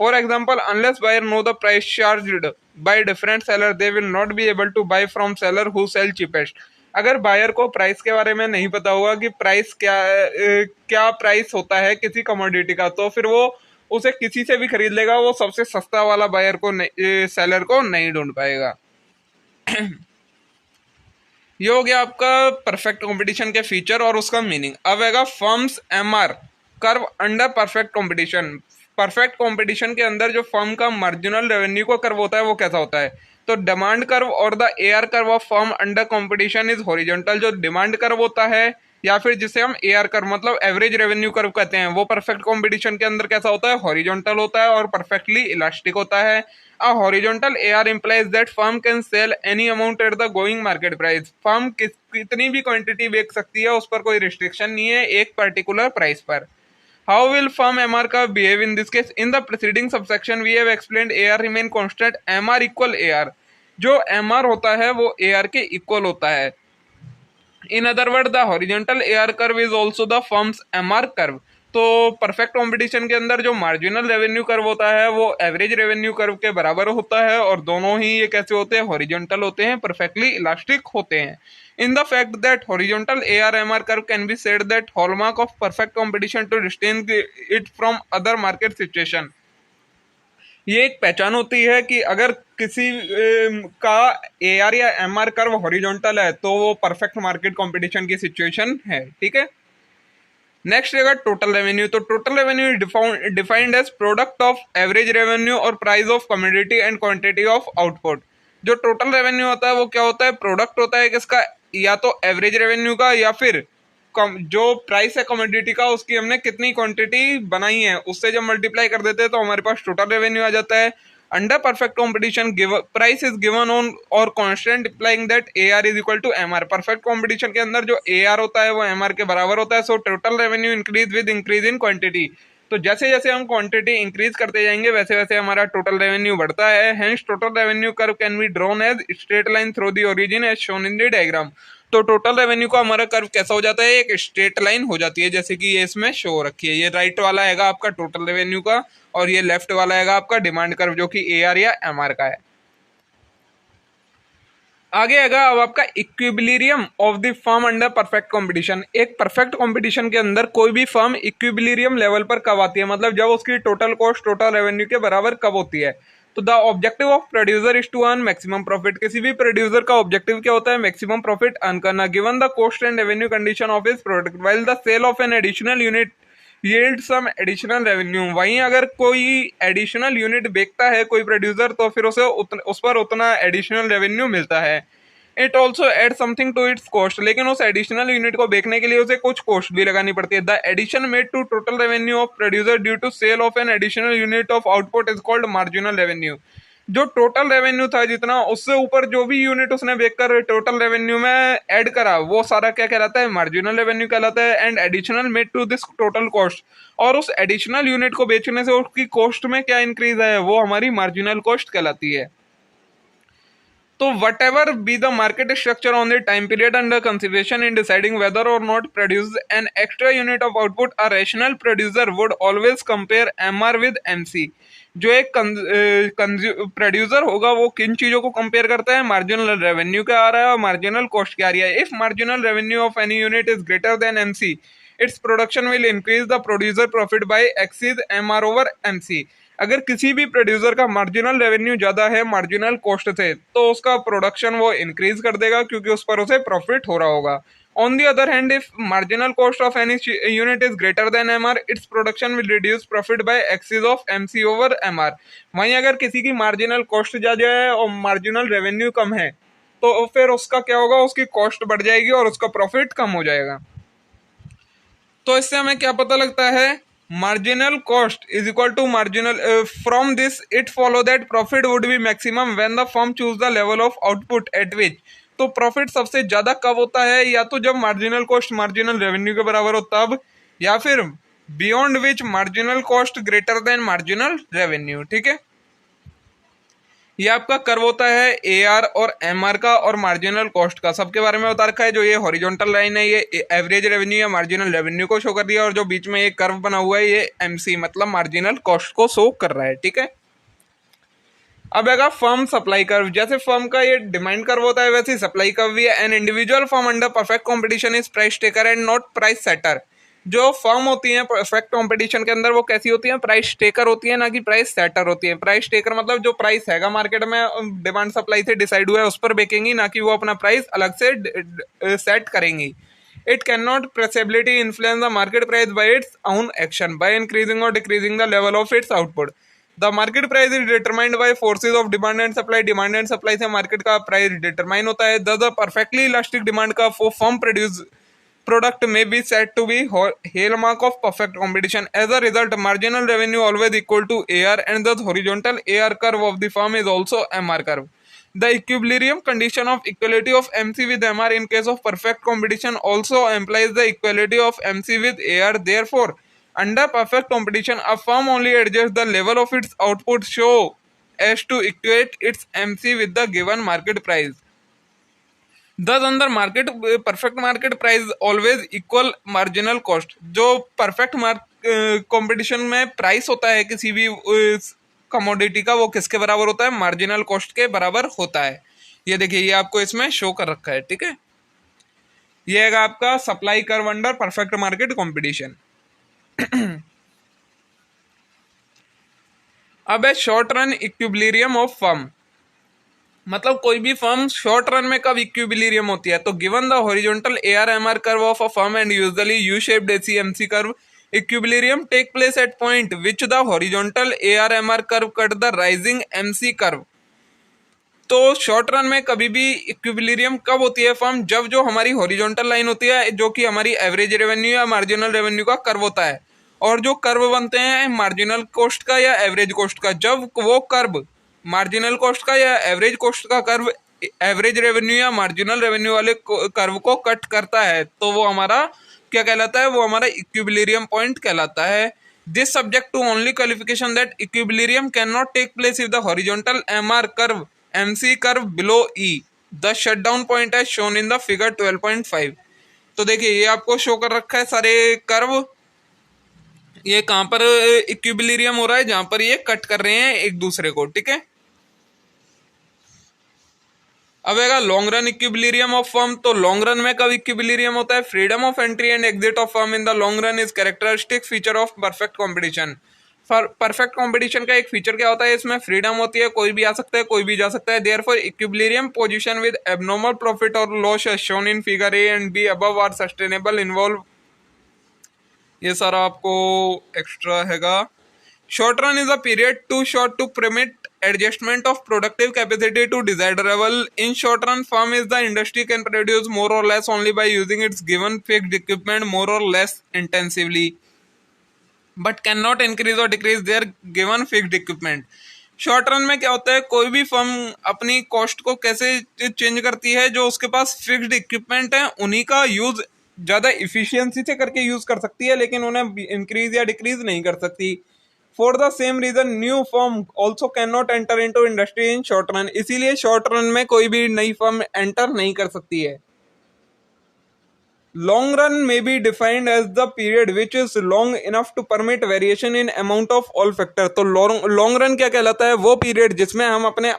For example, unless buyer know the price charged by different seller they will not be able to buy from seller who sell cheapest. अगर बायर को प्राइस के बारे में नहीं पता होगा कि प्राइस क्या प्राइस होता है किसी कमोडिटी का, तो फिर वो उसे किसी से भी खरीद लेगा, वो सबसे सस्ता वाला बायर को सेलर को नहीं ढूंढ पाएगा। ये हो गया आपका परफेक्ट कंपटीशन के फीचर और उसका मीनिंग। अब आएगा firms MR curve under perfect competition. Perfect competition के अंदर जो फर्म का मार्जिनल रेवेन्यू का कर्व होता है वो कैसा होता है? तो डिमांड कर्व और the AR curve of firm under competition is horizontal. जो डिमांड कर्व होता है या फिर जिसे हम एआर कर्व मतलब एवरेज रेवेन्यू कर्व कहते हैं, वो परफेक्ट कंपटीशन के अंदर कैसा होता है? हॉरिजॉन्टल होता है और परफेक्टली इलास्टिक होता है। A horizontal AR implies that firm can sell any amount at the going market price। Firm कितनी भी क्वांटिटी बेच सकती है, उस पर कोई रिस्ट्रिक्शन नहीं है एक पर्टिकुलर प्राइस पर। How will firm MR curve behave in this case? In the preceding subsection we have explained AR remain constant, MR equal AR। जो MR होता है वो AR के इक्वल होता है। In other words, the horizontal AR curve is also the firm's MR curve। तो perfect competition के अंदर जो मार्जिनल रेवेन्यू कर्व होता है वो एवरेज रेवेन्यू कर्व के बराबर होता है, और दोनों ही ये कैसे होते हैं, हॉरिजॉन्टल होते हैं, परफेक्टली इलास्टिक होते हैं. In the fact that horizontal AR/MR curve can be said that hallmark of perfect competition to distinguish it from other market situation. ये एक पहचान होती है कि अगर किसी का AR या MR कर्व हॉरिजॉन्टल है तो वो परफेक्ट मार्केट कंपटीशन की सिचुएशन है. ठीक है. नेक्स्ट रहेगा टोटल रेवेन्यू. तो total revenue defined as product of average revenue और price of commodity and quantity of output. जो टोटल रेवेन्यू होता है वो क्या होता है, प्रोडक्ट होता है किसका, या तो एवरेज रेवेन्यू का या फिर जो प्राइस है कमोडिटी का उसकी हमने कितनी क्वांटिटी बनाई है उससे जब मल्टीप्लाई कर देते हैं तो हमारे पास टोटल रेवेन्यू आ जाता है. Under perfect competition price is given on और constant implying that AR is equal to MR. Perfect competition के अंदर जो AR होता है वो MR के बराबर होता है. So total revenue increase with increase in quantity. तो जैसे जैसे हम क्वांटिटी इंक्रीज करते जाएंगे वैसे वैसे हमारा टोटल रेवेन्यू बढ़ता है. Hence total revenue curve can be drawn as straight line through the origin as shown in the diagram. तो टोटल रेवेन्यू का हमारा कर्व कैसा हो जाता है, एक स्ट्रेट लाइन हो जाती है, जैसे कि ये इसमें शो रखी है. ये राइट वाला आएगा आपका टोटल रेवेन्यू का और ये लेफ्ट वाला आएगा आपका डिमांड कर्व जो कि AR या MR का है. आगे आएगा अब आपका equilibrium of the firm under perfect competition. एक परफेक्ट कंपटीशन के अंदर कोई भी फर्म इक्विलिब्रियम लेवल पर कब आती है, मतलब जब उसकी टोटल कॉस्ट टोटल रेवेन्यू के बराबर कब होती है. तो the objective of producer is to earn maximum profit. किसी भी प्रोड्यूसर का ऑब्जेक्टिव क्या होता है, मैक्सिमम प्रॉफिट अर्न करना, given the cost and revenue condition of his product, while the sale of an additional unit yield some additional revenue. वहीं अगर कोई एडिशनल यूनिट बेचता है कोई प्रोड्यूसर तो फिर उसे उस पर उतना एडिशनल रेवेन्यू मिलता है. It also add something to its cost. लेकिन उस एडिशनल यूनिट को बेचने के लिए उसे कुछ कॉस्ट भी लगानी पड़ती है. The addition made to total revenue of producer due to sale of an additional unit of output is called marginal revenue. जो टोटल रेवेन्यू था जितना उससे ऊपर जो भी यूनिट उसने बेचकर टोटल रेवेन्यू में ऐड करा वो सारा क्या कहलाता है, मार्जिनल रेवेन्यू कहलाता है. And additional made to this total cost. और उस एडिशनल यूनिट को बेचने से उसकी कॉस्ट में क्या इंक्रीज है वो हमारी मार्जिनल कॉस्ट कहलाती है. तो whatever be the market structure on the time period under consideration in deciding whether और not produce an extra unit of output, a rational producer would always compare MR with MC. जो एक producer होगा वो किन चीजों को compare करता है, मार्जिनल रेवेन्यू क्या आ रहा है और मार्जिनल कॉस्ट क्या आ रही है. If marginal revenue of any unit is greater then MC, it's production will increase the producer profit by exceed MR over MC. अगर किसी भी प्रोड्यूसर का मार्जिनल रेवेन्यू ज्यादा है मार्जिनल कॉस्ट से तो उसका प्रोडक्शन वो इंक्रीज कर देगा क्योंकि उस पर उसे प्रॉफिट हो रहा होगा. On the other hand if marginal cost of any unit is greater than MR, its production will reduce profit by excess of MC over MR. वहीं अगर किसी की मार्जिनल कॉस्ट ज्यादा है और मार्जिनल रेवेन्यू कम है तो फिर उसका क्या होगा, उसकी कॉस्ट बढ़ जाएगी और उसका प्रॉफिट कम हो जाएगा. तो इससे हमें क्या पता लगता है, marginal cost is equal to marginal from this it follow that profit would be maximum when the firm choose the level of output at which. तो प्रॉफिट सबसे ज्यादा कब होता है, या तो जब मार्जिनल कॉस्ट मार्जिनल रेवेन्यू के बराबर हो तब, या फिर beyond which marginal cost greater than marginal revenue. ठीक है. ये आपका कर्व होता है AR और MR का और मार्जिनल कॉस्ट का, सबके बारे में बता रखा है. जो ये हॉरिजॉन्टल लाइन है ये एवरेज रेवेन्यू या मार्जिनल रेवेन्यू को शो कर दिया और जो बीच में ये कर्व बना हुआ है ये MC मतलब मार्जिनल कॉस्ट को शो कर रहा है. ठीक है. अब आएगा फर्म सप्लाई कर्व. जैसे फर्म का ये डिमांड कर्व होता है वैसे सप्लाई कर्व भी है. An individual firm under perfect competition is price taker and not price setter. जो फर्म होती है परफेक्ट कंपटीशन के अंदर वो कैसी होती है, प्राइस टेकर होती है ना कि प्राइस सेटर होती है. प्राइस टेकर मतलब जो प्राइस हैगा मार्केट में डिमांड सप्लाई से डिसाइड हुआ है उस पर बेचेंगी, ना कि वो अपना प्राइस अलग से सेट करेंगी. It can not perceptibility influence the market price by its own action by increasing और decreasing the level of its output. The market price is determined by forces of demand and supply. Demand and supply से market का price determine होता है. The perfectly elastic demand का firm produce product may be said to be hallmark of perfect competition. As a result, marginal revenue always equal to AR and the horizontal AR curve of the firm is also MR curve. The equilibrium condition of equality of MC with MR in case of perfect competition also implies the equality of MC with AR. Therefore, under perfect competition, a firm only adjusts the level of its output so as to equate its MC with the given market price. Thus under market perfect market price always equal marginal cost. जो perfect competition में price होता है किसी भी commodity का, वो किसके बराबर होता है? मार्जिनल कॉस्ट के बराबर होता है। ये देखिए, ये आपको इसमें शो कर रखा है, ठीक है। ये है आपका supply curve under perfect market competition. अब है short run equilibrium of firm, मतलब कोई भी फर्म शॉर्ट रन में कब इक्विलिब्रियम होती है? तो given the horizontal ARMR curve of a firm and usually U shaped ACMC curve, equilibrium take place at point which the horizontal ARMR curve cut the rising MC curve. तो short run में कभी भी equilibrium कब होती है firm? जब जो हमारी हॉरिजॉन्टल लाइन होती है, जो कि हमारी एवरेज रेवेन्यू या मार्जिनल रेवेन्यू का कर्व होता है, और जो कर्व बनते हैं मार्जिनल कॉस्ट का या एवरेज कॉस्ट का, जब वो कर्व मार्जिनल कॉस्ट का या एवरेज कॉस्ट का कर्व एवरेज रेवेन्यू या मार्जिनल रेवेन्यू वाले कर्व को कट करता है, तो वो हमारा क्या कहलाता है? वो हमारा इक्विलिब्रियम पॉइंट कहलाता है। This subject to only qualification that equilibrium can not take place if the horizontal MR curve MC curve below E, the shutdown point है शोन इन द फिगर 12.5। तो देखिए, ये आपको शो कर रखा है सारे कर्व, ये कहां पर इक्विलिब्रियम हो रहा है? जहां पर ये कट कर रहे हैं एक दूसरे को, ठीक है। अब आएगा long run equilibrium of firm. तो लॉन्ग रन में कब इक्विलिब्रियम होता है? Freedom of entry and exit of firm in the long run is characteristic feature of perfect competition. Perfect competition का एक फीचर क्या होता है? इसमें फ्रीडम होती है, कोई भी आ सकता है, कोई भी जा सकता है। Therefore equilibrium position with abnormal profit और loss as shown in figure A and B above are sustainable involve. ये सारा आपको एक्स्ट्रा हैगा। Short run is a period too short to permit adjustment of productive capacity to desired level. In short run firm is the industry can produce more or less only by using its given fixed equipment more or less intensively, but cannot increase or decrease their given fixed equipment. Short run में क्या होता है? कोई भी firm अपनी cost को कैसे change करती है? जो उसके पास फिक्स्ड इक्विपमेंट है उन्हीं का यूज ज्यादा इफिशियंसी से करके यूज कर सकती है, लेकिन उन्हें इंक्रीज या डिक्रीज नहीं कर सकती। For the same reason, new firm also cannot enter into industry in short run. इसीलिए शॉर्ट रन में कोई भी नई फर्म एंटर नहीं कर सकती है। Long run may be defined as the period which is long enough to permit variation in amount of all factor. तो लॉन्ग रन क्या कहलाता है? वो पीरियड जिसमें हम अपने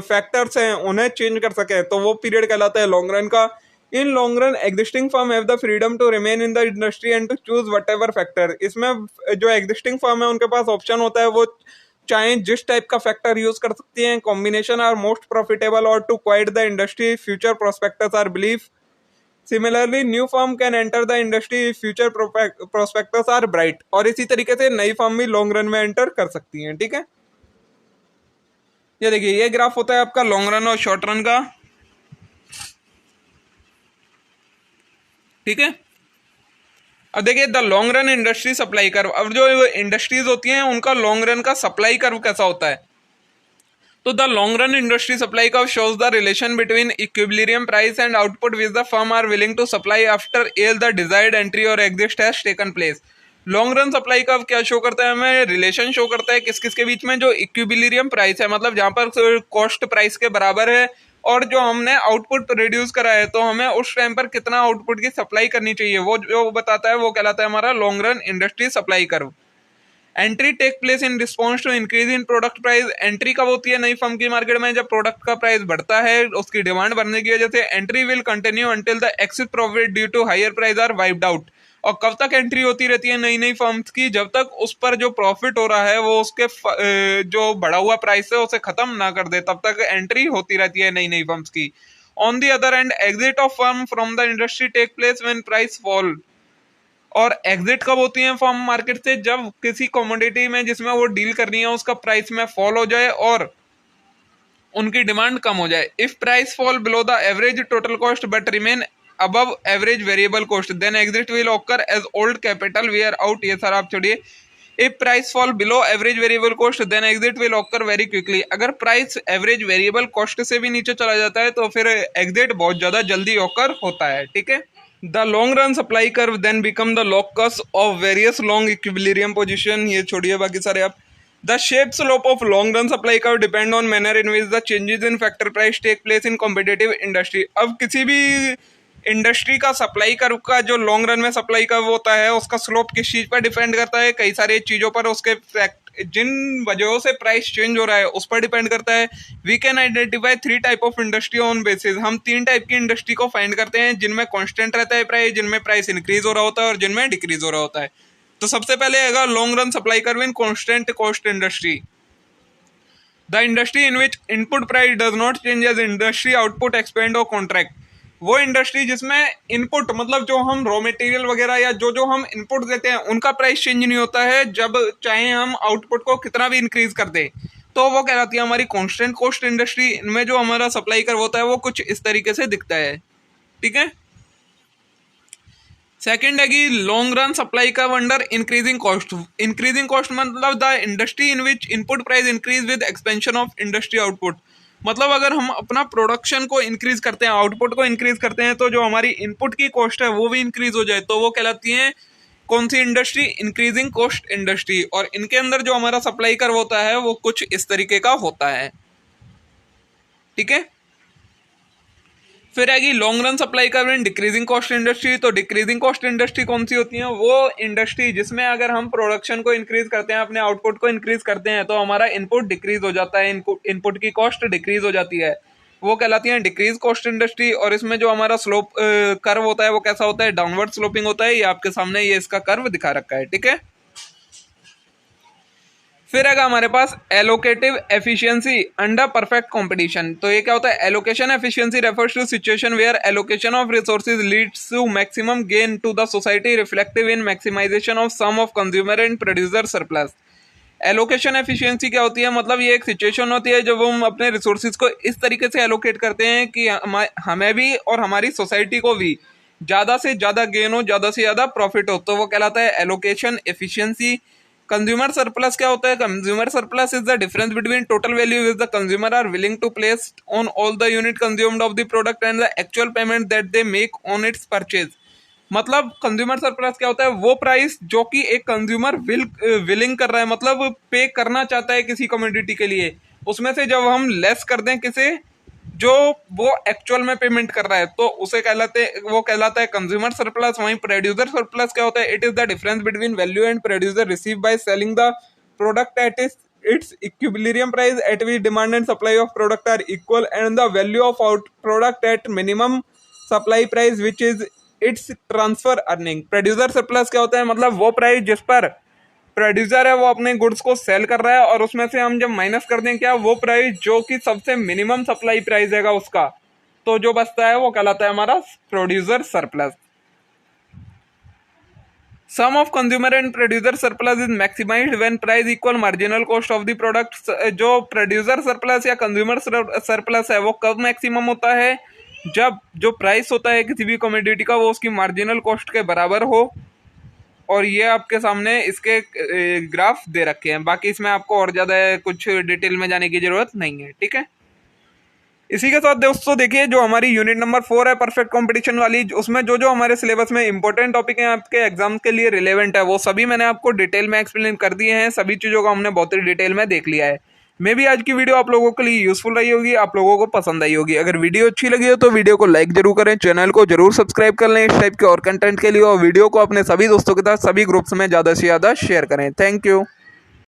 फैक्टर्स हैं उन्हें चेंज कर सके, तो वो पीरियड कहलाता है लॉन्ग रन का। In long run existing firm have the freedom to remain in the industry and to choose whatever factor. इसमें जो एग्जिस्टिंग फर्म है उनके पास ऑप्शन होता है, वो चाहे जिस टाइप का फैक्टर यूज कर सकती हैं। कॉम्बिनेशन आर मोस्ट प्रॉफिटेबल और to quit the industry future prospectus are believe. Similarly new firm can enter the industry future prospectus are bright. और इसी तरीके से नई फर्म भी लॉन्ग रन में एंटर कर सकती हैं, ठीक है। ये देखिए, ये ग्राफ होता है आपका लॉन्ग रन और शॉर्ट रन का, ठीक है। अब देखिए the long run industry supply curve. अब जो इंडस्ट्रीज होती हैं उनका लॉन्ग रन का सप्लाई कर्व कैसा होता है? तो the long run industry supply curve shows the relation between equilibrium price and output which the firm are willing to supply after all the desired entry और exit has taken place. Long run supply curve क्या show करता है? हमें relation show करता है किस किस के बीच में? जो इक्विलिब्रियम प्राइस है, मतलब जहां पर कॉस्ट प्राइस के बराबर है, और जो हमने आउटपुट रिड्यूस करा है, तो हमें उस टाइम पर कितना आउटपुट की सप्लाई करनी चाहिए, वो जो बताता है वो कहलाता है हमारा long run industry supply curve. Entry take place in response to increase in product price. Entry कब होती है नई फर्म की मार्केट में? जब प्रोडक्ट का प्राइस बढ़ता है, उसकी डिमांड बढ़ने की वजह से। Entry will continue until the excess profit due to higher price are wiped out. और कब तक एंट्री होती रहती है नई नई फर्म्स की? जब तक उस पर जो प्रॉफिट हो रहा है वो उसके जो बढ़ा हुआ प्राइस है उसे खत्म ना कर दे, तब तक एंट्री होती रहती है नई नई फर्म्स की। On the other end exit of firm from the industry take place when price fall. और एग्जिट कब होती है फर्म मार्केट से? जब किसी कमोडिटी में जिसमें वो डील कर रही है उसका प्राइस में फॉल हो जाए और उनकी डिमांड कम हो जाए। If price fall below the average total cost but remain above average variable cost, then exit will occur as old capital wear out। ये सारा आप छोड़िए। if price fall below average variable cost then exit will occur very quickly। अगर price average variable cost से भी नीचे चला जाता है तो फिर एग्जिट बहुत ज्यादा जल्दी occur होता है, ठीक है। The long run supply curve then become the locus of various long equilibrium position। ये छोड़िए बाकी सारे आप। The shape slope of long run supply curve depend on manner in which the changes in factor price take place in competitive industry। अब किसी भी industry का supply curve का जो लॉन्ग रन में सप्लाई कर्व होता है उसका स्लोप किस चीज़ पर डिपेंड करता है, कई सारी चीज़ों पर, उसके जिन वजहों से प्राइस चेंज हो रहा है उस पर डिपेंड करता है। We can identify 3 type of industry on basis. हम 3 टाइप की इंडस्ट्री को फाइंड करते हैं जिनमें कांस्टेंट रहता है प्राइस, जिनमें प्राइस इंक्रीज हो रहा होता है और जिनमें डिक्रीज हो रहा होता है। तो सबसे पहले आएगा long run supply curve in constant cost industry. The industry in which input price does not change as industry output expand और कॉन्ट्रैक्ट। वो इंडस्ट्री जिसमें इनपुट मतलब जो हम रॉ मटेरियल वगैरह या जो जो हम इनपुट देते हैं उनका प्राइस चेंज नहीं होता है, जब चाहे हम आउटपुट को कितना भी इंक्रीज कर दें, तो वो कहलाती है हमारी कांस्टेंट कॉस्ट इंडस्ट्री। इनमें जो हमारा सप्लाई कर्व होता है वो कुछ इस तरीके से दिखता है, ठीक है। सेकेंड है कि long run supply curve under increasing cost. Increasing cost मतलब the industry in which input price increase with expansion of industry output. मतलब अगर हम अपना प्रोडक्शन को इंक्रीज करते हैं, आउटपुट को इंक्रीज करते हैं, तो जो हमारी इनपुट की कॉस्ट है वो भी इंक्रीज हो जाए, तो वो कहलाती है कौन सी इंडस्ट्री, इंक्रीजिंग कॉस्ट इंडस्ट्री। और इनके अंदर जो हमारा सप्लाई कर्व होता है वो कुछ इस तरीके का होता है, ठीक है। फिर आएगी long run supply curve in decreasing cost industry. तो डिक्रीजिंग कॉस्ट इंडस्ट्री कौन सी होती है, वो इंडस्ट्री जिसमें अगर हम प्रोडक्शन को इंक्रीज करते हैं, अपने आउटपुट को इंक्रीज करते हैं, तो हमारा इनपुट डिक्रीज हो जाता है, इनपुट की कॉस्ट डिक्रीज हो जाती है, वो कहलाती है डिक्रीज कॉस्ट इंडस्ट्री। और इसमें जो हमारा स्लोप कर्व होता है वो कैसा होता है, डाउनवर्ड स्लोपिंग होता है। ये आपके सामने ये इसका कर्व दिखा रखा है, ठीक है। फिर आएगा हमारे पास allocative efficiency under perfect competition. तो ये क्या होता है, allocation efficiency refers to situation where allocation of resources leads to maximum gain to the society reflective in maximization of sum of consumer and producer surplus. Allocation efficiency क्या होती है, मतलब ये एक सिचुएशन होती है जब हम अपने रिसोर्सेज को इस तरीके से एलोकेट करते हैं कि हमें भी और हमारी सोसाइटी को भी ज़्यादा से ज़्यादा गेन हो, ज़्यादा से ज़्यादा प्रॉफिट हो, तो वो कहलाता है एलोकेशन एफिशिएंसी। कंज्यूमर सरप्लस क्या होता है, consumer surplus is the difference between total value which the consumer are willing to place on all the unit consumed of the product and the actual payment that they make on its purchase. मतलब consumer surplus क्या होता है, वो price जो कि एक consumer willing कर रहा है, मतलब पे करना चाहता है किसी कमोडिटी के लिए, उसमें से जब हम लेस कर दें किसे जो वो एक्चुअल में पेमेंट कर रहा है, तो उसे वो कहलाता है कंज्यूमर सरप्लस। वहीं प्रोड्यूसर सरप्लस क्या होता है, it is the difference between value and producer receive by selling the product at its equilibrium price at which demand and supply of product are equal and the value of out product at minimum supply price which is its transfer earning। Producer surplus क्या होता है, मतलब वो price जिस पर producer है वो अपने गुड्स को सेल कर रहा है और उसमें से हम जब माइनस कर दें क्या, वो प्राइस जो कि सबसे मिनिमम सप्लाई प्राइस हैगा उसका, तो जो बचता है वो कहलाता है हमारा producer surplus. Sum of consumer and producer surplus is maximized when price equal marginal cost of the product. जो प्रोड्यूसर सरप्लस या कंज्यूमर सरप्लस है वो कब मैक्सिमम होता है, जब जो प्राइस होता है किसी भी कमोडिटी का वो उसकी मार्जिनल कॉस्ट के बराबर हो। और ये आपके सामने इसके ग्राफ दे रखे हैं, बाकी इसमें आपको और ज़्यादा कुछ डिटेल में जाने की ज़रूरत नहीं है, ठीक है। इसी के साथ दोस्तों देखिए जो हमारी यूनिट नंबर 4 है परफेक्ट कंपटीशन वाली, उसमें जो जो हमारे सिलेबस में इंपॉर्टेंट टॉपिक हैं आपके एग्जाम के लिए रिलेवेंट है वो सभी मैंने आपको डिटेल में एक्सप्लेन कर दिए हैं। सभी चीज़ों को हमने बहुत ही डिटेल में देख लिया है। मे भी आज की वीडियो आप लोगों के लिए यूजफुल रही होगी, आप लोगों को पसंद आई होगी। अगर वीडियो अच्छी लगी हो तो वीडियो को लाइक जरूर करें, चैनल को जरूर सब्सक्राइब कर लें इस टाइप के और कंटेंट के लिए, और वीडियो को अपने सभी दोस्तों के साथ सभी ग्रुप्स में ज़्यादा से ज़्यादा शेयर करें। Thank you.